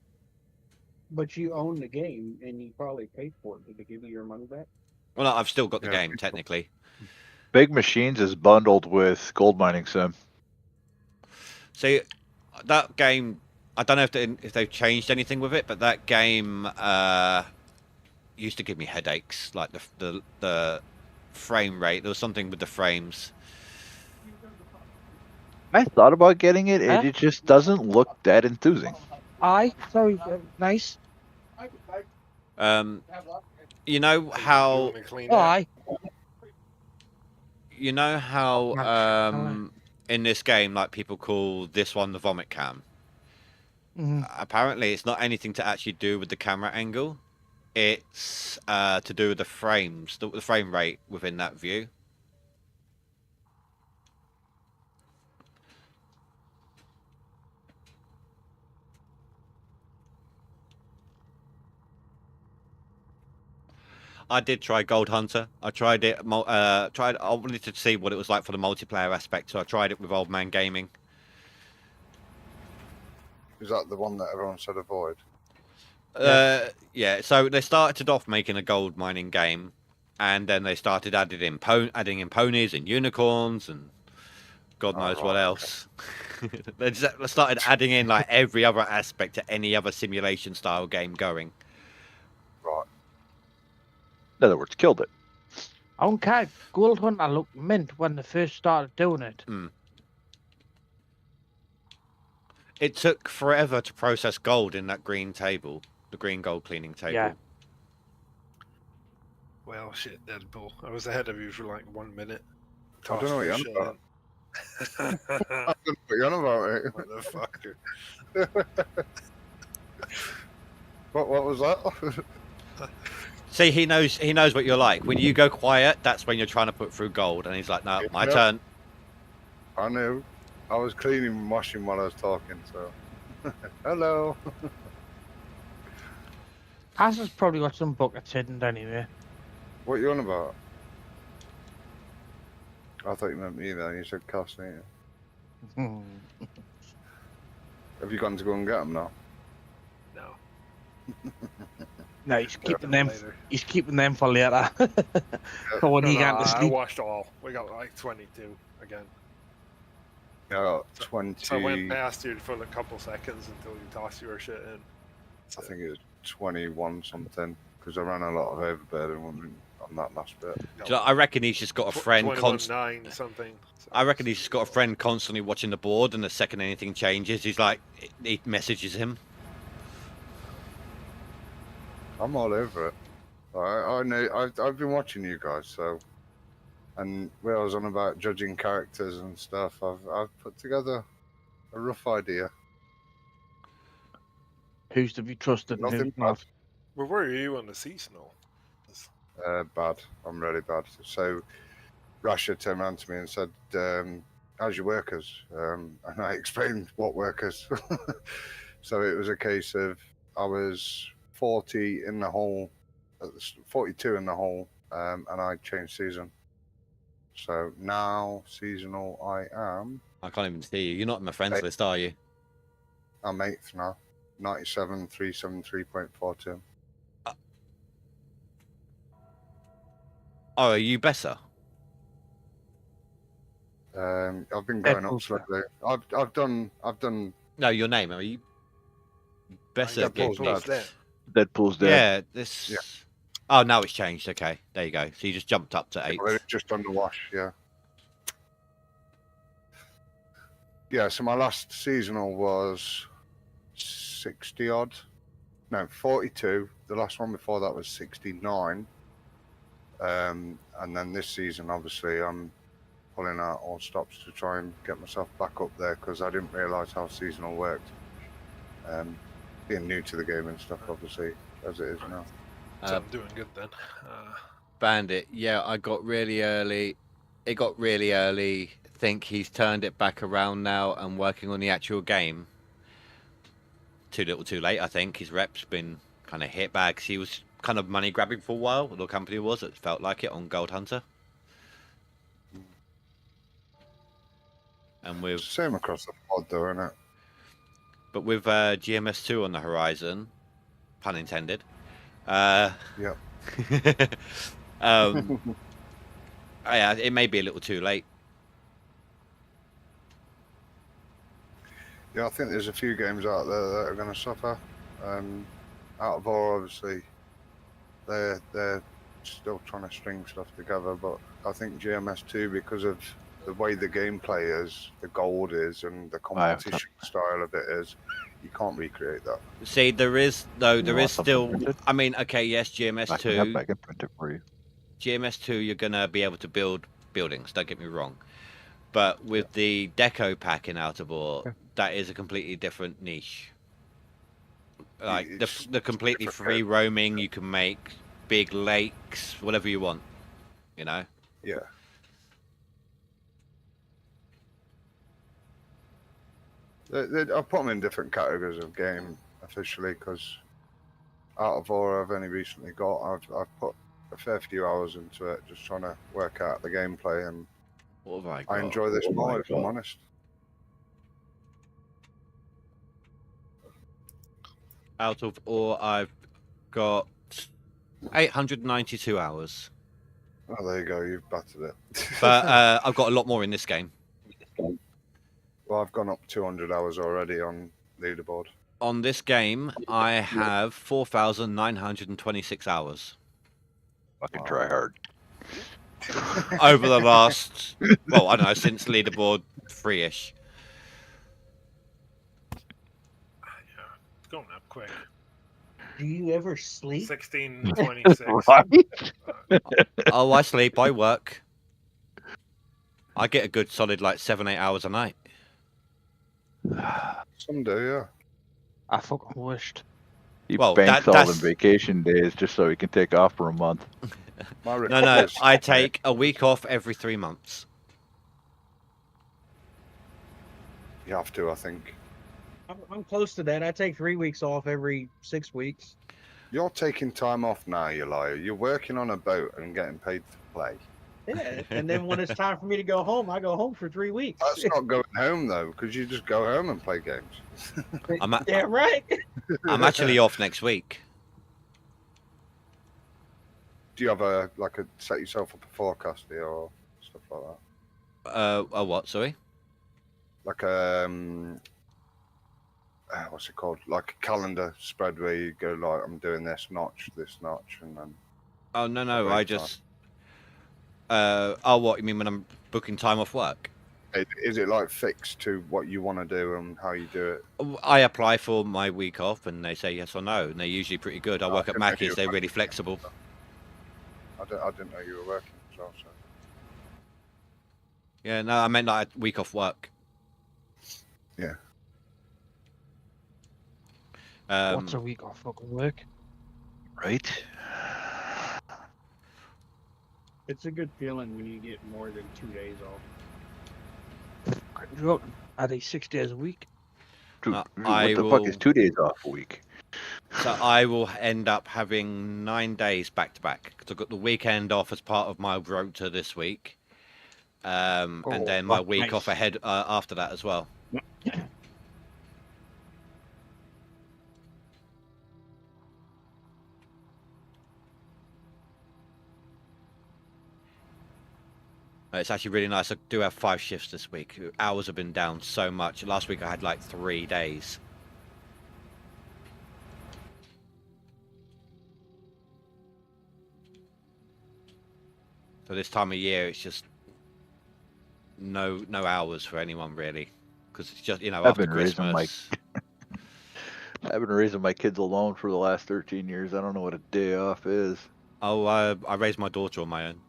But you own the game and you probably paid for it. Did they give you your money back? Well, no, I've still got the Yeah. game technically. Big Machines is bundled with Gold Mining Sim. See, that game, I don't know if they've changed anything with it, but that game used to give me headaches, like the frame rate. There was something with the frames. I thought about getting it, and Huh? it just doesn't look that enthusing. Aye, sorry, nice. You know how Doing a clean Oh, up. aye. you know how Much, in this game, like people call this one the vomit cam. Mhm. Apparently, it's not anything to actually do with the camera angle. It's to do with the frames, the frame rate within that view. I did try Gold Hunter. I tried it. I wanted to see what it was like for the multiplayer aspect, so I tried it with Old Man Gaming. Is that the one that everyone said avoid? Yeah. So they started off making a gold mining game, and then they started adding in ponies and unicorns and God knows what right, else. They just started adding in like every other aspect to any other simulation style game going. Right. In other words, killed it. Okay, Gold Hunter looked mint when they first started doing it. It took forever to process gold in that green table, the green gold cleaning table. Yeah. Well, shit, Deadpool. I was ahead of you for like 1 minute. I don't know what you're on about. I don't know what you're on about, Motherfucker. What was that? See, he knows what you're like. When you go quiet, that's when you're trying to put through gold, and he's like, "No, my Yep. turn." I knew. I was cleaning and washing while I was talking, so. Hello. Has has probably got some buckets hidden anyway. What are you on about? I thought you meant me then. You said Cass, didn't you? Have you gone to go and get them now? No. No, he's keeping them. Later. He's keeping them for later. For when he got to I sleep. watched all. We got like 22 again. Yeah, I got 20. So I went past you for a couple seconds until you tossed your shit in. I think it was 21 something because I ran a lot of overburden on that last bit. Do you know, I reckon he's just got a friend 21.9 something. So I reckon he's just got a friend constantly watching the board, and the second anything changes, he's like, he messages him. I'm all over it. I know. I've been watching you guys, so. And where I was on about judging characters and stuff, I've put together a rough idea. Who's to be trusted and who's Nothing not? Well, where are you on the seasonal? Bad. I'm really bad. So, Rasha turned around to me and said, "How's your workers?" And I explained what workers. So it was a case of I was 40 in the hole, 42 in the hole, and I changed season. So now seasonal I am. I can't even see you. You're not in my friends list, are you? I'm 8th now. 97,373.42. Oh, are you better? I've been going up slowly. I've done. No, your name. Are you better? Deadpool's dead. Deadpool's dead. Yeah, this. Yeah. Oh, now it's changed. Okay, there you go. So you just jumped up to 8. Well, it's just on the wash. Yeah. Yeah. So my last seasonal was 60 odd. No, 42. The last one before that was 69. And then this season, obviously, I'm pulling out all stops to try and get myself back up there because I didn't realise how seasonal worked. Being new to the game and stuff, obviously, as it is now. So I'm doing good then. Bandit, yeah, I got really early. It got really early. Think he's turned it back around now and working on the actual game. Too little, too late. I think his rep's been kind of hit back. He was kind of money grabbing for a while. The company was. It felt like it on Gold Hunter. And with same across the pod, though, isn't it? But with GMS2 on the horizon, pun intended. Yeah. Yeah, it may be a little too late. Yeah, I think there's a few games out there that are going to suffer. Out of all, obviously, they're still trying to string stuff together. But I think GMS2, because of the way the gameplay is, the gold is, and the competition style of it is, you can't recreate that. See, there is still. I mean, okay, yes, GMS2. I can print it for you. GMS2, you're gonna be able to build buildings. Don't get me wrong, but with the deco pack in Outer Bore, that is a completely different niche. Like the completely free roaming, you can make big lakes, whatever you want. You know. Yeah. I put them in different categories of game officially because Out of Aura I've only recently got. I've put a fair few hours into it, just trying to work out the gameplay, and what have I got? I enjoy this more, if I'm honest. Out of Aura, I've got 892 hours. Oh, there you go. You've battered it. But I've got a lot more in this game. Well, I've gone up 200 hours already on leaderboard. On this game, I have 4,926 hours. Fucking try hard. Over the last, well, I don't know, since leaderboard 3-ish. Yeah, it's going up quick. Do you ever sleep? 16:26. Right? Oh, I sleep, I work. I get a good solid, like, 7-8 hours a night. Some do, yeah. I fucking wished. He Well, banks all that's- them vacation days just so he can take off for a month. No, I take a week off every 3 months. You have to, I think. I'm close to that. I take 3 weeks off every 6 weeks. You're taking time off now, you liar. You're working on a boat and getting paid to play. Yeah, and then when it's time for me to go home, I go home for 3 weeks. That's not going home, though, because you just go home and play games. Yeah, right. I'm actually off next week. Do you have a set yourself up a forecast here or stuff like that? A what, sorry? Like what's it called? Like a calendar spread where you go like, I'm doing this notch, and then. Oh, no, I just... oh, what, you mean when I'm booking time off work? Is it like fixed to what you want to do and how you do it? I apply for my week off and they say yes or no, and they're usually pretty good. I work at Mackey's, they're really flexible. I didn't know you were working as well, so. Yeah, no, I meant like a week off work. Yeah. What's a week off fucking work? Right? It's a good feeling when you get more than 2 days off. Are they 6 days a week? Dude, No, what the fuck is 2 days off a week? So I will end up having 9 days back to back. Because I've got the weekend off as part of my rota this week. And then my week off ahead after that as well. It's actually really nice. I do have 5 shifts this week. Hours have been down so much. Last week I had like 3 days. So this time of year, it's just no hours for anyone really, because it's just, you know, after Christmas. I've been raising my kids alone for the last 13 years. I don't know what a day off is. Oh, I raised my daughter on my own,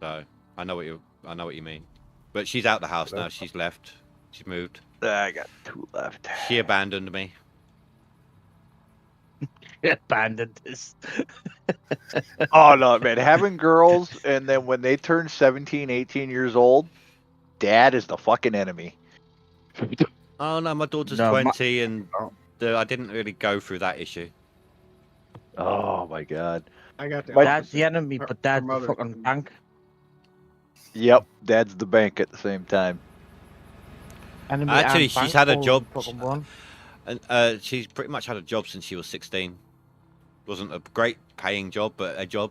so I know what you mean. But she's out the house now. She's left. She's moved. I got 2 left. She abandoned me. Abandoned us. Oh no, man! Having girls, and then when they turn 17, 18 years old, dad is the fucking enemy. Oh no, my daughter's No, 20, and I didn't really go through that issue. Oh my god. I got the Dad's the enemy, but dad's the mother- fucking bank. Yep, dad's the bank at the same time. Enemy Actually, and she's bank had a all job, fucking one. and she's pretty much had a job since she was 16. Wasn't a great paying job, but a job.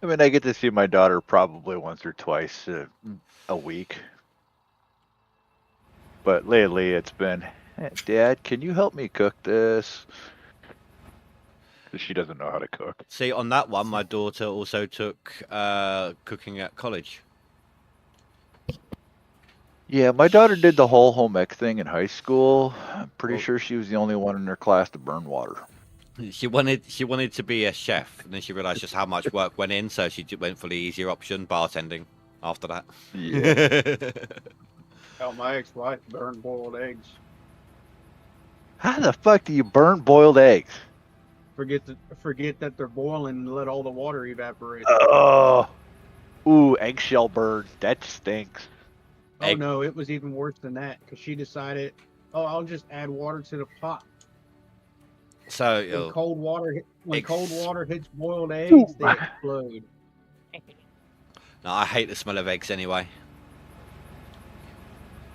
I mean, I get to see my daughter probably once or twice a week. But lately it's been, hey, Dad, can you help me cook this? 'Cause she doesn't know how to cook. See, on that one, my daughter also took cooking at college. Yeah, my daughter did the whole home ec thing in high school. I'm pretty sure she was the only one in her class to burn water. She wanted to be a chef, and then she realised just how much work went in, so she went for the easier option, bartending. After that, Yeah. Oh, my ex-wife burned boiled eggs. How the fuck do you burn boiled eggs? Forget that they're boiling and let all the water evaporate. Oh, ooh, eggshell burn. That stinks. Oh no, it was even worse than that because she decided, oh, I'll just add water to the pot. So When cold water hits boiled eggs, Ooh. they explode. no, I hate the smell of eggs anyway.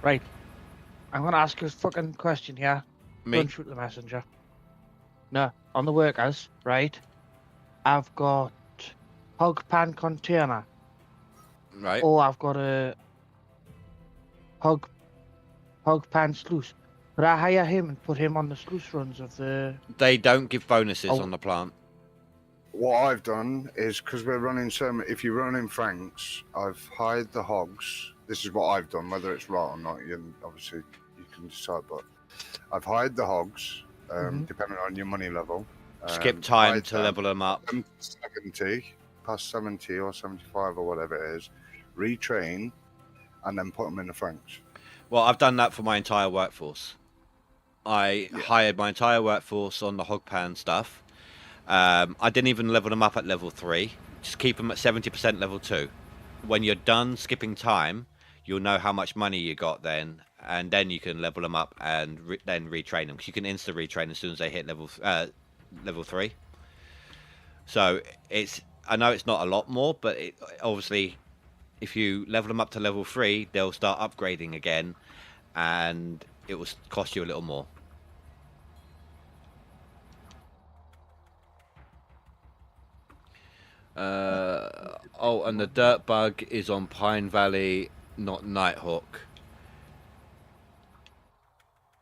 Right. I'm gonna ask you a fucking question here. Me? Don't shoot the messenger. No, on the workers, right? I've got hog pan container. Right. Or I've got a hog pan sluice. Could I hire him and put him on the sluice runs of the... They don't give bonuses Oh. on the plant. What I've done is, because we're running if you're running Franks, I've hired the hogs. This is what I've done, whether it's right or not, obviously you can decide, but I've hired the hogs, depending on your money level. Skip time hired to level them up. 70, past 70 or 75 or whatever it is, retrain, and then put them in the Franks. Well, I've done that for my entire workforce. I hired my entire workforce on the hog pan stuff. I didn't even level them up at level 3. Just keep them at 70% level 2. When you're done skipping time, you'll know how much money you got then, and then you can level them up and then retrain them. Because you can insta retrain as soon as they hit level 3. So I know it's not a lot more, but obviously, if you level them up to level 3, they'll start upgrading again, and it will cost you a little more. Oh, and the dirt bug is on Pine Valley, not Nighthawk.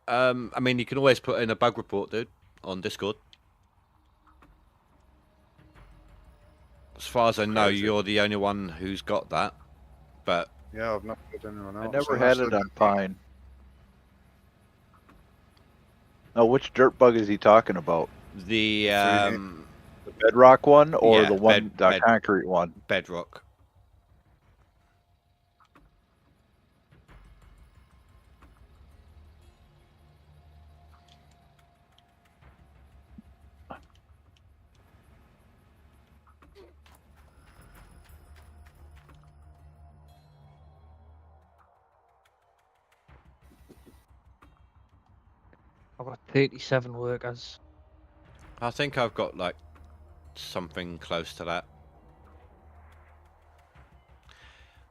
I mean, you can always put in a bug report, dude, on Discord. As far as I know, you're the only one who's got that. But yeah, I've not had anyone else. I never had it on Pine. Oh, which dirt bug is he talking about? The The bedrock one or yeah, the concrete one? Bedrock. I've got 37 workers. I think I've got like something close to that.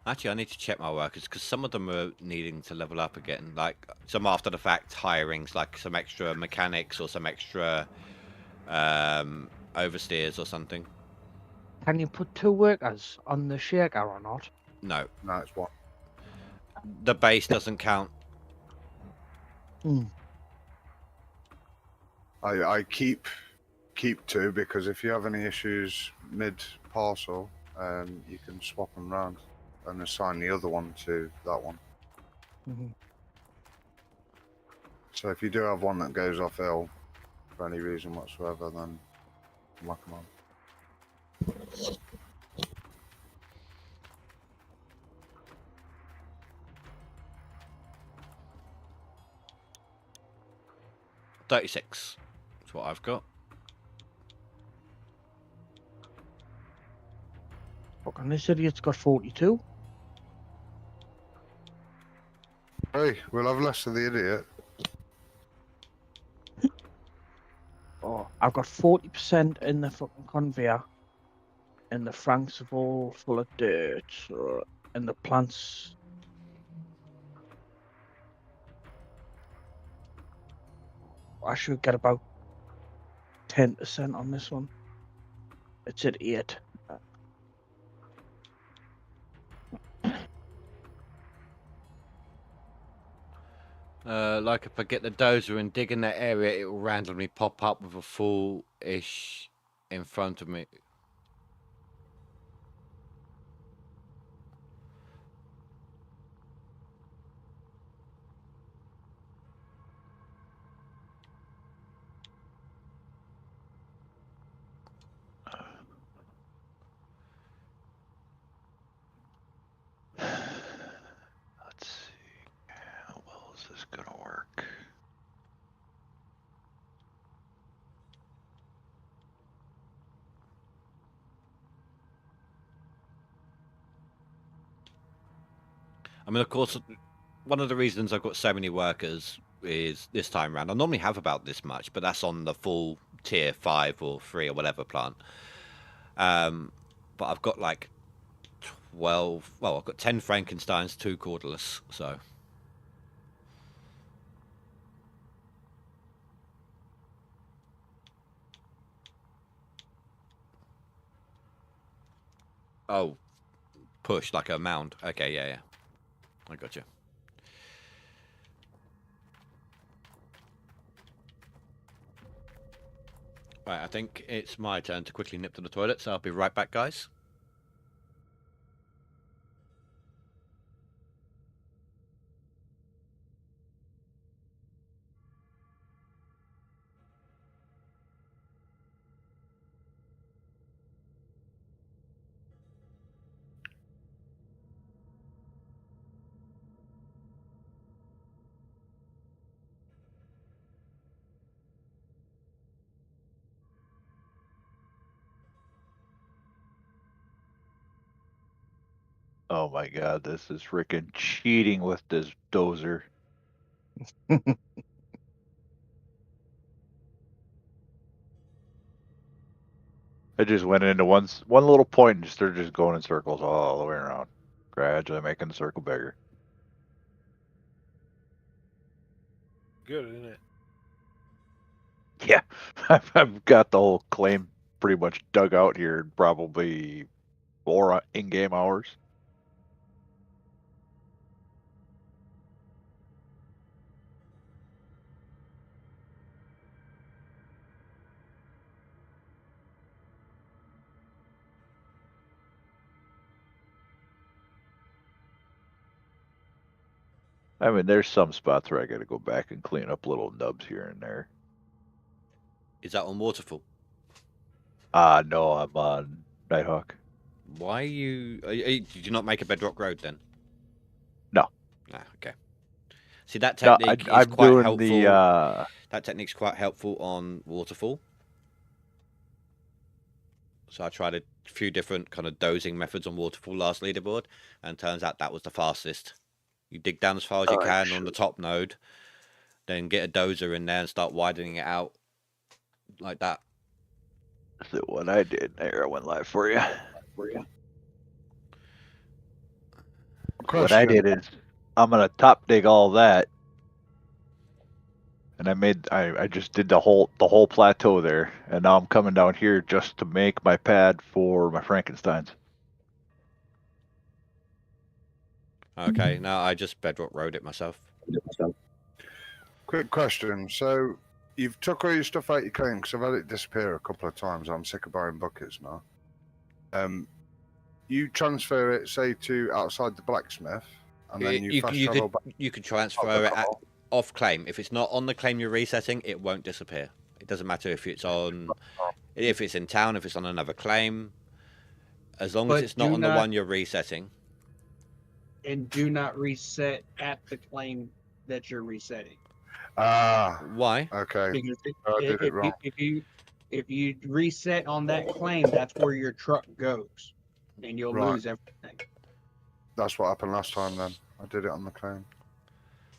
Actually, I need to check my workers because some of them are needing to level up again. Like some after the fact hirings, like some extra mechanics or some extra oversteers or something. Can you put 2 workers on the shaker or not? No, No, it's one. the base doesn't count. I keep 2 because if you have any issues mid parcel, you can swap them round and assign the other one to that one. So if you do have one that goes off ill for any reason whatsoever, then whack them on. $36. That's what I've got. Fucking this idiot's got 42. Hey, we'll have less of the idiot. Oh, I've got 40% in the fucking conveyor. And the franks are all full of dirt. And the plants. I should get about 10% on this one. It's at 8. Like if I get the dozer and dig in that area, it will randomly pop up with a full-ish in front of me. Let's see. How well is this gonna work? I mean, of course, one of the reasons I've got so many workers is this time around. I normally have about this much, but that's on the full tier 5 or 3 or whatever plant. But I've got like 12. Well, I've got 10 Frankensteins, 2 Cordless, so. Oh, push like a mound. Okay, yeah. I got you. Right, I think it's my turn to quickly nip to the toilet, so I'll be right back, guys. Oh my god, this is freaking cheating with this dozer. I just went into one little point and just started just going in circles all the way around, gradually making the circle bigger. Good, isn't it? Yeah, I've got the whole claim pretty much dug out here in probably 4 in-game hours. I mean, there's some spots where I got to go back and clean up little nubs here and there. Is that on Waterfall? No, I'm on Nighthawk. Why are you... did you not make a Bedrock Road then? No. Ah, okay. See, that technique is quite helpful. That technique's quite helpful on Waterfall. So I tried a few different kind of dozing methods on Waterfall last leaderboard, and turns out that was the fastest. You dig down as far as you can on the top node, then get a dozer in there and start widening it out like that. So what I did there, I went live for you. What I did is I'm gonna top dig all that, And I just did the whole plateau there, and now I'm coming down here just to make my pad for my Frankensteins. Okay, now I just bedrock road it myself. Quick question. So you've took all your stuff out your claim because I've had it disappear a couple of times. I'm sick of buying buckets now. You transfer it, say, to outside the blacksmith, and then you fast travel back. You could transfer it off claim. If it's not on the claim you're resetting, it won't disappear. It doesn't matter if it's in town, if it's on another claim. As long as it's not on the one you're resetting. And do not reset at the claim that you're resetting. Why? Okay. Because I did it wrong. if you reset on that claim, that's where your truck goes, and you'll lose everything. That's what happened last time. Then I did it on the claim.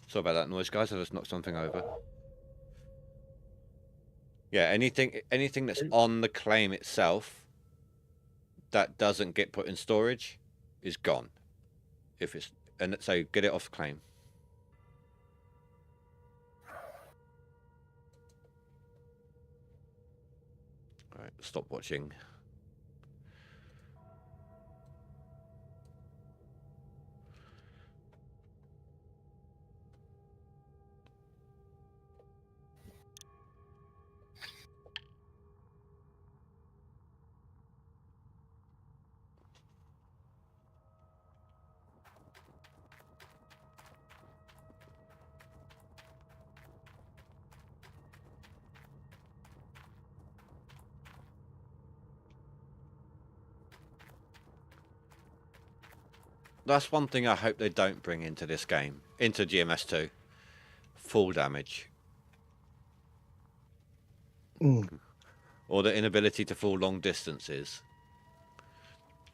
Sorry about that noise, guys. I just knocked something over. Yeah, anything that's on the claim itself that doesn't get put in storage is gone. So get it off claim. All right, stop watching. That's one thing I hope they don't bring into this game, into GMS2. Full damage. Or the inability to fall long distances.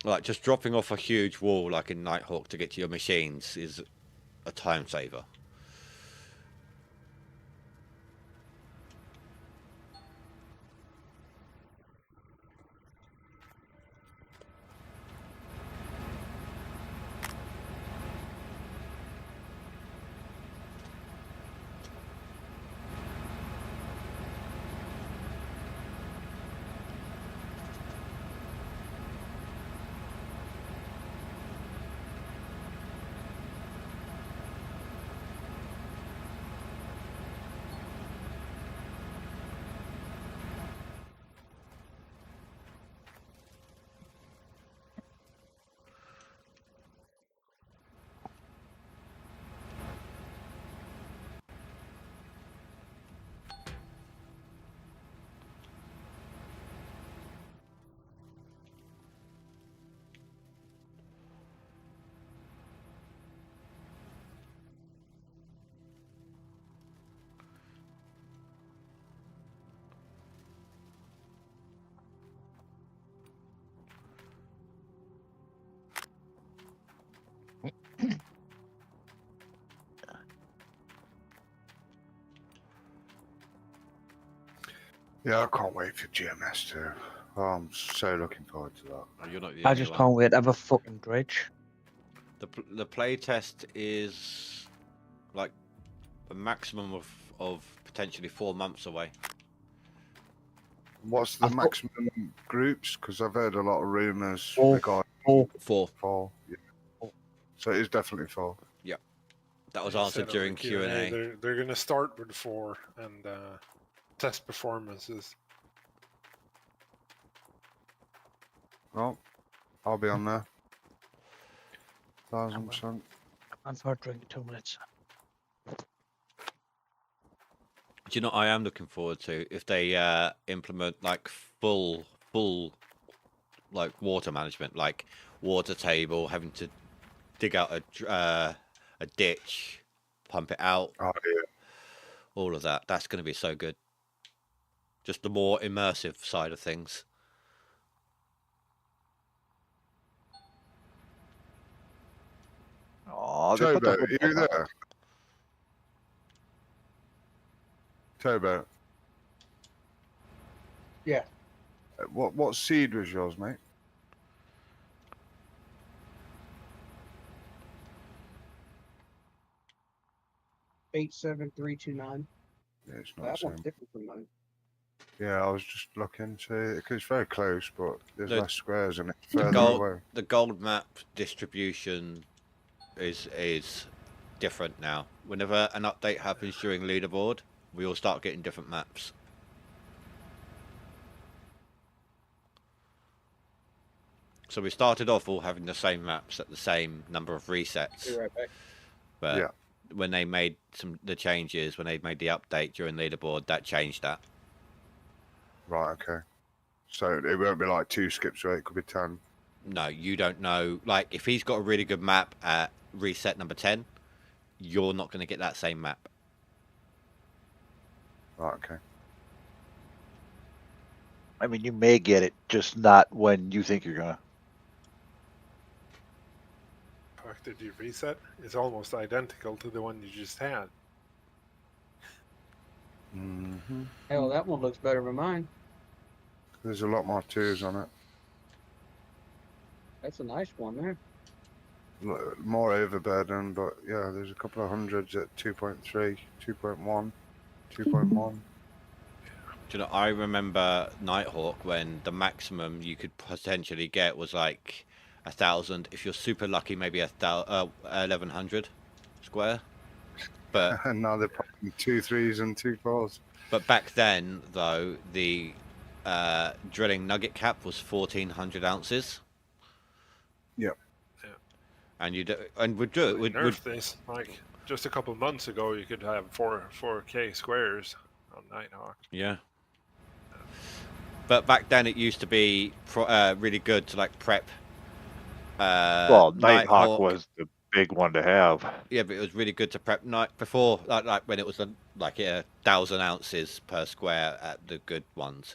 Like, just dropping off a huge wall like in Nighthawk to get to your machines is a time saver. Yeah, I can't wait for GMS2. Oh, I'm so looking forward to that. Oh, you're not the I only just one. can't wait to have a fucking bridge. The play test is like a maximum of potentially 4 months away. What's the maximum groups? Because I've heard a lot of rumours regarding Four. Yeah. So it is definitely 4. Yeah, that was answered during Q&A. They're going to start with 4 and test performances. Well, I'll be on there. 1000%. I'm for drinking 2 minutes. Do you know what I am looking forward to? If they implement like full like water management, like water table, having to dig out a ditch, pump it out. Oh, yeah. All of that. That's going to be so good. Just the more immersive side of things. Oh, Turbo, are you there? Turbo. Yeah. What seed was yours, mate? $87329. Yeah, it's not That the one's same. different from mine. Yeah, I was just looking to because it's very close, but there's The- less squares and it's The further gold, away. the gold map distribution is different now. Whenever an update happens during leaderboard, we all start getting different maps. So we started off all having the same maps at the same number of resets. Be right back. But Yeah. when they made the changes, when they made the update during leaderboard, that changed that. Right. Okay. So it won't be like 2 skips away. It could be 10. No, you don't know. Like, if he's got a really good map at reset number 10, you're not going to get that same map. Right. Okay. I mean, you may get it, just not when you think you're gonna. After you reset, it's almost identical to the one you just had. Mm-hmm. Hell, that one looks better than mine. There's a lot more 2s on it. That's a nice one there. More overburden, but yeah, there's a couple of hundreds at 2.3, 2.1, 2.1. Do you know, I remember Nighthawk when the maximum you could potentially get was like 1,000. If you're super lucky, maybe 1,100 square. But And now they're probably 2 3s and 2 4s. But back then, though, the drilling nugget cap was 1,400 ounces. Yep. And would do it. Would Nerf this. Like just a couple months ago, you could have 4K squares on Nighthawk. Yeah. But back then, it used to be really good to like prep. Well, Nighthawk was the big one to have. Yeah, but it was really good to prep night before, like when it was like 1,000 ounces per square at the good ones.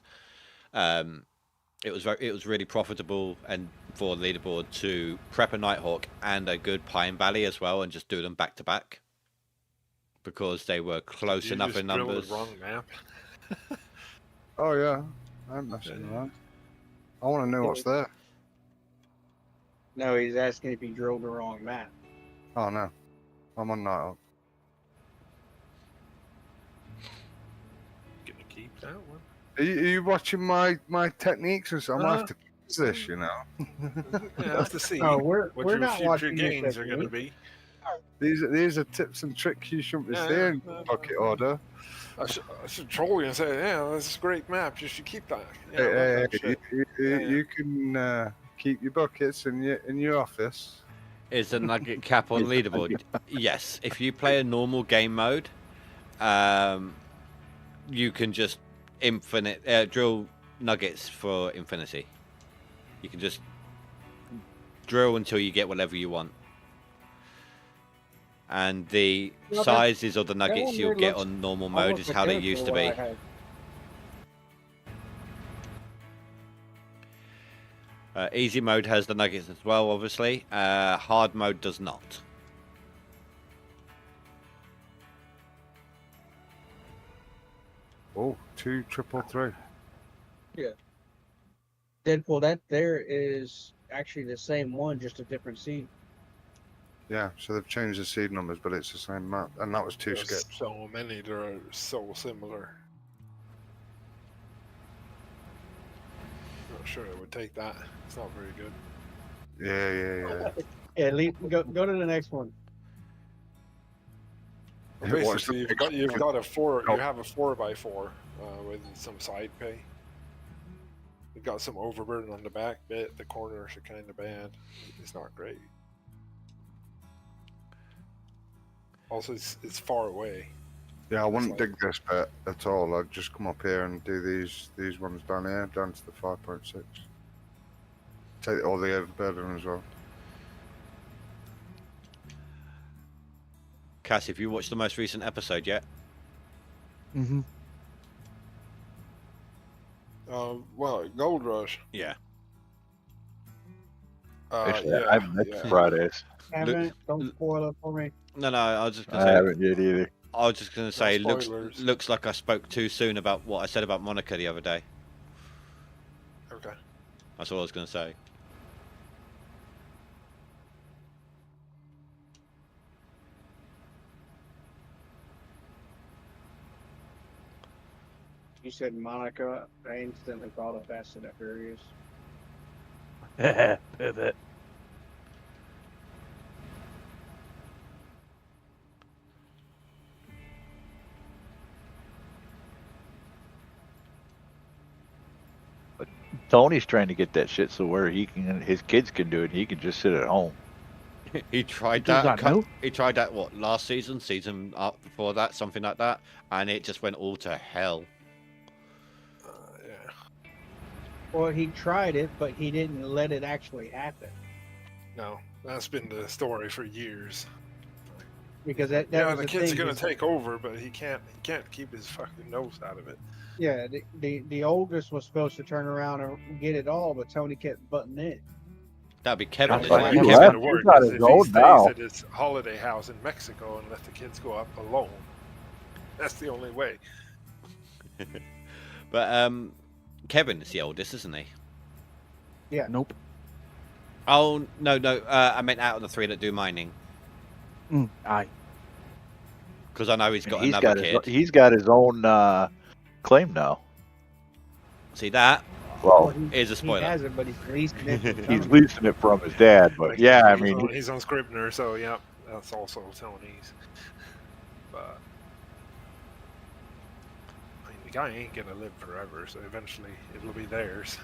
It was really profitable and for leaderboard to prep a Nighthawk and a good Pine Valley as well, and just do them back to back because they were close enough in numbers. The wrong map. Oh yeah, I'm messing around. I want to know what's there. No, he's asking if he drilled the wrong map. Oh no, I'm on Nighthawk. Gonna keep that one. Are you watching my techniques or something? I'm gonna have to use this, you know. Yeah, have to see No, what we're your not future watching your gains are going to technique. be. These are tips and tricks you shouldn't be seeing in bucket order. I should troll you and say, yeah, this is a great map. You should keep that. Yeah, You can keep your buckets in your office. Is the nugget cap on leaderboard? Yes. If you play a normal game mode, you can just drill nuggets for infinity. You can just drill until you get whatever you want. And the sizes of the nuggets you'll get on normal mode is how they used to be. Easy mode has the nuggets as well, obviously. Hard mode does not. Oh, 2 333. Yeah. Deadpool, that there is actually the same one, just a different seed. Yeah, so they've changed the seed numbers, but it's the same map, and that was 2 There's skips. so many that are so similar. Not sure I would take that. It's not very good. Yeah. Yeah, go to the next one. Basically, you've got a 4. You have a 4x4 with some side pay. You've got some overburden on the back bit. The corners are kind of bad. It's not great. Also, it's far away. Yeah, I wouldn't dig this bit at all. I'd just come up here and do these ones down here, down to the 5.6. Take all the overburden as well. Cass, have you watched the most recent episode yet? Mm-hmm. Well, Gold Rush. Yeah. Actually, Yeah, I haven't met Fridays. Haven't? Don't spoil it for me. No, I was just I gonna say. haven't yet either. I was just gonna say, No spoilers. looks like I spoke too soon about what I said about Monica the other day. Okay. That's all I was gonna say. You said Monica. I instantly thought of Fast and the Furious. Pivot. Tony's trying to get that shit so where his kids can do it. He can just sit at home. He tried does that. that now? He tried that what last season up before that, something like that, and it just went all to hell. Yeah. Well, he tried it, but he didn't let it actually happen. No, that's been the story for years. Because that Yeah, was the the kid's thing. gonna take over, but he can't keep his fucking nose out of it. Yeah, the oldest was supposed to turn around and get it all, but Tony kept butting in. That'd be Kevin. That's isn't like it? he What's left. gonna work He's got is his if he own stays now. at his holiday house in Mexico and let the kids go up alone. That's the only way. But Kevin is the oldest, isn't he? Yeah. Nope. Oh no. I meant out of the three that do mining, Aye. because I know he's got He's another got kid. he's got his own claim now. See that? Well, Here's a He spoiler. has it, but he's leasing it. from he's Tony. leasing it from his dad, but Like, yeah, I he's mean, on, he's on Scribner, so yeah, that's also Tony's. But I mean, the guy ain't gonna live forever, so eventually it'll be theirs.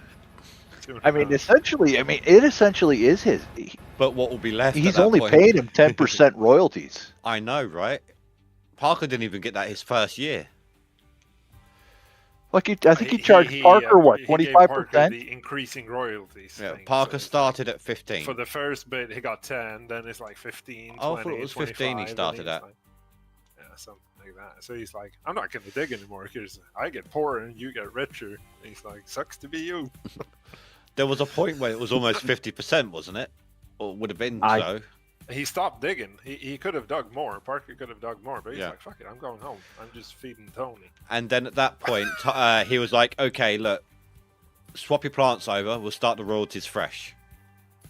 I mean, it essentially is his. But what will be left? He's at that only point? paid him 10% royalties. I know, right? Parker didn't even get that his first year. Like I think he charged Parker what, he gave 25%? Parker the increasing royalties. Yeah, thing, Parker so it's started like, at 15. for the first bit, he got 10. Then it's like 15. Oh, 20, I thought it was 15 he 25, started and he's at. like, yeah, something like that. So he's like, I'm not gonna dig anymore because I get poorer and you get richer. And he's like, sucks to be you. There was a point where it was almost 50%, wasn't it? Or would have been so. He stopped digging. He could have dug more. Parker could have dug more, but he's Yeah. like, fuck it, I'm going home. I'm just feeding Tony. And then at that point, he was like, okay, look, swap your plants over. We'll start the royalties fresh.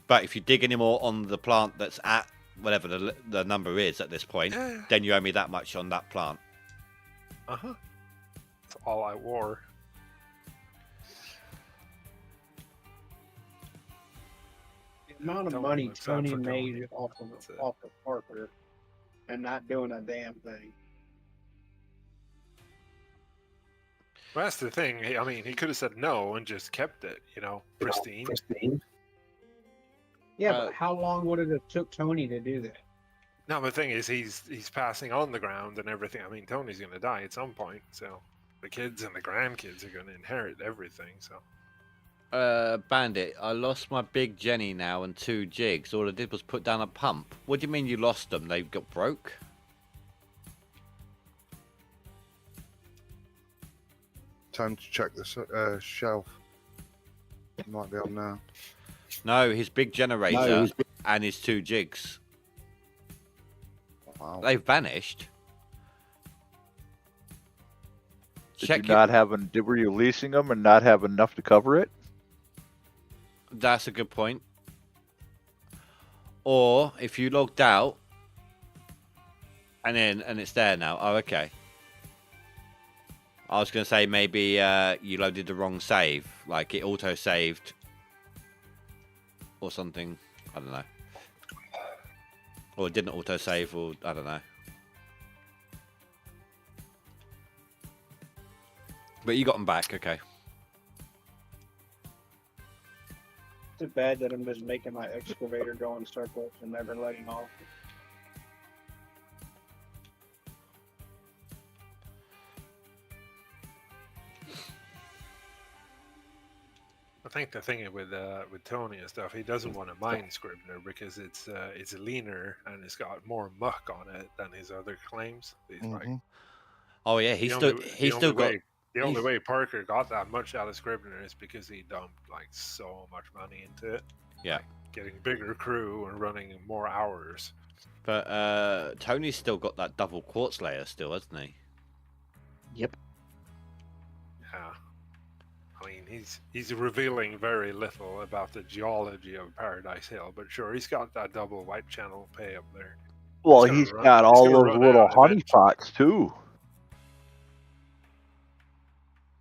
But if you dig any more on the plant that's at whatever the number is at this point, then you owe me that much on that plant. Uh-huh. It's all I wore. The amount of Tony money looks out Tony for made Tony. off of Parker and not doing a damn thing. Well, that's the thing. I mean, he could have said no and just kept it, pristine. Yeah, but how long would it have took Tony to do that? No, the thing is, he's passing on the ground and everything. I mean, Tony's going to die at some point, so the kids and the grandkids are going to inherit everything. So, Bandit, I lost my big Jenny now and 2 jigs. All I did was put down a pump. What do you mean you lost them? They got broke? Time to check the shelf. It might be on now. No, his big generator No, and his 2 jigs. Wow. They've vanished. Did you not were you leasing them and not have enough to cover it? That's a good point. Or if you logged out and it's there now. Oh, okay. I was going to say maybe you loaded the wrong save, like it auto saved or something. I don't know. Or it didn't auto save, or I don't know. But you got them back, okay. It's bad that I'm just making my excavator go in circles and never letting off. I think the thing with Tony and stuff, he doesn't want to mine Scribner because it's leaner and it's got more muck on it than his other claims. He's like, oh yeah, he's still got. The only way Parker got that much out of Scribner is because he dumped like so much money into it. Yeah. Like, getting bigger crew and running more hours. But Tony's still got that double quartz layer still, hasn't he? Yep. Yeah. I mean, he's revealing very little about the geology of Paradise Hill, but sure, he's got that double white channel pay up there. Well, he's got all those little honey pots too.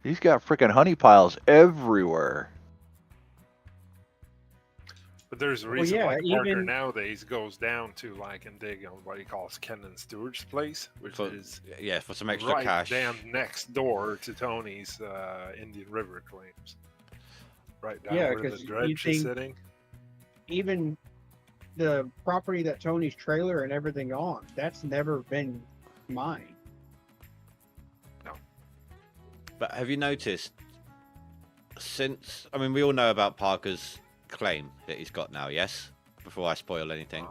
He's got freaking honey piles everywhere. But there's a Well, reason yeah, like Parker even- nowadays goes down to like and dig on what he calls Ken and Stewart's place, which is for some extra right cash. down next door to Tony's Indian River claims. Right down Yeah, where the 'cause you dredge is think- sitting. Even the property that Tony's trailer and everything on, that's never been mine. But have you noticed since? I mean, we all know about Parker's claim that he's got now. Yes, before I spoil anything.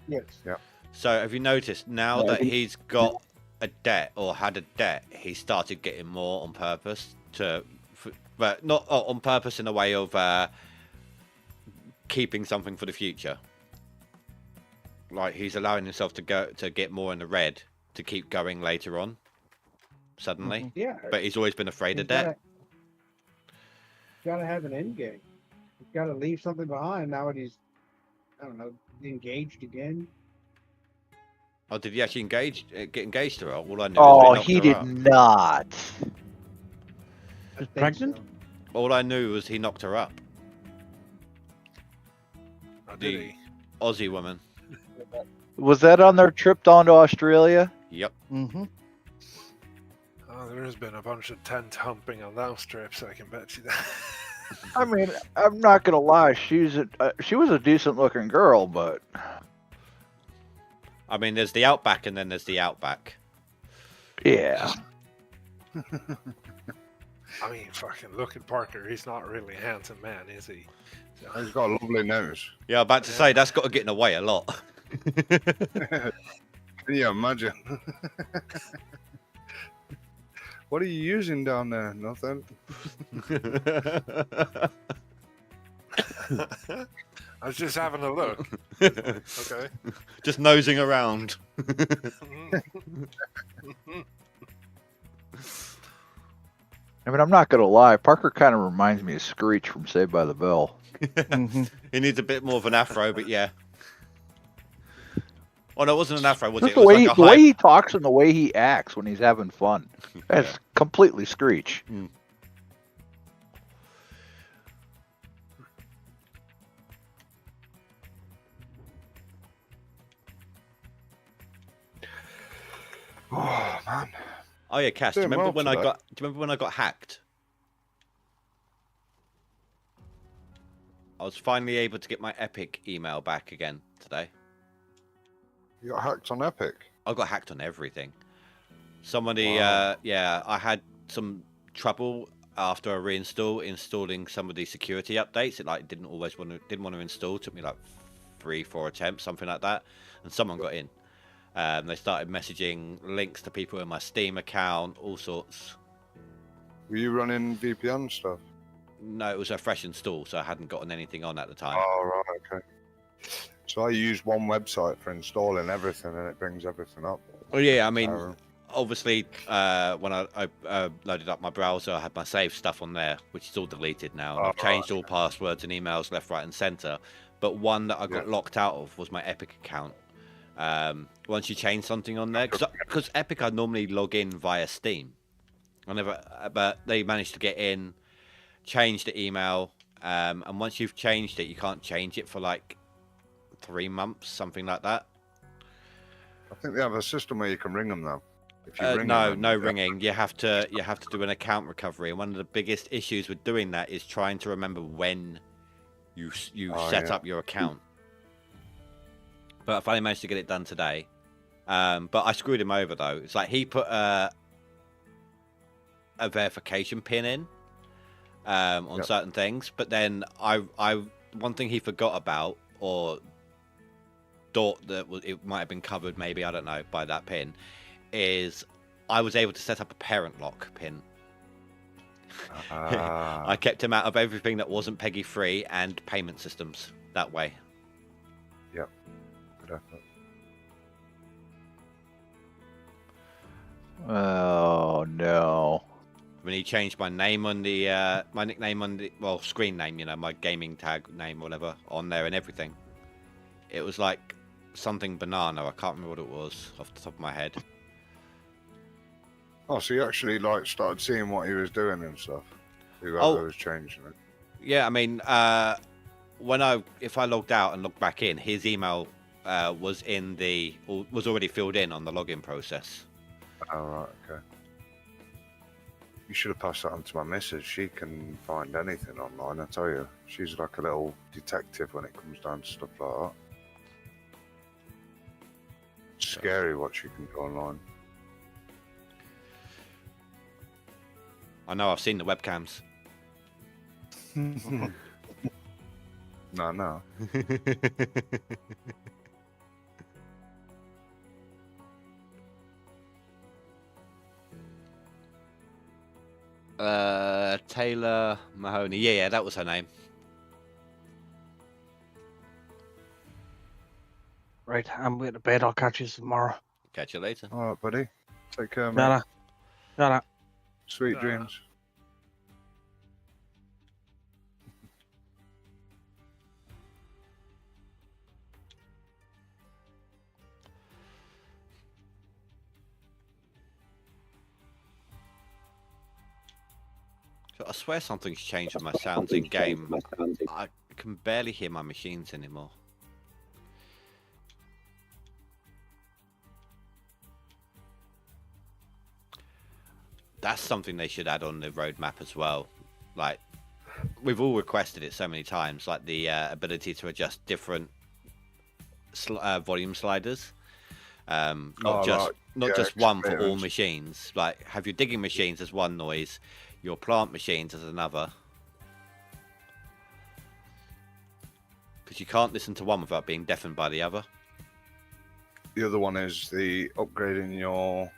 Yes. Yeah. So have you noticed now that he's got a debt or had a debt, he started getting more on purpose but not on purpose in a way of keeping something for the future. Like he's allowing himself to get more in the red to keep going later on. Suddenly, Yeah. but he's always been afraid of debt. Gotta have an end game. He's gotta leave something behind now that he's, I don't know, engaged again. Oh, did he actually get engaged to her? All I knew Oh, was he did not. Is pregnant? All I knew was he knocked her up. Oh, did The he? Aussie woman. Was that on their trip down to Australia? Yep. Mm-hmm. Oh, there has been a bunch of tent humping on those trips, I can bet you that. I mean, I'm not gonna lie. She was a decent looking girl, but I mean, there's the Outback and then there's the Outback. yeah. I mean, fucking look at Parker. He's not really a handsome man, is he? So- He's got a lovely nose. Yeah, I'm about to say that's got to get in the way a lot. Can you imagine? What are you using down there? Nothing. I was just having a look. Okay. Just nosing around. I mean, I'm not gonna lie. Parker kind of reminds me of Screech from Saved by the Bell. He needs a bit more of an afro, but yeah. Oh no, it wasn't an afro, was Just it? the It was way, like a the way high... he talks and the way he acts when he's having fun. That's completely Screech. Oh man. Oh yeah, Cass. Do you Doing remember well when I today. got? Do you remember when I got hacked? I was finally able to get my Epic email back again today. You got hacked on Epic. I got hacked on everything. Somebody, Wow. yeah, I had some trouble after I installing some of the security updates. It like didn't want to install. It took me like 3-4 attempts, something like that, and someone got in. They started messaging links to people in my Steam account, all sorts. Were you running VPN stuff? No, it was a fresh install, so I hadn't gotten anything on at the time. Oh, right, okay. So I use one website for installing everything, and it brings everything up. Well, yeah, I mean, So, obviously, when I loaded up my browser, I had my saved stuff on there, which is all deleted now. And I've changed all passwords and emails left, right, and center. But one that I got locked out of was my Epic account. Once you change something on there, because Epic, I normally log in via Steam. But they managed to get in, change the email, and once you've changed it, you can't change it for like 3 months, something like that. I think they have a system where you can ring them though. If you ring No, them, no ringing. You have to do an account recovery, and one of the biggest issues with doing that is trying to remember when you set up your account. But I finally managed to get it done today. But I screwed him over though. It's like he put a verification pin in on certain things, but then I one thing he forgot about, or thought that it might have been covered, maybe, I don't know, by that pin, is I was able to set up a parent lock pin. I kept him out of everything that wasn't Peggy free and payment systems that way. Yep. Good effort. Oh no. When he changed my name on the my nickname on the screen name, my gaming tag name, whatever, on there and everything, it was like something banana. I can't remember what it was off the top of my head. Oh, so you actually like started seeing what he was doing and stuff. Whoever Oh. was changing it. Yeah, I mean, if I logged out and logged back in, his email was already filled in on the login process. Oh, right, okay. You should have passed that on to my missus. She can find anything online, I tell you. She's like a little detective when it comes down to stuff like that. It's scary what she can do online. I know, I've seen the webcams. No. Taylor Mahoney. Yeah, that was her name. Right, I'm going to bed. I'll catch you tomorrow. Catch you later. All right, buddy. Take care, mate. Ta-ra. Ta-ra. Sweet dreams. So I swear something's changed with my sounds in game. I can barely hear my machines anymore. That's something they should add on the roadmap as well. Like, we've all requested it so many times, like the ability to adjust different volume sliders. Not just one for all machines. Like, have your digging machines as one noise, your plant machines as another. Because you can't listen to one without being deafened by the other. The other one is the upgrading your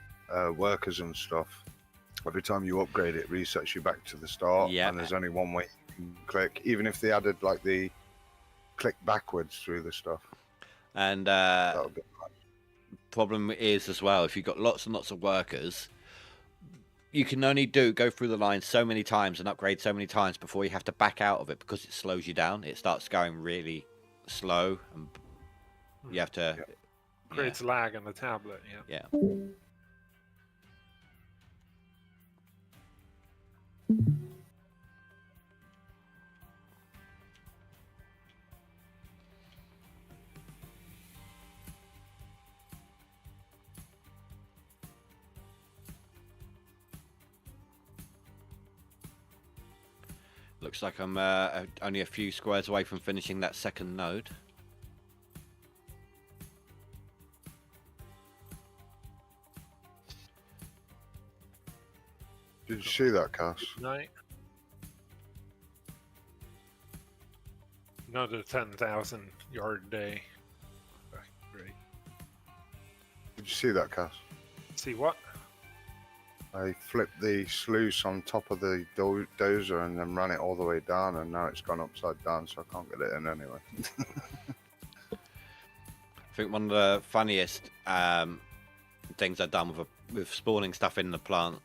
workers and stuff. Every time you upgrade it, resets you back to the start. Yeah. And there's only one way you can click, even if they added like the click backwards through the stuff. And problem is as well, if you've got lots and lots of workers, you can only go through the line so many times and upgrade so many times before you have to back out of it, because it slows you down. It starts going really slow, and you have to creates lag on the tablet. Yeah. Looks like I'm only a few squares away from finishing that second node. Did you see that, Cass? Night. Another 10,000 yard day. Great. Did you see that, Cass? See what? I flipped the sluice on top of the dozer and then ran it all the way down, and now it's gone upside down, so I can't get it in anyway. I think one of the funniest things I've done with spawning stuff in the plant,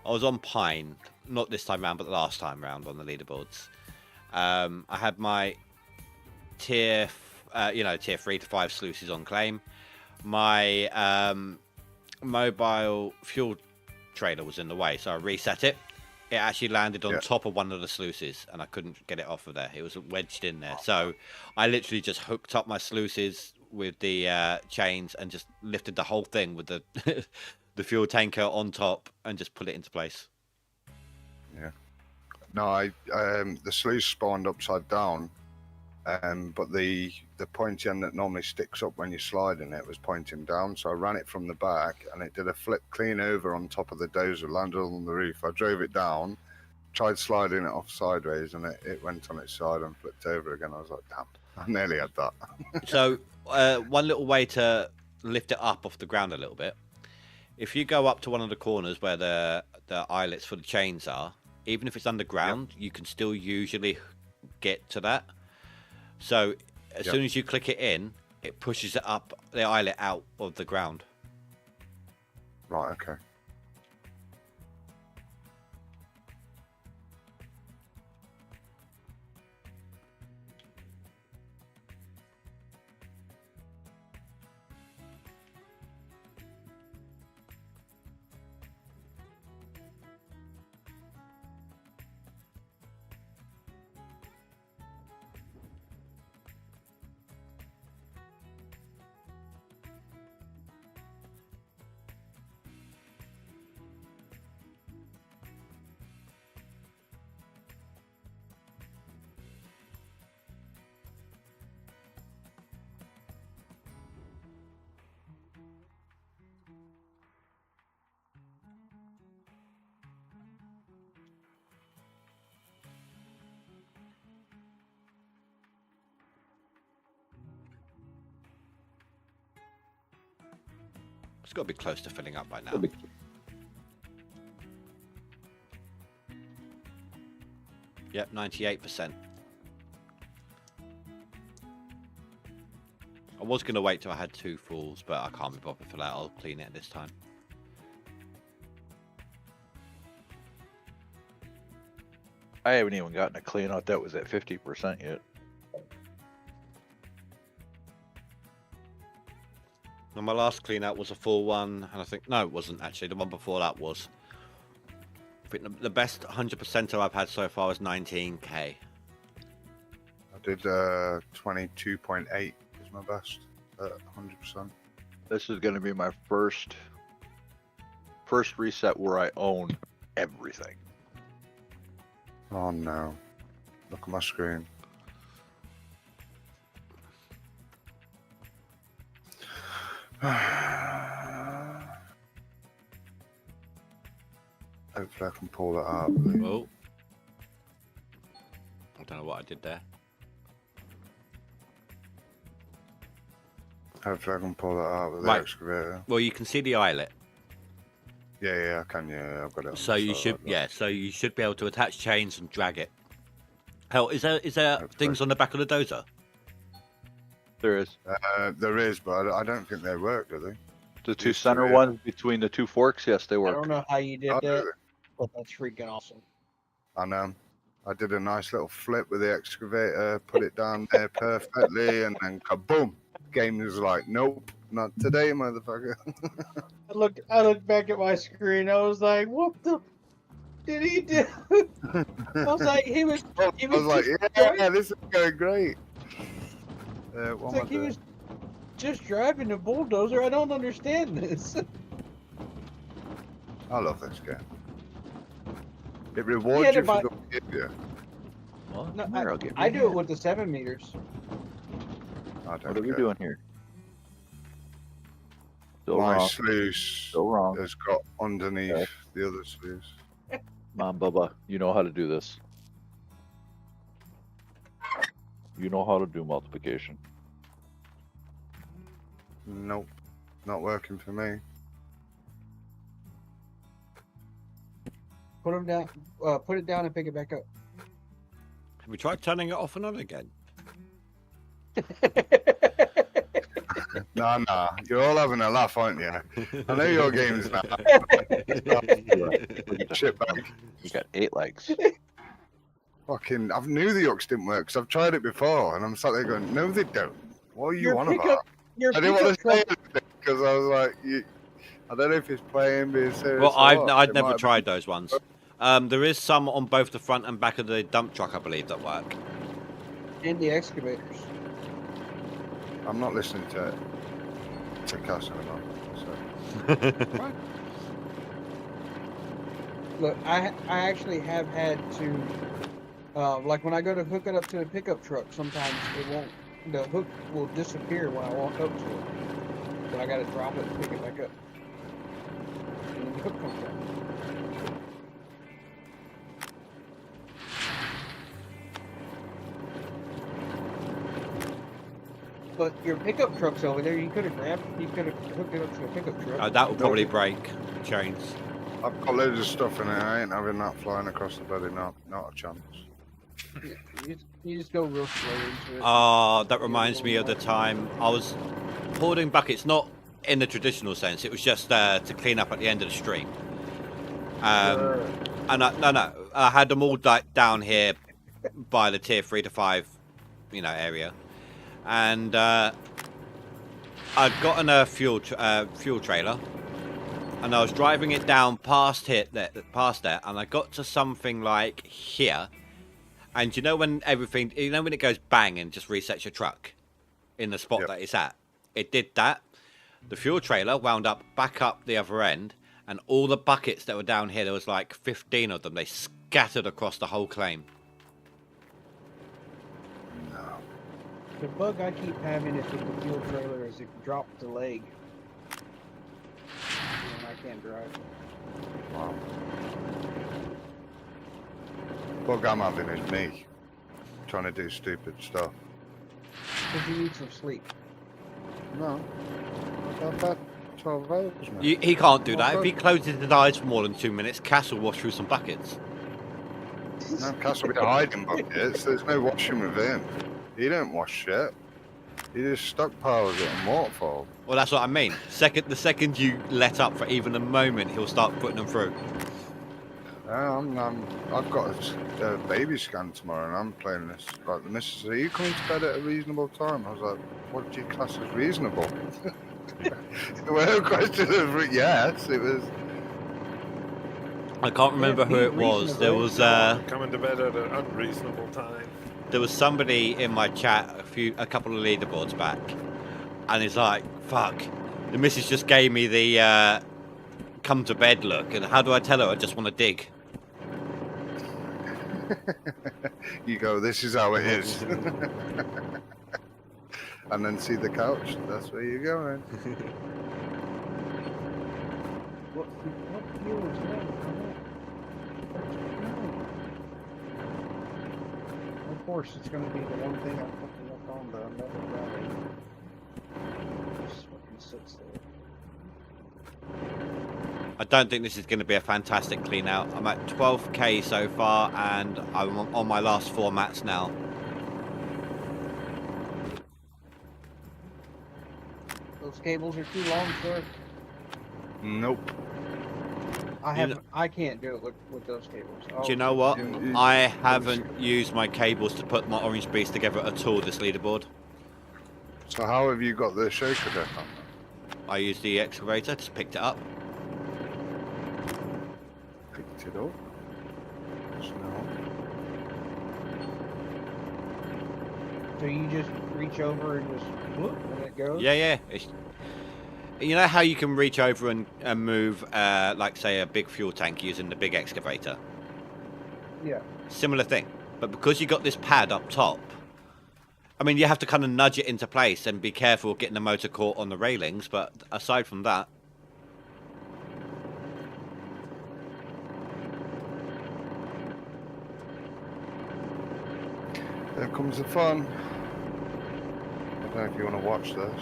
I was on Pine, not this time round, but the last time round on the leaderboards. I had my tier 3 to 5 sluices on claim. My mobile fuel trailer was in the way, so I reset it. It actually landed on top of one of the sluices, and I couldn't get it off of there. It was wedged in there. So I literally just hooked up my sluices with the chains and just lifted the whole thing with the the fuel tanker on top and just put it into place. Yeah. No, the sluice spawned upside down, but the pointy end that normally sticks up when you slide in it was pointing down, so I ran it from the back and it did a flip clean over on top of the dozer, landed on the roof. I drove it down, tried sliding it off sideways, and it went on its side and flipped over again. I was like, damn, I nearly had that. So one little way to lift it up off the ground a little bit, if you go up to one of the corners where the eyelets for the chains are, even if it's underground, you can still usually get to that. So as soon as you click it in, it pushes it up, the eyelet out of the ground. Right, okay. It's got to be close to filling up by now. Yep, 98%. I was going to wait till I had 2 fulls, but I can't be bothered for that. I'll clean it this time. I haven't even gotten a clean out that was at 50% yet. And my last clean out was a full one, and I think, no, it wasn't actually. The one before that was. I think the best 100%er I've had so far is 19k. I did 22.8 is my best at 100%. This is going to be my first reset where I own everything. Oh no. Look at my screen. Hopefully I can pull that out. Oh. I don't know what I did there. Hopefully I can pull that out with the Right. excavator. Well, you can see the eyelet. Yeah, I can. Yeah, I've got it. So you should, so you should be able to attach chains and drag it. Hell, is there things on the back of the dozer? There is. There is, but I don't think they work, do they? The 2 center ones between the 2 forks, yes, they I work. don't know how you did Oh, that, really? but that's freaking awesome. I know. I did a nice little flip with the excavator, put it down there perfectly, and then kaboom! Game was like, nope, not today, motherfucker. I looked back at my screen. I was like, "What the did he do?" I was like, "He was I was like, yeah, this is going great." It's What like he was just driving the bulldozer. I don't understand this. I love this game. It rewards Yeah, you but- for good behavior. Well, No, come here, I'll give you I a do hand. it with the 7 meters. I don't What are we care. doing here? Still My wrong. sluice Still wrong. has got underneath Okay. the other sluice. Come on, Bubba. You know how to do this. You know how to do multiplication. Nope, not working for me. Put them down. Put it down and pick it back up. Have we tried turning it off and on again? Nah, you're all having a laugh, aren't you? I know your game's now. Shit bag. You got 8 legs. Fucking, I knew the yucks didn't work because I've tried it before, and I'm sat there going, no, they don't. What are you Your on pickup- about? Your I didn't want pickup to say truck. anything because I was like, I don't know if it's playing, being serious. Well, or I'd what. It might never have tried been- those ones. There is some on both the front and back of the dump truck, I believe, that work. And the excavators. I'm not listening to Cass anymore. So. Look, I actually have had to, like when I go to hook it up to the pickup truck, sometimes it won't, the hook will disappear when I walk up to it. So I gotta drop it and pick it back up. And then the hook comes out. But your pickup truck's over there, you could have hooked it up to a pickup truck. That will probably break chains. I've got loads of stuff in it. I ain't having that flying across the body. Not a chance. You just go real slow into it. That reminds me of the time I was hoarding buckets, not in the traditional sense. It was just to clean up at the end of the stream. And I had them all down here by the tier 3 to 5, area. And I'd gotten a fuel trailer, and I was driving it down past there, and I got to something like here. And when everything, when it goes bang and just resets your truck in the spot that it's at, it did that. The fuel trailer wound up back up the other end, and all the buckets that were down here, there was like 15 of them. They scattered across the whole claim. The bug I keep having is with the fuel trailer is it drops the leg. And I can't drive. Wow. Bug I'm having is me trying to do stupid stuff. Because you need some sleep. No. like 12 hours, man. He can't do that. Oh, If he closes his eyes for more than 2 minutes, Cass will wash through some buckets. No, Cass will be hiding buckets. There's no washing with him. He don't wash shit. He just stockpiles it on waterfall. Well, that's what I mean. The second you let up for even a moment, he'll start putting them through. I've got a baby scan tomorrow, and I'm playing this. Like the missus said, "Are you coming to bed at a reasonable time?" I was like, "What do you class as reasonable?" Well, question of yes, it was. I can't remember who it was. There was coming to bed at an unreasonable time. There was somebody in my chat a couple of leaderboards back, and it's like, "Fuck." The missus just gave me the come to bed look, and how do I tell her I just want to dig? You go, this is how it is. And then see the couch, that's where you're going. What fuel is that? Of course, it's going to be the one thing I'm fucking up on the another rally. Just fucking sits there. I don't think this is going to be a fantastic clean out. I'm at 12k so far, and I'm on my last 4 mats now. Those cables are too long, sir. Nope. I can't do it with those cables. Do you know what? I haven't used my cables to put my orange beast together at all this leaderboard. So how have you got the shaker deck on? I used the excavator, just picked it up. Picked it up? So you just reach over and just whoop, and it goes? Yeah. You know how you can reach over and move, like, say, a big fuel tank using the big excavator? Yeah. Similar thing. But because you got this pad up top, I mean, you have to kind of nudge it into place and be careful getting the motor caught on the railings, but aside from that... There comes the fun. I don't know if you want to watch this.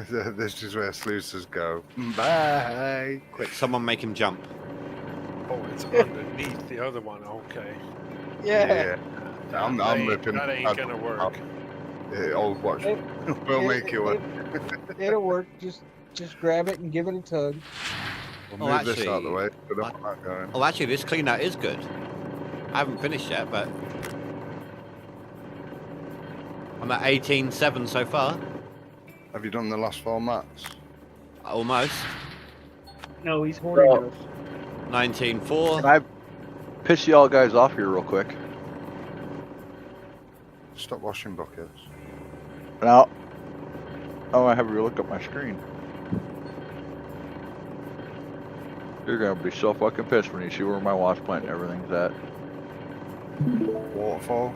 This is where sluicers go. Bye. Quick, someone make him jump. Oh, it's underneath the other one. Okay. Yeah. I'm ripping. That ain't gonna work. Yeah, old watch. We'll make it work. It'll work. Just grab it and give it a tug. We'll move this out of the way. So don't want that going. Oh, actually, this clean out is good. I haven't finished yet, but I'm at 18.7 so far. Have you done the last 4 mats? Almost. No, he's hoarding those. 19.4. Can I piss you all guys off here real quick? Stop washing buckets. Now, I want to have you look at my screen. You're gonna be so fucking pissed when you see where my wash plant and everything's at. Waterfall.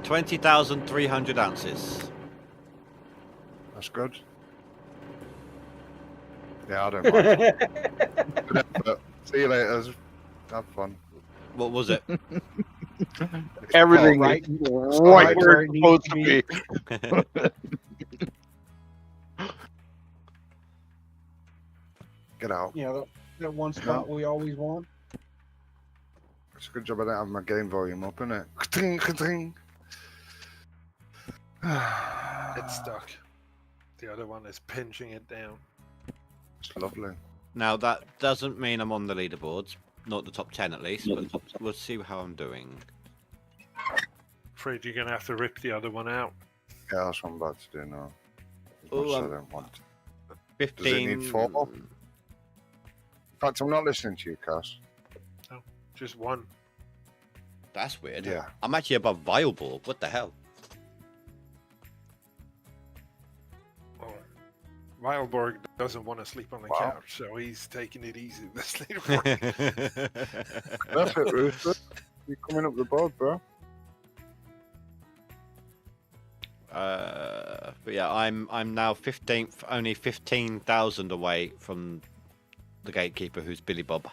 $20,300 ounces. That's good. Yeah, I don't mind. But see you later. Have fun. What was it? Everything right where it's supposed to be. Get out. Yeah, that one spot we always want. It's a good job I don't have my game volume up, isn't it? It's stuck. The other one is pinching it down. It's lovely. Now, that doesn't mean I'm on the leaderboards. Not the top 10 at least, but we'll see how I'm doing. Afraid you're gonna have to rip the other one out. Yeah, that's what I'm about to do now. Oh, I don't want to. 15. Does it need 4? In fact, I'm not listening to you, Cass. No, just 1. That's weird. Yeah. I'm actually above Vileborg. What the hell? Oh, Weilborg doesn't want to sleep on the couch, so he's taking it easy this leaderboard. That's it, Rooster. You're coming up the board, bro. But yeah, I'm now 15th, only 15,000 away from the gatekeeper, who's Billy Bob.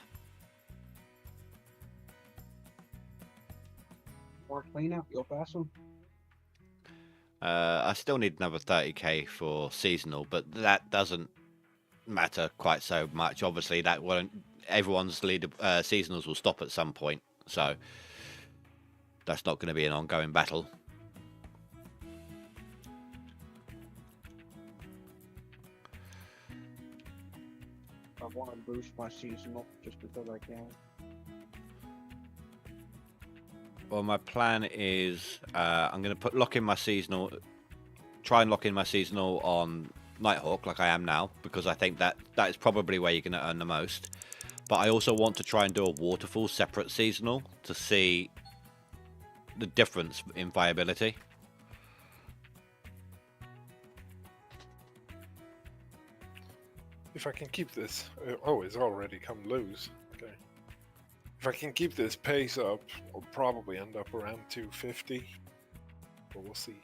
more cleanup, you'll pass them. I still need another 30k for seasonal, but that doesn't matter quite so much. Obviously, that won't. Everyone's seasonals will stop at some point, so that's not going to be an ongoing battle. I want to boost my seasonal just because I can. Well, my plan is I'm going to lock in my seasonal, try and lock in my seasonal on Nighthawk like I am now, because I think that is probably where you're going to earn the most. But I also want to try and do a waterfall separate seasonal to see the difference in viability. If I can keep this, oh, it's already come loose. Okay. If I can keep this pace up, I'll probably end up around 250. But we'll see,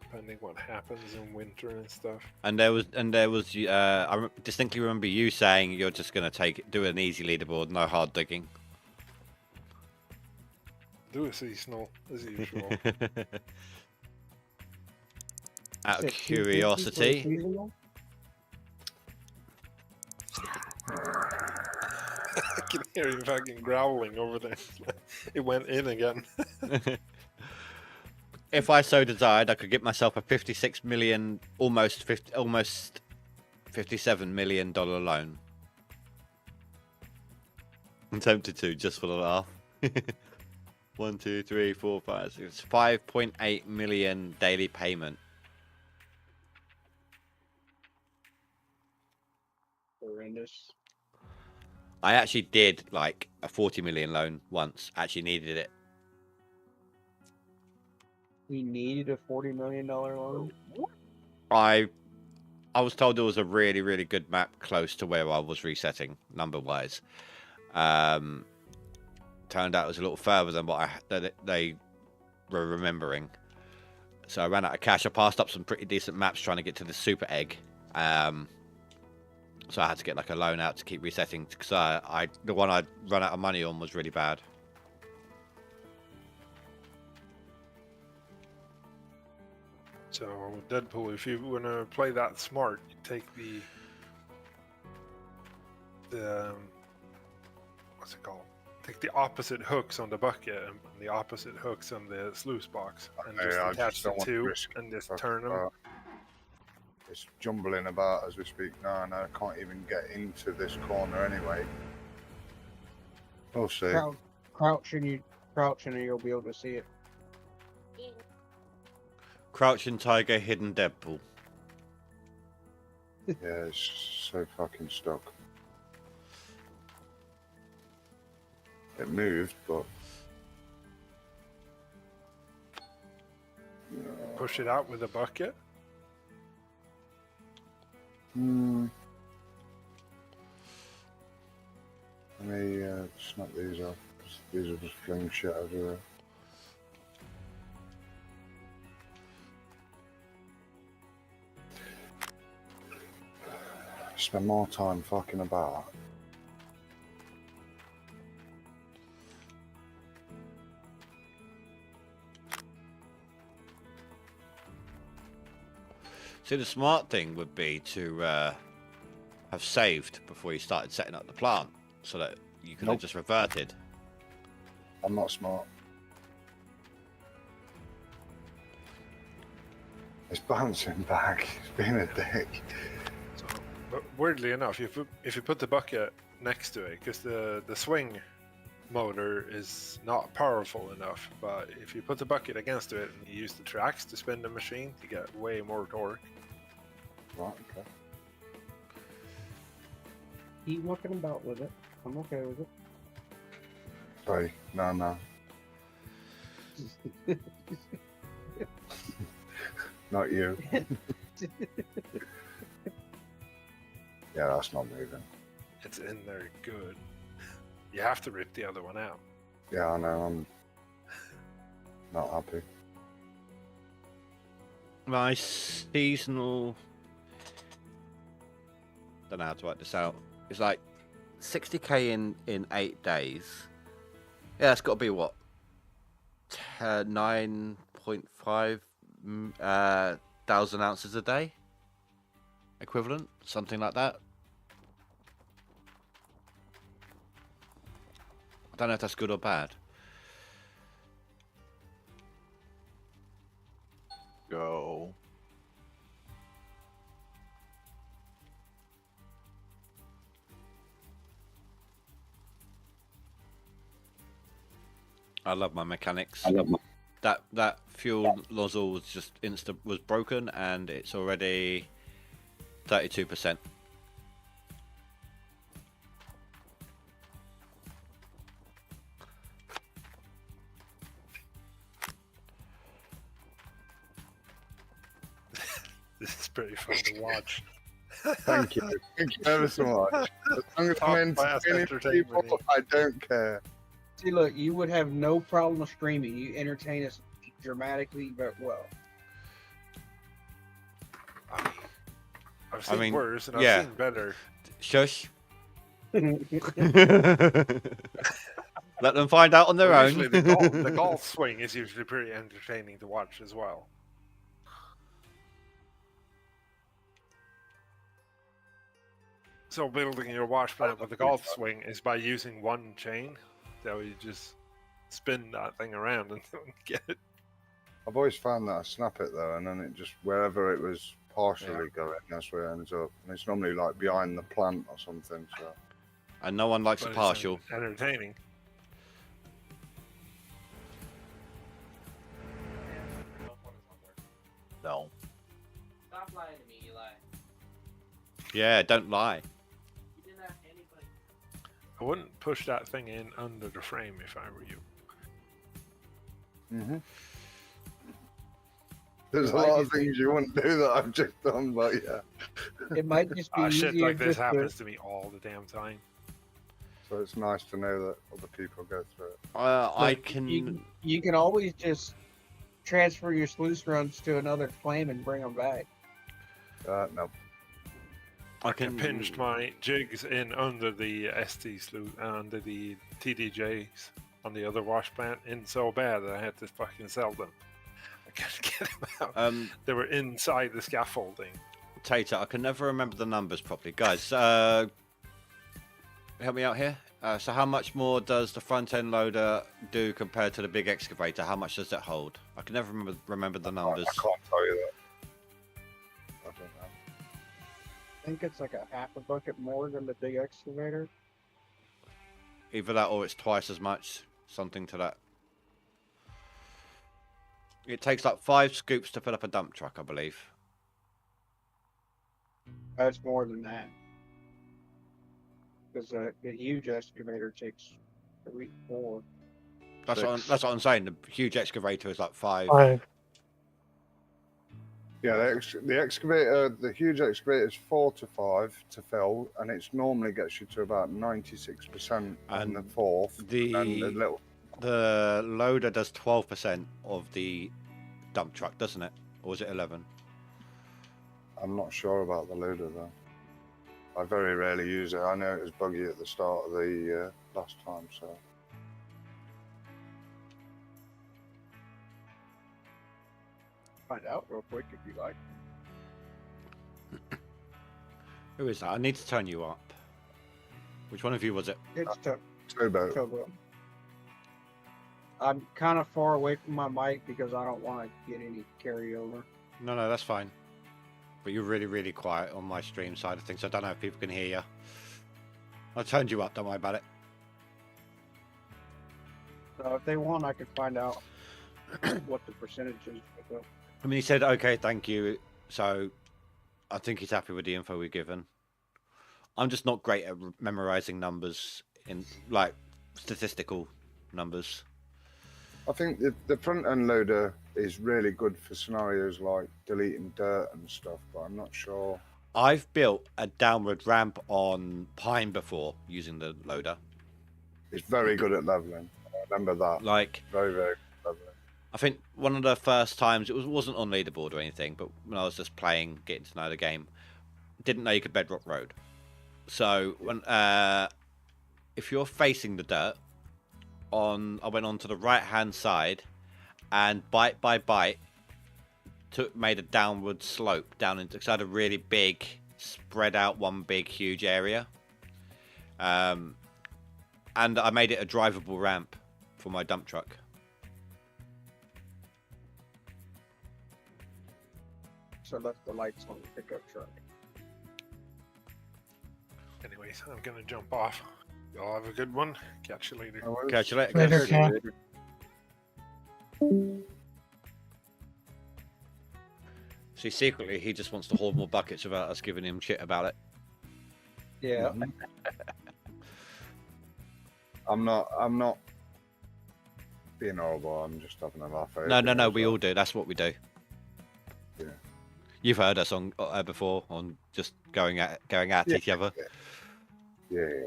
depending what happens in winter and stuff. And there was, I distinctly remember you saying you're just going to do an easy leaderboard, no hard digging. Do a seasonal as usual. Out of curiosity. I can hear him fucking growling over there. It went in again. If I so desired, I could get myself a 56 million, almost 57 million dollar loan. I'm tempted to, just for the laugh. 1, 2, 3, 4, 5, 6, 5.8 million daily payment. Horrendous. I actually did like a 40 million loan once. Actually needed it. He needed a $40 million loan. I was told there was a really, really good map close to where I was resetting number wise. Turned out it was a little further than what they were remembering. So I ran out of cash. I passed up some pretty decent maps trying to get to the super egg. So I had to get like a loan out to keep resetting, because the one I'd run out of money on was really bad. So Deadpool, if you want to play that smart, you take the what's it called? Take the opposite hooks on the bucket and the opposite hooks on the sluice box, and just attach the two and just turn them. It's jumbling about as we speak now, and I can't even get into this corner anyway. We'll see. Crouch and you'll be able to see it. Crouching Tiger, Hidden Deadpool. Yeah, it's so fucking stuck. It moved, but push it out with a bucket. Let me snap these off, because these are just fling shit everywhere. Spend more time fucking about. See, the smart thing would be to have saved before you started setting up the plant, so that you could have just reverted. I'm not smart. It's bouncing back. It's being a dick. So, but weirdly enough, if you put the bucket next to it, because the swing motor is not powerful enough, but if you put the bucket against it and you use the tracks to spin the machine, you get way more torque. Right, okay. Keep looking about with it. I'm okay with it. Sorry, no. Not you. Yeah, that's not moving. It's in there good. You have to rip the other one out. Yeah, I know. I'm not happy. My seasonal... don't know how to work this out. It's like 60k in 8 days. Yeah, it's got to be what, 9.5 thousand ounces a day, equivalent, something like that. I don't know if that's good or bad. Go. I love my mechanics. I love my. That fuel nozzle was just was broken, and it's already 32%. This is pretty fun to watch. Thank you. Thank you ever so much. As long as I'm entertaining people, I don't care. See, look, you would have no problem with streaming. You entertain us dramatically, but well. I've seen worse, and yeah. I've seen better. Shush. Let them find out on their own. Usually the golf swing is usually pretty entertaining to watch as well. So building your wash plant with the golf swing is by using one chain. So you just spin that thing around and get it. I've always found that I snap it though, and then it just, wherever it was partially going, that's where it ends up. And it's normally like behind the plant or something. So. And no one likes But a partial. it's entertaining. No. Stop lying to me, Eli. Yeah, don't lie. You didn't have anybody. I wouldn't push that thing in under the frame if I were you. Mm-hmm. There's a lot of things you wouldn't do that I've just done, but yeah. It might just be Shit easier like this just happens to me all the damn time. So it's nice to know that other people go through it. I can. You can always just transfer your sluice runs to another flame and bring them back. No. I can pinched my jigs in under the ST sluice, under the TDJs on the other wash plant in so bad that I had to fucking sell them. I can't get them out. They were inside the scaffolding. Tater, I can never remember the numbers properly. Guys, help me out here. So how much more does the front end loader do compared to the big excavator? How much does it hold? I can never remember the numbers. I can't tell you that. I don't know. I think it's like a half a bucket more than the big excavator. Either that or it's twice as much. Something to that. It takes like 5 scoops to fill up a dump truck, I believe. That's more than that. Because the huge excavator takes 3, 4. That's what I'm saying. The huge excavator is like 5. Yeah, the excavator, the huge excavator is 4 to 5 to fill, and it normally gets you to about 96% on the fourth. The loader does 12% of the dump truck, doesn't it? Or was it 11? I'm not sure about the loader though. I very rarely use it. I know it was buggy at the start of the last time, so. Find out real quick if you like. Who is that? I need to turn you up. Which one of you was it? It's Turbo. Turbo. I'm kind of far away from my mic because I don't want to get any carryover. No, that's fine. But you're really, really quiet on my stream side of things. I don't know if people can hear you. I turned you up. Don't worry about it. So if they want, I could find out what the percentage is. I mean, he said, okay, thank you. So I think he's happy with the info we've given. I'm just not great at memorizing numbers, in like statistical numbers. I think the front end loader is really good for scenarios like deleting dirt and stuff, but I'm not sure. I've built a downward ramp on Pine before using the loader. It's very good at leveling. I remember that. Like very, very good leveling. I think one of the first times, it wasn't on leaderboard or anything, but when I was just playing, getting to know the game, didn't know you could bedrock road. So when if you're facing the dirt, I went on to the right hand side, and bite by bite made a downward slope down into, because I had a really big, spread out one big huge area, and I made it a drivable ramp for my dump truck. So left the lights on the pickup truck. Anyways, I'm gonna jump off. Y'all have a good one. Catch you later. Catch you later. Later, guys. Cal. See, secretly, he just wants to hoard more buckets without us giving him shit about it. Yeah. I'm not being horrible. I'm just having a laugh. No. We all do. That's what we do. Yeah. You've heard us on before on just going at each other. Yeah.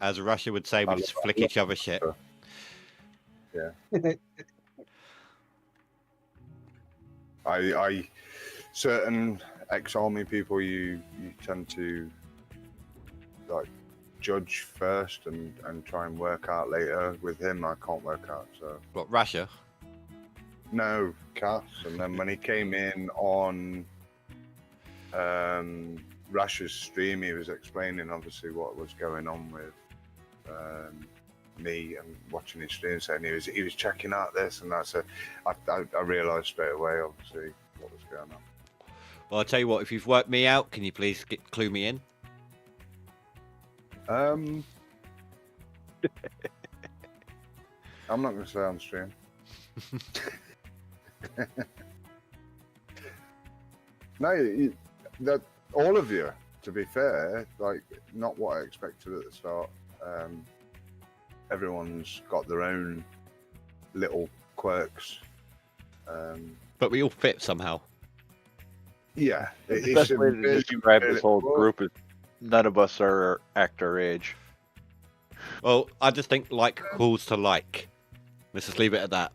As Russia would say, we just flick each other shit. Yeah. I certain ex-army people you tend to like judge first and try and work out later. With him, I can't work out. So What, Russia? no, Cass. And then when he came in on Russia's stream, he was explaining obviously what was going on with me and watching his stream, saying he was checking out this and that. So I realised straight away, obviously, what was going on. Well, I'll tell you what. If you've worked me out, can you please clue me in? I'm not going to say on stream. No, that all of you. To be fair, like not what I expected at the start. Everyone's got their own little quirks. But we all fit somehow. Yeah, The best way to describe this whole group is none of us are act our age. Well, I just think like calls to like. Let's just leave it at that.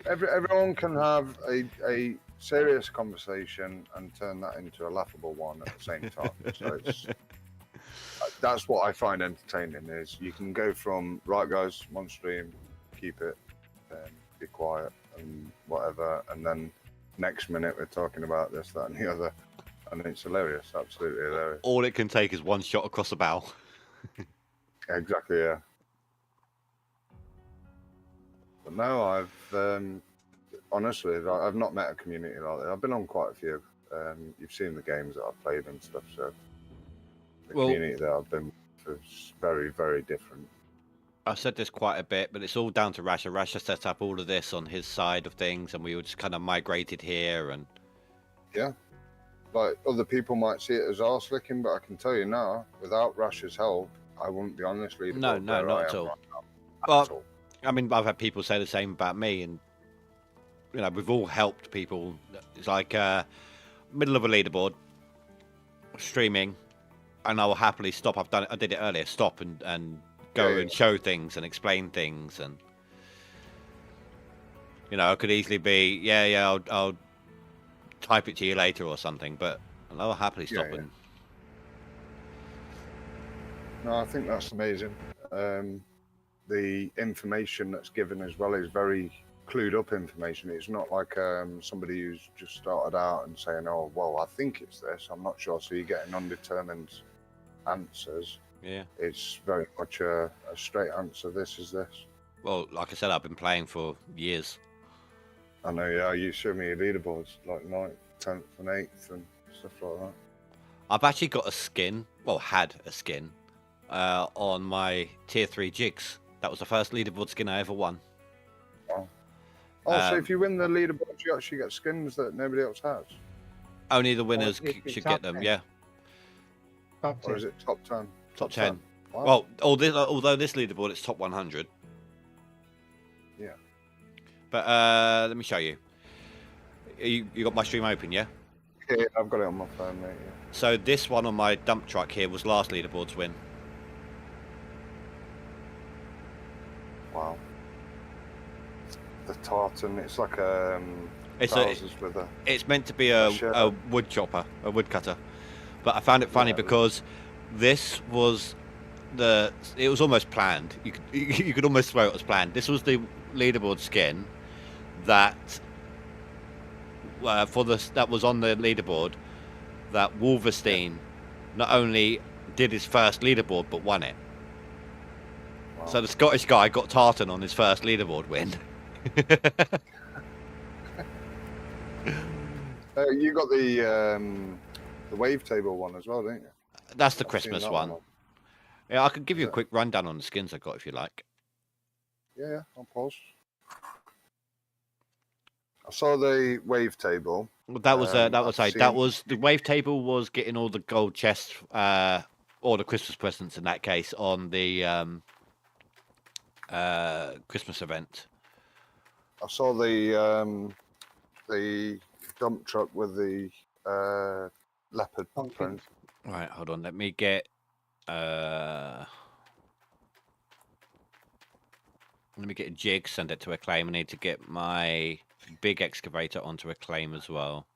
Everyone can have a serious conversation and turn that into a laughable one at the same time. So that's what I find entertaining is you can go from, right guys, one stream, keep it, be quiet and whatever, and then next minute we're talking about this, that and the other, and it's hilarious, absolutely hilarious. All it can take is one shot across the bow. Exactly, yeah. But no, I've honestly, I've not met a community like that. I've been on quite a few. You've seen the games that I've played and stuff, so the community that I've been with is very, very different. I've said this quite a bit, but it's all down to Rasha. Rasha set up all of this on his side of things, and we were just kind of migrated here. And yeah, like other people might see it as arse licking, but I can tell you now, without Rasha's help, I wouldn't be honestly. No, not at all. Well, I mean, I've had people say the same about me, and you know, we've all helped people. It's like middle of a leaderboard, streaming, and I will happily stop. I did it earlier. Stop and go and show things and explain things, and you know, I could easily be, I'll type it to you later or something, but I'll happily stop and. No, I think that's amazing. The information that's given as well is very clued up information. It's not like somebody who's just started out and saying, oh, well, I think it's this, I'm not sure. So you're getting undetermined answers. Yeah. It's very much a straight answer. This is this. Well, like I said, I've been playing for years. I know, yeah. You showed me your leaderboards, like 9th, 10th and 8th and stuff like that. I've actually got a skin, well, had a skin, on my tier 3 jigs. That was the first leaderboard skin I ever won. Wow. Oh, so if you win the leaderboard, you actually get skins that nobody else has? Only the winners should get them, 10. yeah. Top 10. Or is it top 10? Top 10. Wow. Well, although this leaderboard, it's top 100. Yeah. But let me show you. You got my stream open, yeah? Yeah, I've got it on my phone, mate. Yeah. So this one on my dump truck here was last leaderboard's win. Wow. The tartan, it's like it's meant to be a wood chopper, a wood cutter. But I found it funny because this was it was almost planned. You could almost swear it was planned. This was the leaderboard skin, that that was on the leaderboard, that Wolverstein not only did his first leaderboard but won it. Wow. So the Scottish guy got tartan on his first leaderboard win. You got the wavetable one as well, didn't you? That's the I've seen Christmas that one. on. Yeah, I could give you a Yeah. quick rundown on the skins I got if you like. Yeah, I'll pause. I saw the wavetable. Well, that was the wavetable was getting all the gold chests, all the Christmas presents in that case on the Christmas event. I saw the dump truck with the leopard print. Right, hold on. Let me get a jig, send it to Acclaim. I need to get my big excavator onto Acclaim as well.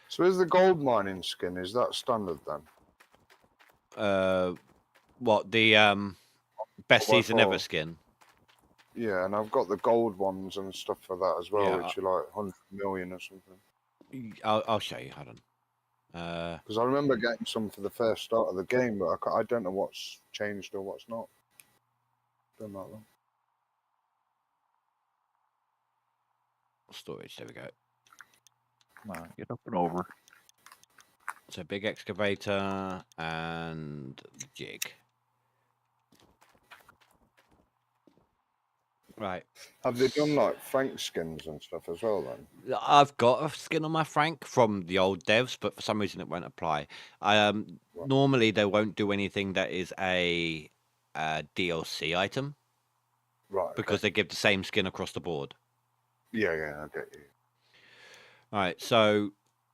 So is the gold mining skin, is that standard then? What, the best What season for? ever skin? Yeah, and I've got the gold ones and stuff for that as well, Yeah, which are like 100 million or something. I'll show you. Hold on. Because I remember getting some for the first start of the game, but I don't know what's changed or what's not. Don't know that. Storage, there we go. Come on, get up and over. So big excavator and jig. Right. Have they done like Frank skins and stuff as well then? I've got a skin on my Frank from the old devs, but for some reason it won't apply. Normally they won't do anything that is a DLC item. Right. Because they give the same skin across the board. Yeah, I get you. All right, so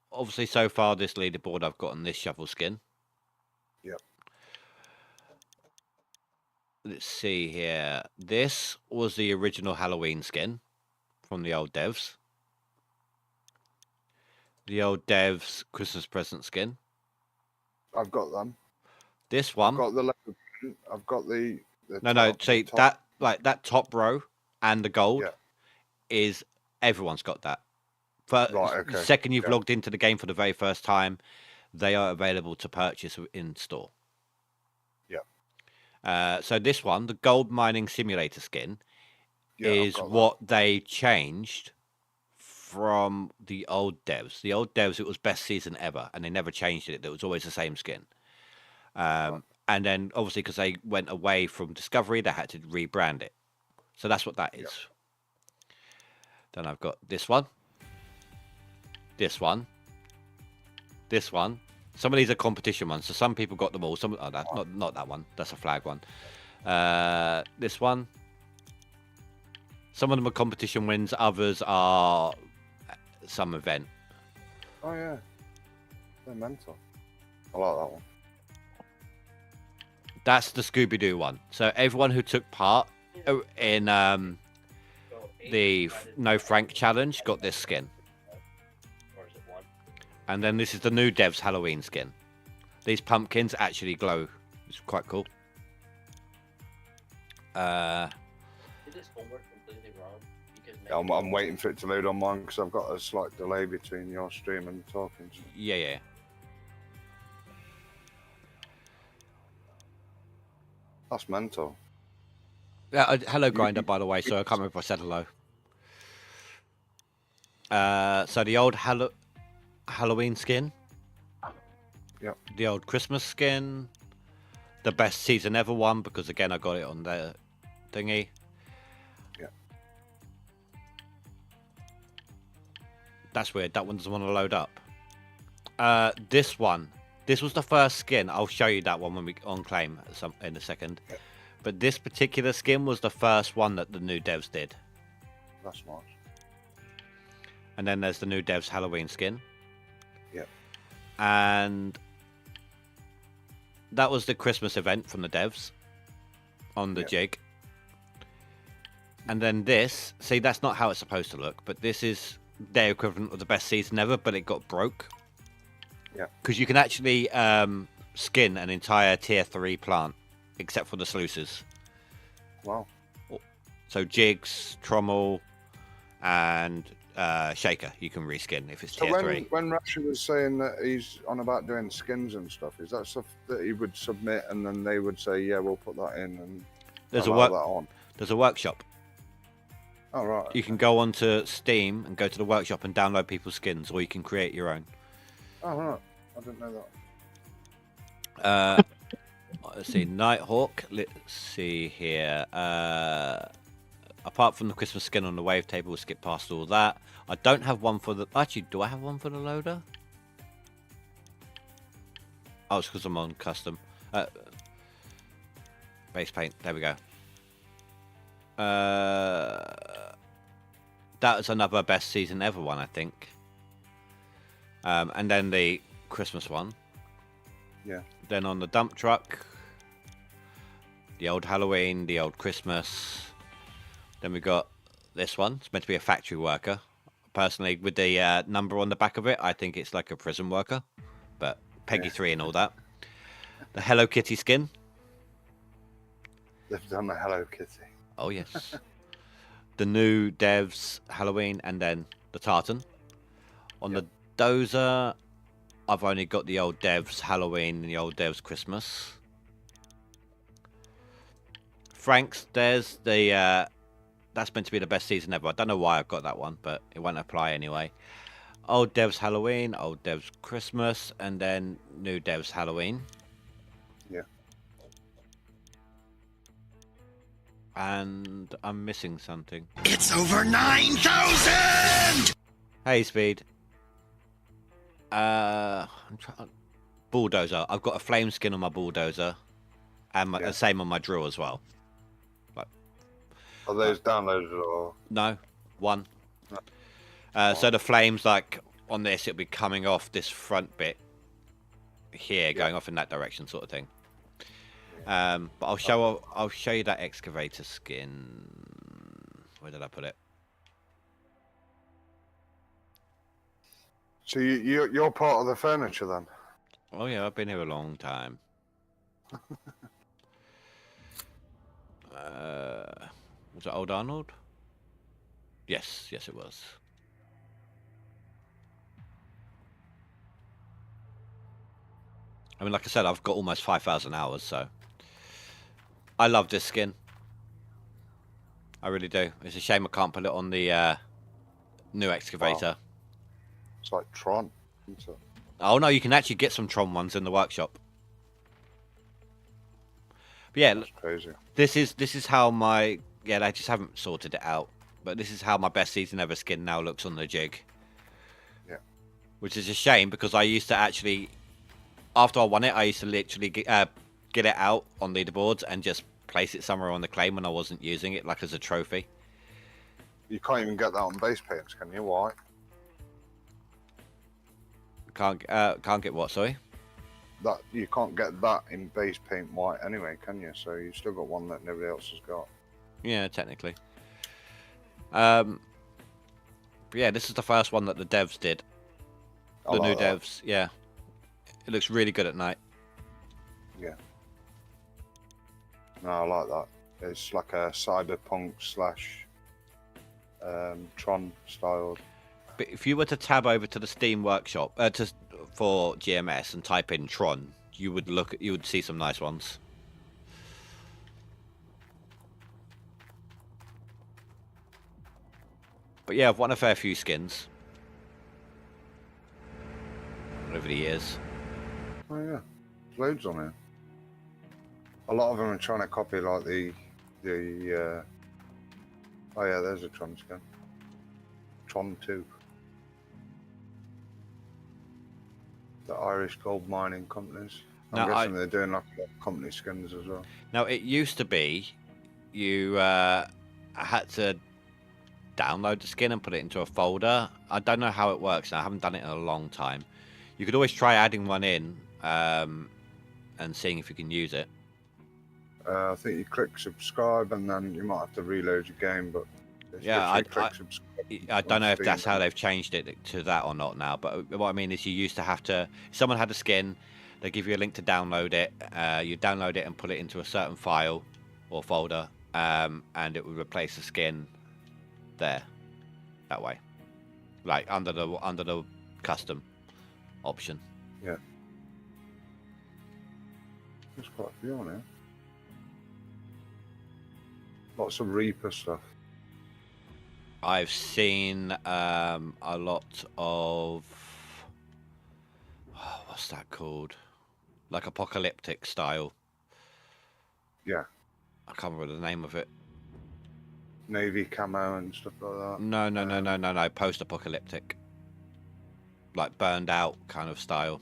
obviously so far this leaderboard I've gotten this shovel skin. Yep. Let's see here. This was the original Halloween skin from the old devs. The old devs Christmas present skin. I've got them. This one. I've got the leopard print. I've got the No. top, See top. that top row and the gold is everyone's got that. Right, okay. Second you've logged into the game for the very first time, they are available to purchase in store. Yeah. So this one, the gold mining simulator skin, is what they changed from the old devs. The old devs, it was best season ever, and they never changed it. It was always the same skin. And then obviously because they went away from Discovery, they had to rebrand it. So that's what that is. Then I've got this one. This one. This one. Some of these are competition ones, so some people got them all. Some that's not that one. That's a flag one. This one. Some of them are competition wins. Others are some event. Oh yeah, they're mental. I like that one. That's the Scooby-Doo one. So everyone who took part in the No Frank challenge got this skin. And then this is the new devs Halloween skin. These pumpkins actually glow. It's quite cool. I'm waiting for it to load on mine because I've got a slight delay between your stream and talking. So. Yeah. That's mental. Yeah, hello Grinder, by the way, so I can't remember if I said hello. So the old Halloween skin. Yep. The old Christmas skin. The best season ever one, because again I got it on the thingy. Yeah. That's weird. That one doesn't want to load up. This one. This was the first skin. I'll show you that one when we on claim in a second. Yeah. But this particular skin was the first one that the new devs did. That's nice. And then there's the new devs Halloween skin. Yep. And that was the Christmas event from the devs on the jig. And then this, see, that's not how it's supposed to look, but this is their equivalent of the best season ever, but it got broke. Yeah. Because you can actually skin an entire tier 3 plant, except for the sluices. Wow. So jigs, trommel, and Shaker. You can reskin if it's So tier 3. when Rasher was saying that he's on about doing skins and stuff, is that stuff that he would submit and then they would say, yeah, we'll put that in and There's allow that on? There's a workshop. Oh, right. You can go onto Steam and go to the workshop and download people's skins, or you can create your own. Oh, right. I didn't know that. Let's see, Nighthawk. Let's see here. Apart from the Christmas skin on the wave table, we'll skip past all that. I don't have one for the... Actually, do I have one for the loader? Oh, it's because I'm on custom. Base paint. There we go. That was another best season ever one, I think. And then the Christmas one. Yeah. Then on the dump truck, the old Halloween, the old Christmas. Then we got this one. It's meant to be a factory worker. Personally, with the number on the back of it, I think it's like a prison worker. But Peggy 3 and all that. The Hello Kitty skin. They've done the Hello Kitty. Oh, yes. The new Devs Halloween and then the tartan. On the Dozer, I've only got the old Devs Halloween and the old Devs Christmas. Frank's, there's the... that's meant to be the best season ever. I don't know why I've got that one, but it won't apply anyway. Old Devs Halloween, old Devs Christmas, and then new Devs Halloween. Yeah. And I'm missing something. It's over 9,000! Hey, Speed. Bulldozer. I've got a flame skin on my bulldozer, and the same on my drill as well. Are those downloaded or? No, one. So the flames, like on this, it'll be coming off this front bit here, going off in that direction, sort of thing. But I'll show you that excavator skin. Where did I put it? So you're part of the furniture then? Oh yeah, I've been here a long time. Was it Old Arnold? Yes, yes it was. I mean, like I said, I've got almost 5,000 hours, so I love this skin. I really do. It's a shame I can't put it on the new excavator. Wow. It's like Tron, isn't it? Oh no, you can actually get some Tron ones in the workshop. But yeah, that's crazy. This is how my they just haven't sorted it out. But this is how my best season ever skin now looks on the jig. Yeah. Which is a shame because I used to actually, after I won it, I used to literally get it out on leaderboards and just place it somewhere on the claim when I wasn't using it, like as a trophy. You can't even get that on base paints, can you? Why? Can't get what? Sorry. That you can't get that in base paint white anyway, can you? So you still got one that nobody else has got. Yeah, technically. But yeah, this is the first one that the devs did. The new devs, yeah. It looks really good at night. Yeah. No, I like that. It's like a cyberpunk / Tron style. But if you were to tab over to the Steam workshop for GMS and type in Tron, you would see some nice ones. But yeah, I've won a fair few skins over the years. Oh yeah, there's loads on here. A lot of them are trying to copy like the oh yeah, there's a Tron skin. Tron 2. The Irish gold mining companies. I'm guessing they're doing like company skins as well. Now it used to be you had to download the skin and put it into a folder. I don't know how it works now. I haven't done it in a long time. You could always try adding one in and seeing if you can use it. I think you click subscribe and then you might have to reload your game, but yeah, I don't know if that's how they've changed it to that or not now, but what I mean is you used to have to, if someone had a skin, they give you a link to download it, you download it and put it into a certain file or folder, and it would replace the skin there. that way, like under the custom option. Yeah. There's quite a few on here. Lots of Reaper stuff. I've seen a lot of what's that called? Like apocalyptic style. Yeah. I can't remember the name of it. Navy camo and stuff like that. No. Post-apocalyptic. Like burned out kind of style.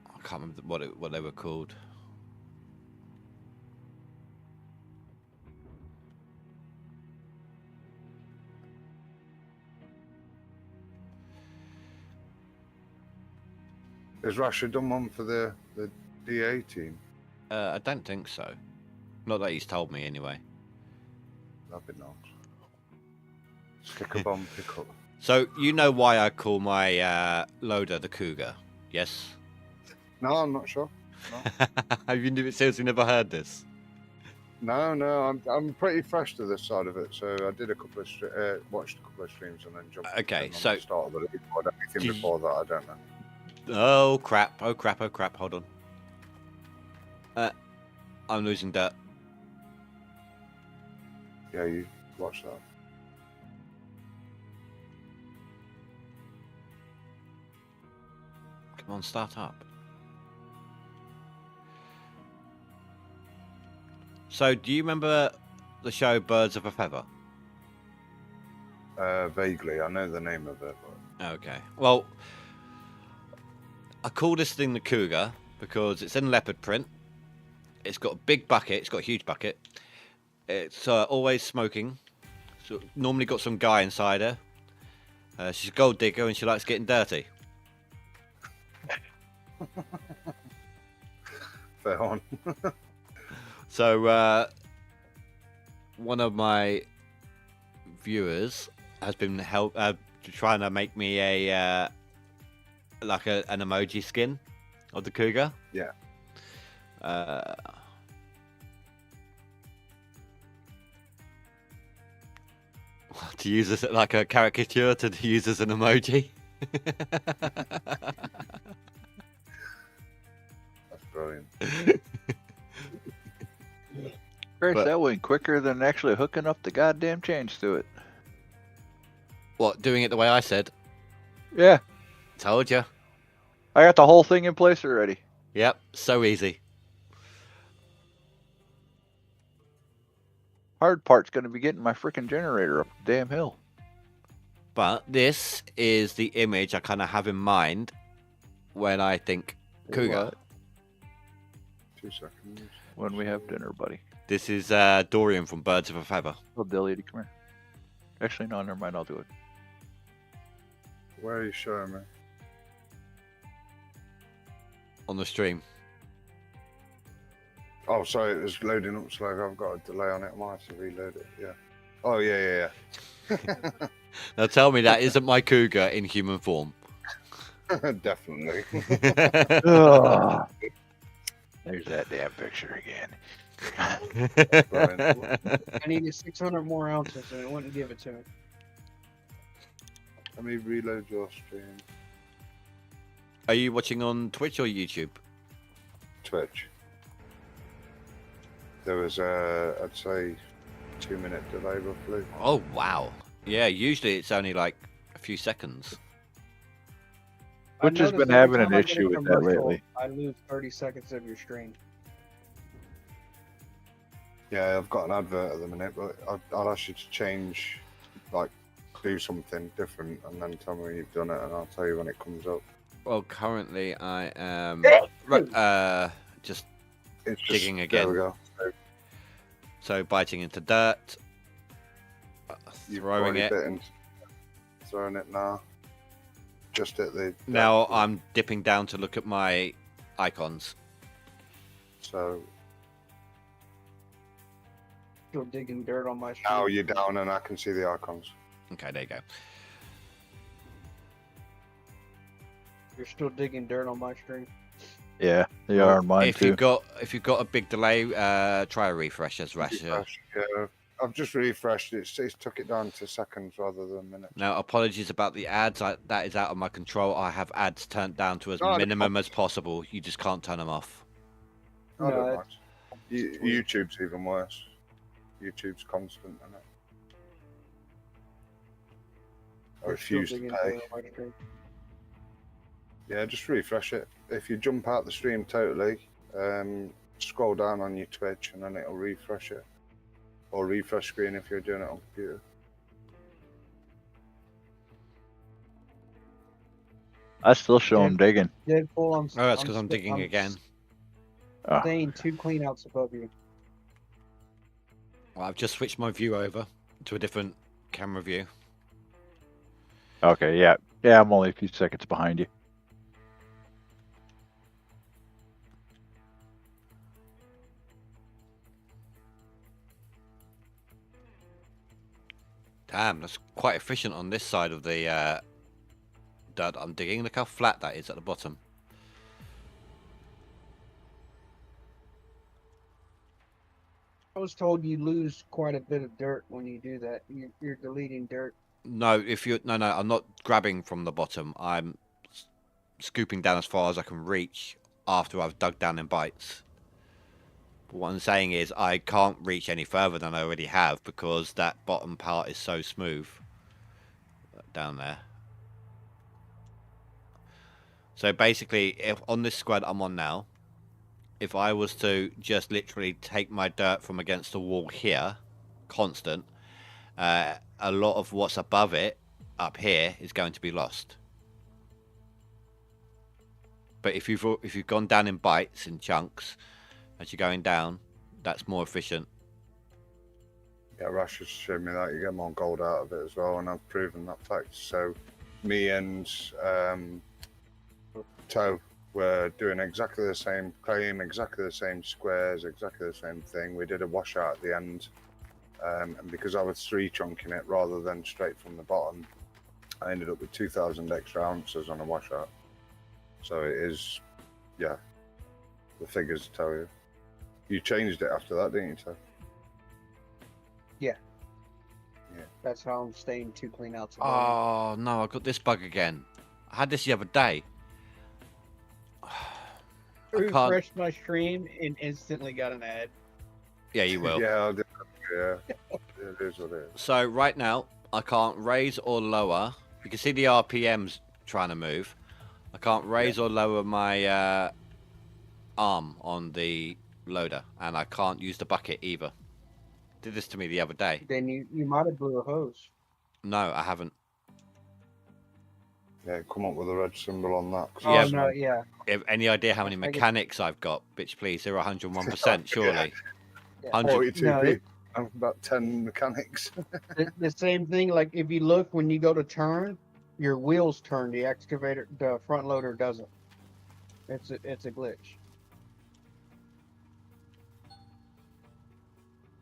I can't remember what they were called. Has Russia done one for the DA team? I don't think so. Not that he's told me anyway. That'd be nice. Stick a bomb pickup. So you know why I call my loader the Cougar? Yes. No, I'm not sure. No. Have you seriously never heard this? No, I'm pretty fresh to this side of it. So I did watched a couple of streams and then jumped. Okay, in on so the start of the league. Anything before that, I don't know. Oh crap! Hold on. I'm losing dirt. Yeah, you watch that. Come on, start up. So, do you remember the show Birds of a Feather? Vaguely, I know the name of it. But... Okay. Well, I call this thing the Cougar because it's in leopard print. It's got a big bucket. It's got a huge bucket. It's always smoking. So normally got some guy inside her. She's a gold digger and she likes getting dirty. Fair on. So one of my viewers has been trying to make me a like an emoji skin of the Cougar. Yeah. To use as like a caricature, to use as an emoji. That's brilliant. Chris, that went quicker than actually hooking up the goddamn chains to it. What, doing it the way I said? Yeah. Told you. I got the whole thing in place already. Yep, so easy. Hard part's going to be getting my freaking generator up the damn hill. But this is the image I kind of have in mind when I think Cougar. What? 2 seconds. When we have dinner, buddy. This is Dorian from Birds of a Feather. Oh, Dilly, come here. Actually, no, never mind. I'll do it. Where are you showing me? On the stream. Oh, sorry, it was loading up slow. I've got a delay on it. I might have to reload it. Yeah. Oh, yeah. Now tell me that isn't my Cougar in human form. Definitely. Oh, there's that damn picture again. I needed 600 more ounces and it wouldn't give it to me. Let me reload your stream. Are you watching on Twitch or YouTube? Twitch. There was I'd say 2-minute delay roughly. Oh wow. Yeah, usually it's only like a few seconds. Which has been having an issue with that lately. I lose 30 seconds of your stream. Yeah, I've got an advert at the minute, but I'll ask you to change, like, do something different, and then tell me when you've done it, and I'll tell you when it comes up. Well, currently I am just digging again. There we go. So biting into dirt, throwing it. Throwing it now. Just at the. Now I'm dipping down to look at my icons. So. Still digging dirt on my stream. Now you're down and I can see the icons. Okay, there you go. You're still digging dirt on my stream. Yeah, they are on mine if too. If you've got a big delay, try a refresh as Rasher. Yeah, I've just refreshed it. It's took it down to seconds rather than minutes. Now, apologies about the ads. That is out of my control. I have ads turned down to as No, minimum as possible. You just can't turn them off. I don't No, mind. YouTube's even worse. YouTube's constant, isn't it? I refuse to pay. Yeah, just refresh it. If you jump out the stream totally, scroll down on your Twitch and then it'll refresh it. Or refresh screen if you're doing it on computer. I still show him digging. Deadpool, Oh, that's because I'm digging again. Staying 2 cleanouts above you. Well, I've just switched my view over to a different camera view. Okay, yeah. Yeah, I'm only a few seconds behind you. Damn, that's quite efficient on this side of the dirt I'm digging. Look how flat that is at the bottom. I was told you lose quite a bit of dirt when you do that. You're deleting dirt. No, no, I'm not grabbing from the bottom. I'm scooping down as far as I can reach after I've dug down in bites. But what I'm saying is I can't reach any further than I already have because that bottom part is so smooth down there. So basically, if on this squad I'm on now, if I was to just literally take my dirt from against the wall here, constant, a lot of what's above it, up here, is going to be lost. But if you've gone down in bites, in chunks, as you're going down, that's more efficient. Yeah, Rash has shown me that you get more gold out of it as well, and I've proven that fact. So, me and Toe were doing exactly the same claim, exactly the same squares, exactly the same thing. We did a washout at the end, and because I was 3 chunking it rather than straight from the bottom, I ended up with 2,000 extra ounces on a washout. So it is, yeah, the figures tell you. You changed it after that, didn't you, Toe? Yeah. Yeah. That's how I'm staying 2 cleanouts above Oh no, I got this bug again. I had this the other day. you. Refreshed my stream and instantly got an ad. Yeah, you will. Yeah, I'll do that. Yeah, it is what it is. So right now, I can't raise or lower. You can see the RPMs trying to move. I can't raise or lower my arm on the loader, and I can't use the bucket either. Did this to me the other day. Then you might have blew a hose. No, I haven't. Yeah, come up with a red symbol on that. Oh, no, yeah. Any idea how many mechanics I've got? Bitch, please, they're 101%, surely. Yeah. 42 No, people. I'm about 10 mechanics. The same thing, like if you look when you go to turn, your wheels turn, the front loader doesn't. It's a glitch.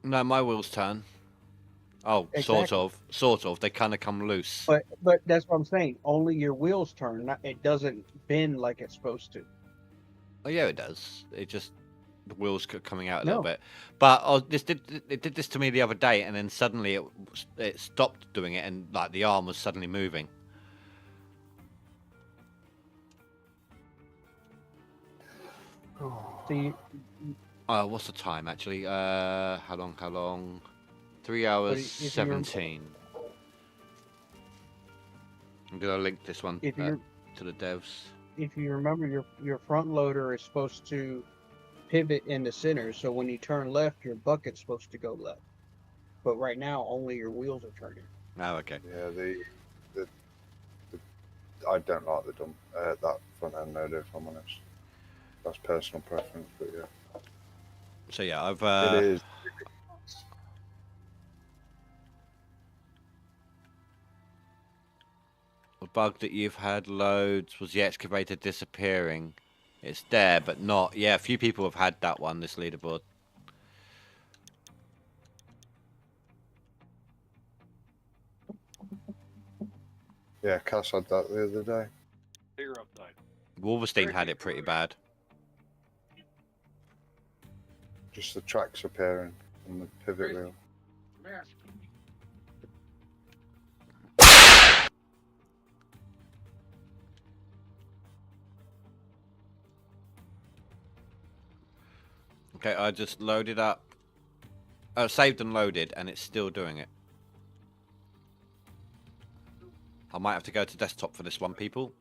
No, my wheels turn. Oh, Exactly. sort of. They kind of come loose. But that's what I'm saying. Only your wheels turn. It doesn't bend like it's supposed to. Oh yeah, it does. It just the wheels coming out a little bit. But it did this to me the other day, and then suddenly it stopped doing it, and like the arm was suddenly moving. So what's the time actually? How long? 3 hours 17. I'm gonna link this one to the devs. If you remember, your front loader is supposed to pivot in the center, so when you turn left, your bucket's supposed to go left. But right now, only your wheels are turning. Oh, okay. Yeah, the I don't like the dump that front end loader, if I'm honest. That's personal preference, but yeah. So yeah, I've it is. A bug that you've had loads was the excavator disappearing. It's there, but not. Yeah, a few people have had that one, this leaderboard. Yeah, Cass had that the other day. Bigger upside. Wolverstein had it pretty bad. Just the tracks appearing on the pivot wheel. Okay, I just loaded up. Saved and loaded, and it's still doing it. I might have to go to desktop for this one, people.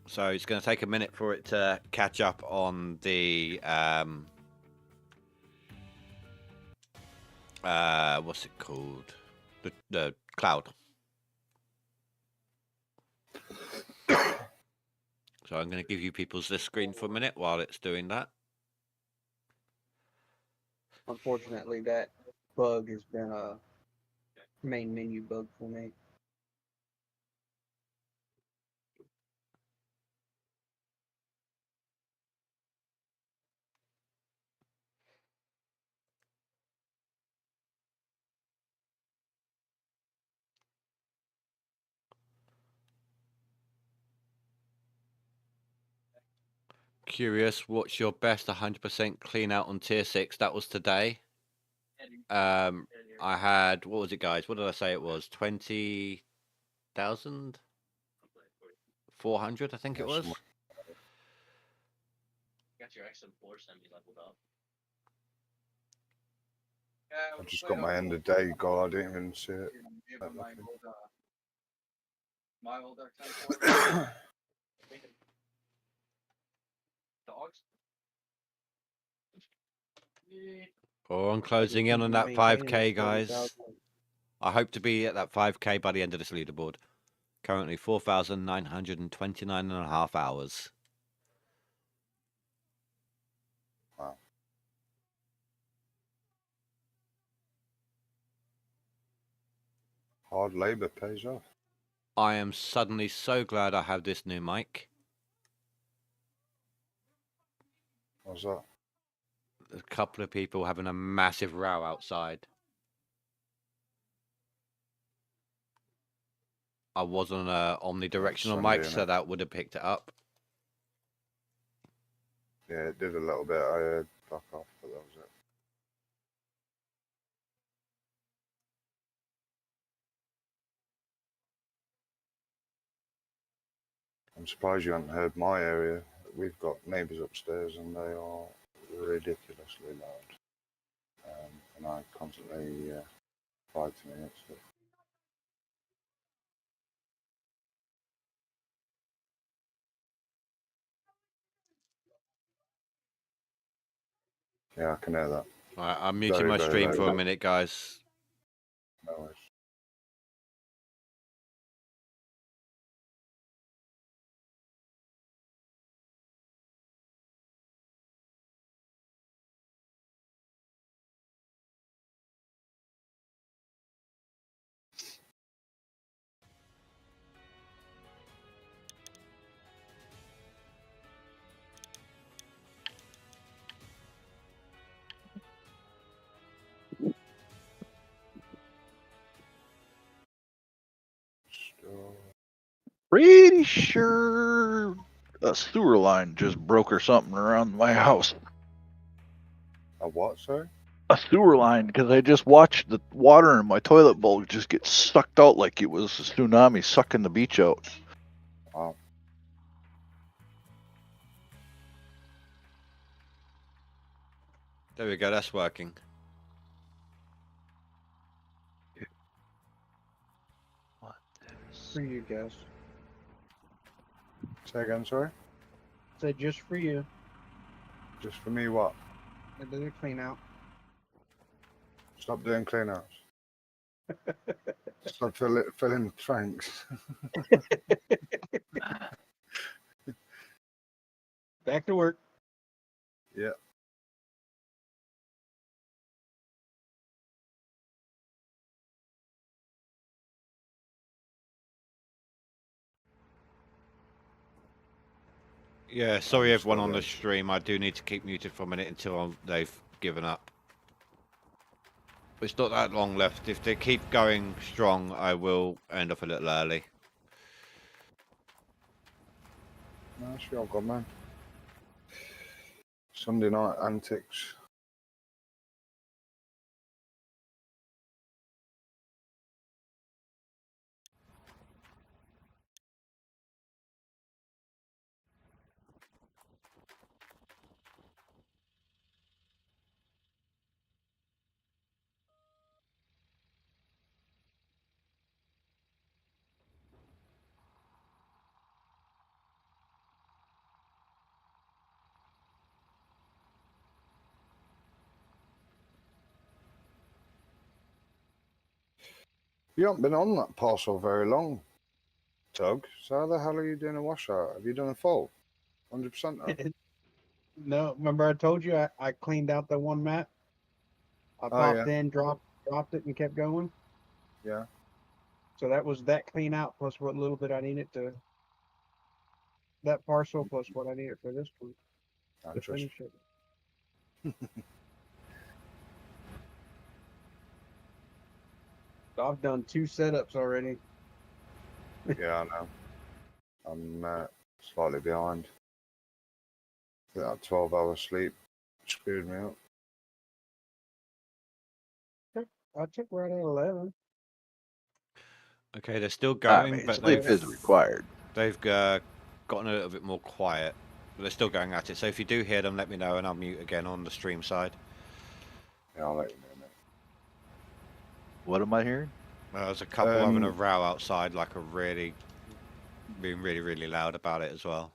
So it's going to take a minute for it to catch up on the what's it called? The cloud. So I'm going to give you people's list screen for a minute while it's doing that. Unfortunately, that bug has been a main menu bug for me. Curious, what's your best 100% clean out on tier 6? That was today. I had, what was it, guys? What did I say it was? 20,400, I think it was. I just got my end of day goal. I didn't even see it. Oh, I'm closing in on that 5k, guys. I hope to be at that 5k by the end of this leaderboard. Currently 4,929.5 hours. Wow. Hard labour pays off. I am suddenly so glad I have this new mic. What's that? A couple of people having a massive row outside. I was on a omnidirectional mic, so that would have picked it up. Yeah, it did a little bit. I heard fuck off, but that was it. I'm surprised you haven't heard my area. We've got neighbours upstairs and they are ridiculously loud. And I constantly fight to me against it. Yeah, I can hear that. Alright, I'm muting my stream for a minute, guys. No worries. Pretty sure a sewer line just broke or something around my house. A what, sorry? A sewer line, because I just watched the water in my toilet bowl just get sucked out like it was a tsunami sucking the beach out. Wow. There we go, that's working. For you guys. Say again, sorry? Said just for you. Just for me, what? I did a clean out. Stop doing clean outs. Stop filling tranks. Back to work. Yeah. Yeah, sorry everyone on the stream. I do need to keep muted for a minute until they've given up. It's not that long left. If they keep going strong, I will end off a little early. No, sure, I've got man. Sunday night antics. You haven't been on that parcel very long, Tug. So how the hell are you doing a washout? Have you done a full? 100% now? No, remember I told you I cleaned out the one map. I popped in, dropped it, and kept going. Yeah. So that was that clean out plus what little bit I needed to that parcel plus what I needed for this one to finish it. I've done 2 setups already. Yeah, I know. I'm slightly behind. That 12-hour sleep screwed me up. I took right at 11. Okay, they're still I going, mean, but sleep is required. They've gotten a little bit more quiet, but they're still going at it. So if you do hear them, let me know, and I'll mute again on the stream side. Yeah, I'll let you know, mate. What am I hearing? There's a couple having a row outside, like being really loud about it as well.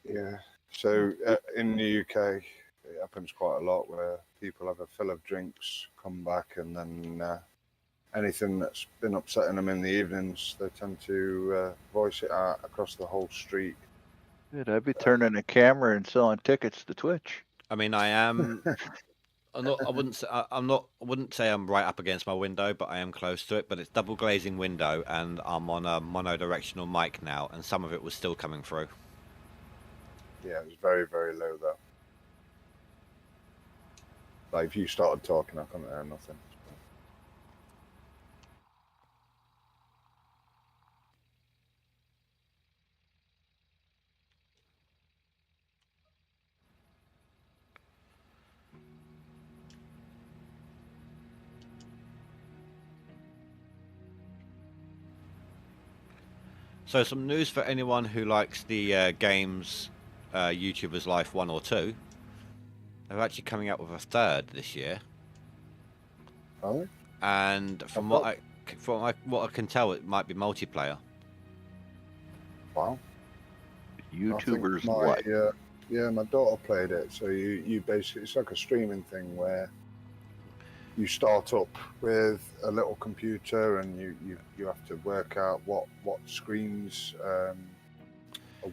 Yeah. So in the UK, it happens quite a lot where people have a fill of drinks, come back, and then anything that's been upsetting them in the evenings, they tend to voice it out across the whole street. Dude, I'd be turning a camera and selling tickets to Twitch. I mean, I am. I wouldn't say I'm right up against my window, but I am close to it. But it's double glazing window, and I'm on a mono-directional mic now, and some of it was still coming through. Yeah, it was very, very low though. Like if you started talking, I couldn't hear nothing. So some news for anyone who likes the games YouTubers Life 1 or 2. They're actually coming out with a third this year. Are they? And from what I can tell, it might be multiplayer. Wow. YouTubers Life. Yeah, my daughter played it. So you basically, it's like a streaming thing where you start up with a little computer and you have to work out what screens are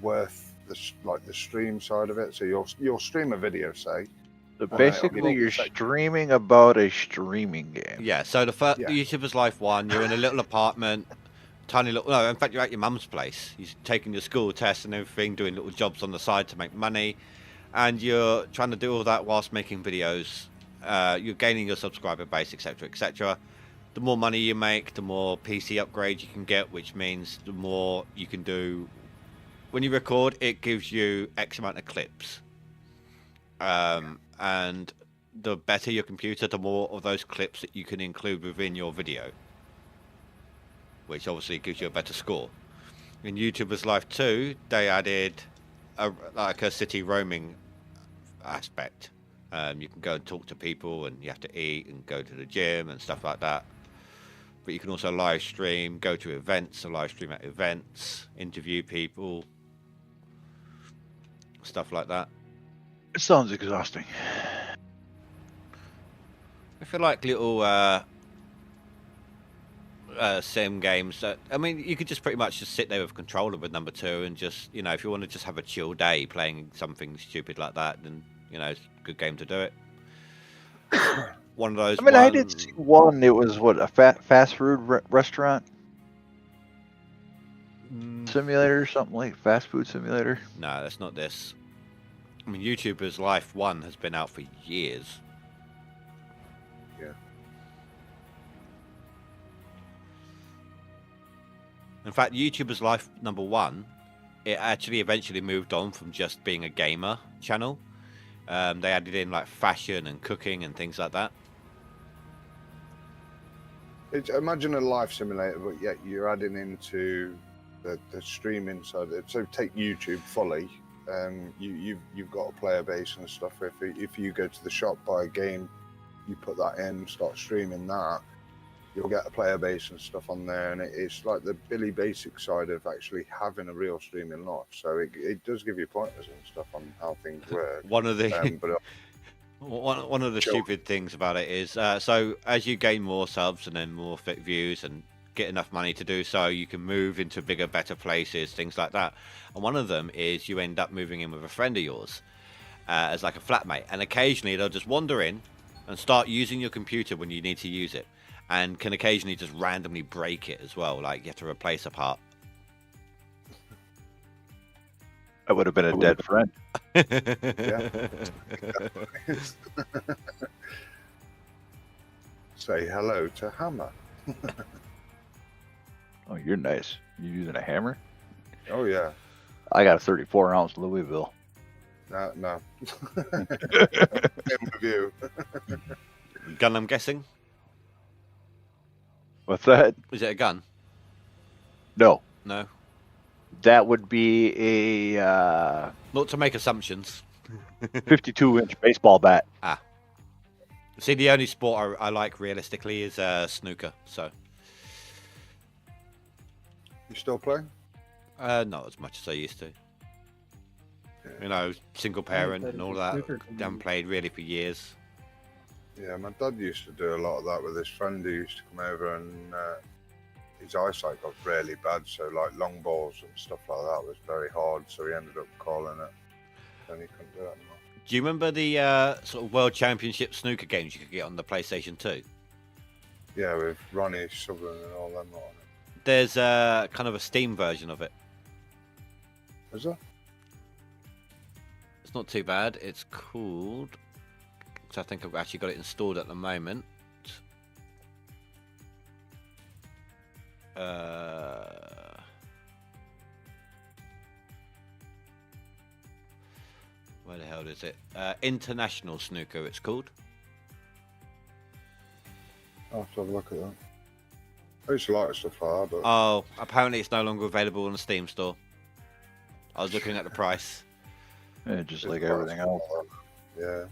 worth the stream side of it. So you'll stream a video, say. So basically, you're streaming about a streaming game. Yeah. So the first YouTubers Life 1, you're in a little apartment, tiny little. No, in fact, you're at your mum's place. You're taking your school tests and everything, doing little jobs on the side to make money, and you're trying to do all that whilst making videos. You're gaining your subscriber base, etc., etc. The more money you make, the more PC upgrades you can get, which means the more you can do. When you record, it gives you X amount of clips. And the better your computer, the more of those clips that you can include within your video, which obviously gives you a better score. In YouTubers Life 2, they added a city roaming aspect. You can go and talk to people, and you have to eat and go to the gym and stuff like that. But you can also live stream, go to events, live stream at events, interview people, stuff like that. It sounds exhausting. I feel like little sim games. I mean, you could just pretty much just sit there with a controller with number 2 and just, if you want to just have a chill day playing something stupid like that, then, it's a good game to do it. One of those. I mean, I did see one. It was a fast food restaurant simulator, something like fast food simulator. No, that's not this. I mean, YouTubers Life 1 has been out for years. Yeah. In fact, YouTubers Life number 1, it actually eventually moved on from just being a gamer channel. They added in like fashion and cooking and things like that. Imagine a life simulator, but yet you're adding into the streaming side. So take YouTube fully. You've got a player base and stuff. If you go to the shop, buy a game, you put that in, start streaming that, you'll get a player base and stuff on there, and it's like the Billy Basic side of actually having a real streaming life. So it does give you pointers and stuff on how things work. One of the One of the stupid things about it is, so as you gain more subs and then more views and get enough money to do so, you can move into bigger, better places, things like that. And one of them is you end up moving in with a friend of yours as like a flatmate. And occasionally they'll just wander in and start using your computer when you need to use it. And can occasionally just randomly break it as well. Like you have to replace a part. That would have been a dead friend. Yeah. Say hello to Hammer. Oh, you're nice. You using a hammer? Oh yeah. I got a 34-ounce Louisville. No. In with you. Gun, I'm guessing? What's that? Is it a gun? No. No. That would be a Not to make assumptions. 52-inch baseball bat. Ah. See, the only sport I like realistically is snooker. So. You still playing? Not as much as I used to. You know, single parent and all that. Haven't played really for years. Yeah, my dad used to do a lot of that with his friend who used to come over, and his eyesight got really bad, so like long balls and stuff like that was very hard, so he ended up calling it. Then he couldn't do it anymore. Do you remember the sort of World Championship snooker games you could get on the PlayStation 2? Yeah, with Ronnie Sutherland and all them on it. There's kind of a Steam version of it. Is there? It's not too bad. It's called... So I think I've actually got it installed at the moment. Where the hell is it? International Snooker, it's called. I'll have to have a look at that. I used to like stuff like that, but... Oh, apparently it's no longer available on the Steam store. I was looking at the price. Yeah, just like everything else. Yeah.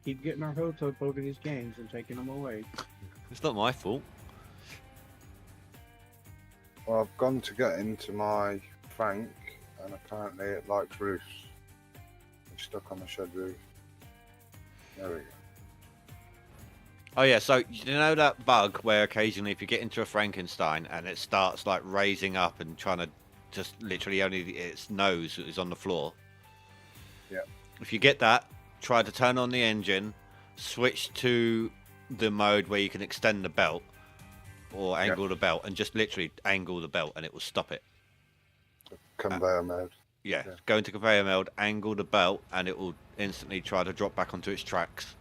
Keep getting our hopes up over these games and taking them away. It's not my fault. Well, I've gone to get into my Frank, and apparently it likes roofs. It's stuck on the shed roof. There we go. Oh yeah, so you know that bug where occasionally if you get into a Frankenstein and it starts like raising up and trying to just literally only its nose is on the floor? Yeah. If you get that, try to turn on the engine, switch to the mode where you can extend the belt or angle the belt, and just literally angle the belt and it will stop it. Conveyor mode. Yeah, go into conveyor mode, angle the belt, and it will instantly try to drop back onto its tracks.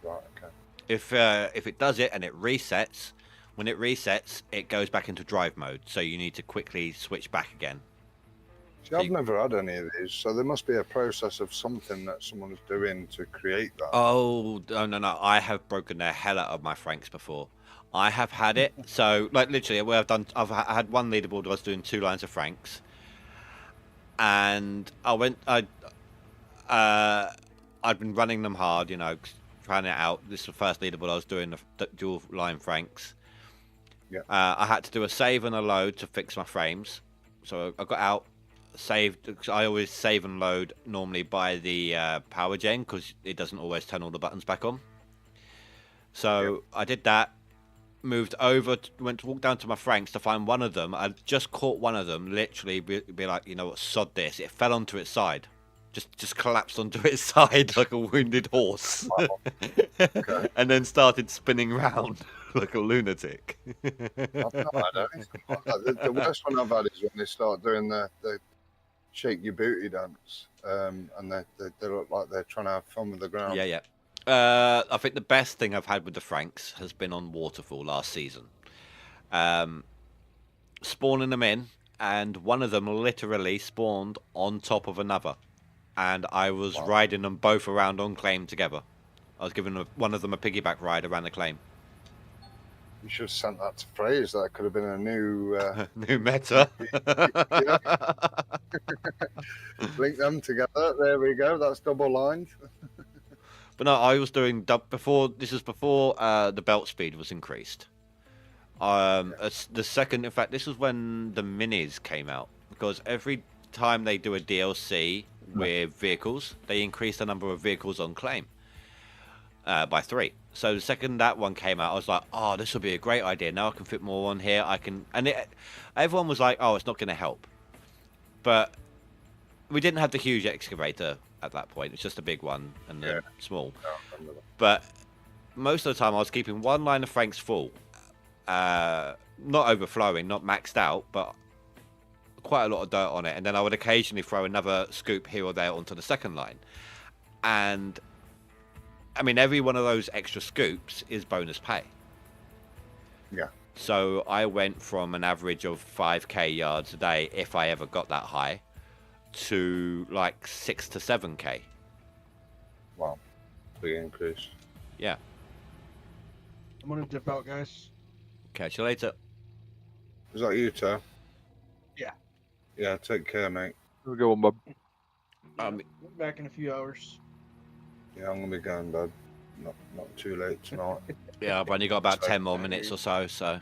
Right, okay. If it does it and it resets, when it resets, it goes back into drive mode. So you need to quickly switch back again. See, I've never had any of these, so there must be a process of something that someone is doing to create that. Oh, no. I have broken the hell out of my Franks before. I have had it. So, like, literally, where I've had one leaderboard where I was doing 2 lines of Franks. And I'd been running them hard, you know, trying it out. This is the first leaderboard I was doing the dual line Franks. Yeah. I had to do a save and a load to fix my frames. So I got out, saved. I always save and load normally by the power gen because it doesn't always turn all the buttons back on. So I did that, moved over, went to walk down to my Franks to find one of them. I just caught one of them, literally be like, you know what, sod this. It fell onto its side. Just collapsed onto its side like a wounded horse. Okay. And then started spinning round like a lunatic. I've not had anything like that. The worst one I've had is when they start doing the shake your booty dance, and they look like they're trying to have fun with the ground. Yeah. I think the best thing I've had with the Franks has been on Waterfall last season. Spawning them in, and one of them literally spawned on top of another. And I was riding them both around on claim together. I was giving one of them a piggyback ride around the claim. You should have sent that to Praise. That could have been a new... new meta. Link them together. There we go. That's double lined. But no, I was doing... This was before the belt speed was increased. The second... In fact, this was when the minis came out. Because every time they do a DLC with vehicles, they increased the number of vehicles on claim by 3. So the second that one came out, I was like, oh, this will be a great idea. Now I can fit more on here. Everyone was like, oh, it's not going to help. But we didn't have the huge excavator at that point. It's just a big one and the small. But most of the time I was keeping one line of Franks full. Not overflowing, not maxed out, but quite a lot of dirt on it. And then I would occasionally throw another scoop here or there onto the second line. And I mean, every one of those extra scoops is bonus pay. Yeah. So I went from an average of 5k yards a day, if I ever got that high, to like 6 to 7k. Wow. Big increase. Yeah. I'm gonna dip out, guys. Catch you later. Is that you, Joe? Yeah. Yeah, take care, mate. Here we go, bub. Back in a few hours. Yeah, I'm gonna be going, bud. Not too late tonight. Yeah, I've only got about 10 more minutes or so, so.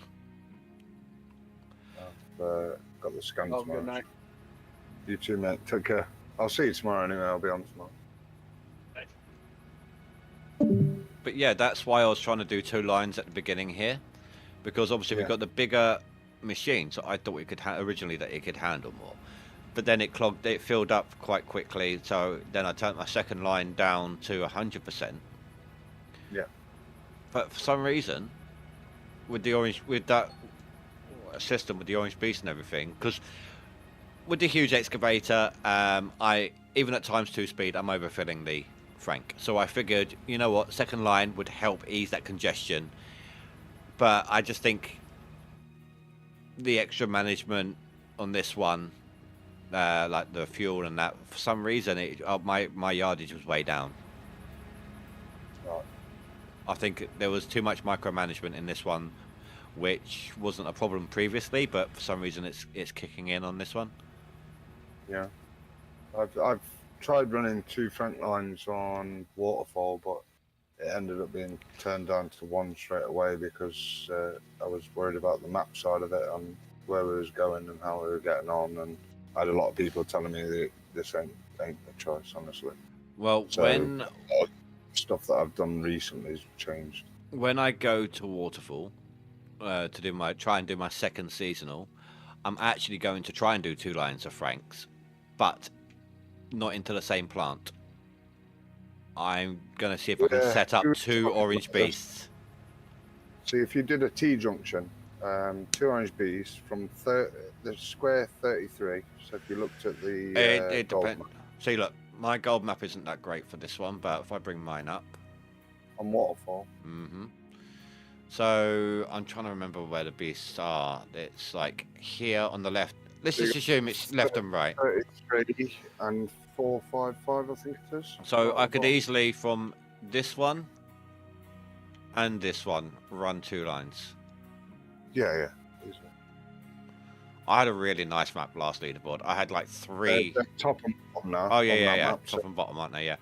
I've got the scan tomorrow. Good night. You too, mate. Take care. I'll see you tomorrow anyway. I'll be on tomorrow. But yeah, that's why I was trying to do 2 lines at the beginning here, because obviously we've got the bigger machine, so I thought we could originally that it could handle more. But then it filled up quite quickly, so then I turned my second line down to 100%. Yeah. But for some reason, with that system with the orange beast and everything, because with the huge excavator, even at times 2 speed, I'm overfilling the Frank. So I figured, you know what, second line would help ease that congestion. But I just think the extra management on this one, like the fuel and that, for some reason my yardage was way down. Right. I think there was too much micromanagement in this one, which wasn't a problem previously, but for some reason it's kicking in on this one. Yeah, I've tried running 2 Frank lines on Waterfall, but it ended up being turned down to 1 straight away because I was worried about the map side of it and where we was going and how we were getting on, and I had a lot of people telling me that this ain't the choice, honestly. Well, so, when stuff that I've done recently has changed. When I go to Waterfall to try and do my second seasonal, I'm actually going to try and do 2 lines of Franks, but not into the same plant. I'm going to see if I can set up 2 orange beasts. See, if you did a T-junction, 2 orange beasts from the square 33, so if you looked at the it depends. See, look, my gold map isn't that great for this one, but if I bring mine up. On Waterfall? Mm-hmm. So, I'm trying to remember where the beasts are. It's like here on the left. Let's just assume it's left and right. 33 and 455, I think it is. So, I could easily, from this one and this one, run 2 lines. Yeah. Easily. I had a really nice map last leaderboard. I had like 3... top and bottom now. Oh, yeah. Top and bottom, aren't they? Yeah.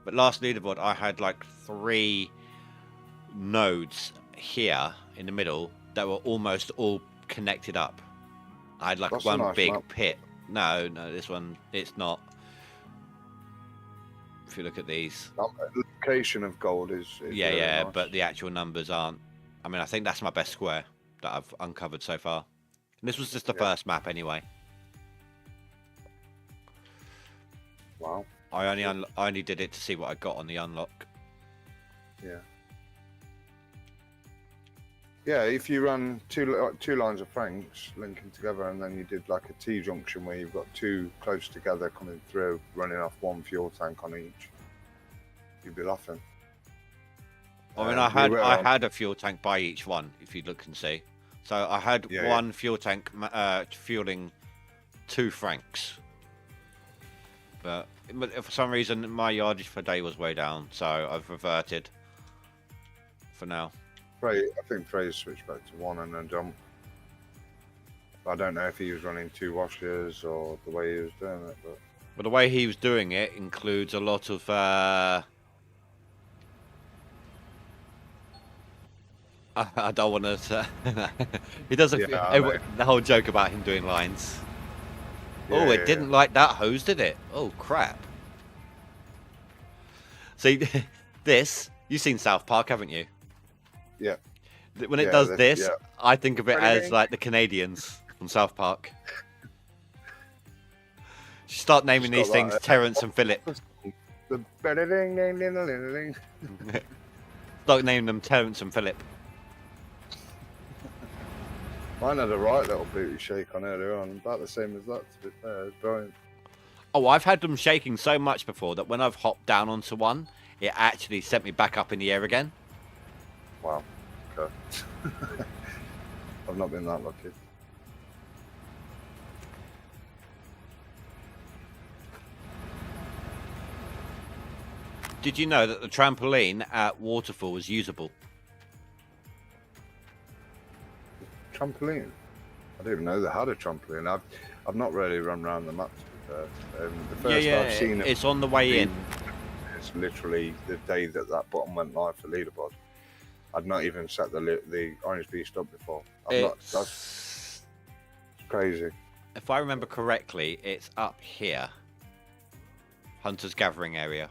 But last leaderboard, I had like 3 nodes here in the middle that were almost all connected up. I had like That's one a nice big map. pit. No, this one, it's not. If you look at these. The location of gold is yeah, really nice. but the actual numbers aren't. I mean, I think that's my best square that I've uncovered so far. And this was just the first map anyway. Wow. I only did it to see what I got on the unlock. Yeah. Yeah, if you run two lines of Franks linking together, and then you did like a T-junction where you've got 2 close together coming through, running off 1 fuel tank on each, you'd be laughing. I mean, I had a fuel tank by each one, if you look and see. So I had one fuel tank fueling 2 Franks. But for some reason, my yardage per day was way down, so I've reverted for now. I think Frey's switched back to 1 and then jump. I don't know if he was running 2 washers or the way he was doing it, but the way he was doing it includes a lot of I don't want to. He doesn't. The whole joke about him doing lines. Yeah, It didn't like that hose, did it? Oh crap! See, this, you've seen South Park, haven't you? Yeah. When it Yeah, does this, yeah. I think of it as Bing. like the Canadians from South Park. You start naming Just these got things that, Terrence and Philip. The ding ding ding ding ding ding. Start naming them Terrence and Philip. Mine had a right little booty shake on earlier on, about the same as that, to be fair. It's brilliant. Oh, I've had them shaking so much before that when I've hopped down onto one, it actually sent me back up in the air again. Wow. Okay. I've not been that lucky. Did you know that the trampoline at Waterfall is usable? Trampoline? I didn't even know they had a trampoline. I've not really run around the map, to be fair. The first I've seen it's on the way in. It's literally the day that button went live for leaderboard. I'd not even set the orange beast up before. That's crazy. If I remember correctly, it's up here. Hunter's gathering area.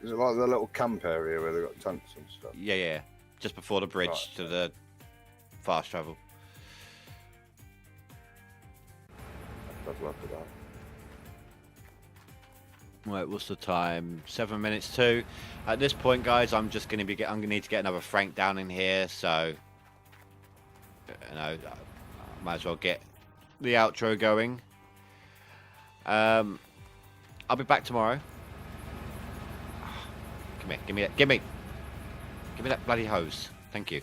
Is it like the little camp area where they've got tents and stuff? Yeah. Just before the bridge to the fast travel. I'd love that. Right, what's the time? 7 minutes to. At this point, guys, I'm just going to I'm going to need to get another Frank down in here, so you know, I might as well get the outro going. I'll be back tomorrow. Come here, give me that bloody hose. Thank you.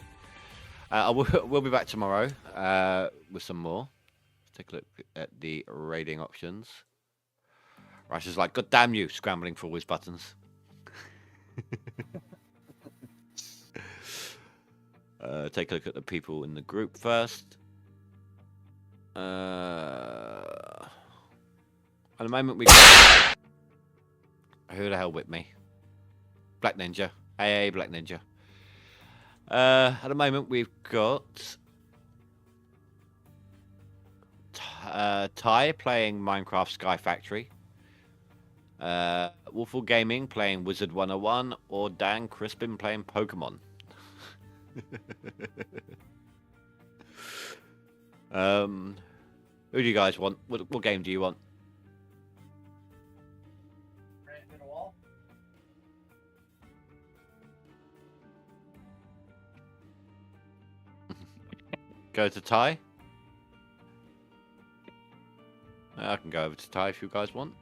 We'll be back tomorrow with some more. Let's take a look at the raiding options. Rash is like, God damn you, scrambling for all his buttons. Take a look at the people in the group first. At the moment we got... Who the hell with me? Black Ninja. Hey, Black Ninja. At the moment we've got... Ty playing Minecraft Sky Factory. Wolfall Gaming playing Wizard 101, or Dan Crispin playing Pokemon. Who do you guys want? What game do you want? Go to Ty? I can go over to Ty if you guys want.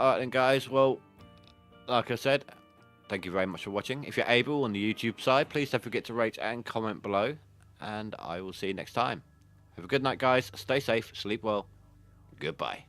Alright then guys, well, like I said, thank you very much for watching. If you're able on the YouTube side, please don't forget to rate and comment below. And I will see you next time. Have a good night guys, stay safe, sleep well, goodbye.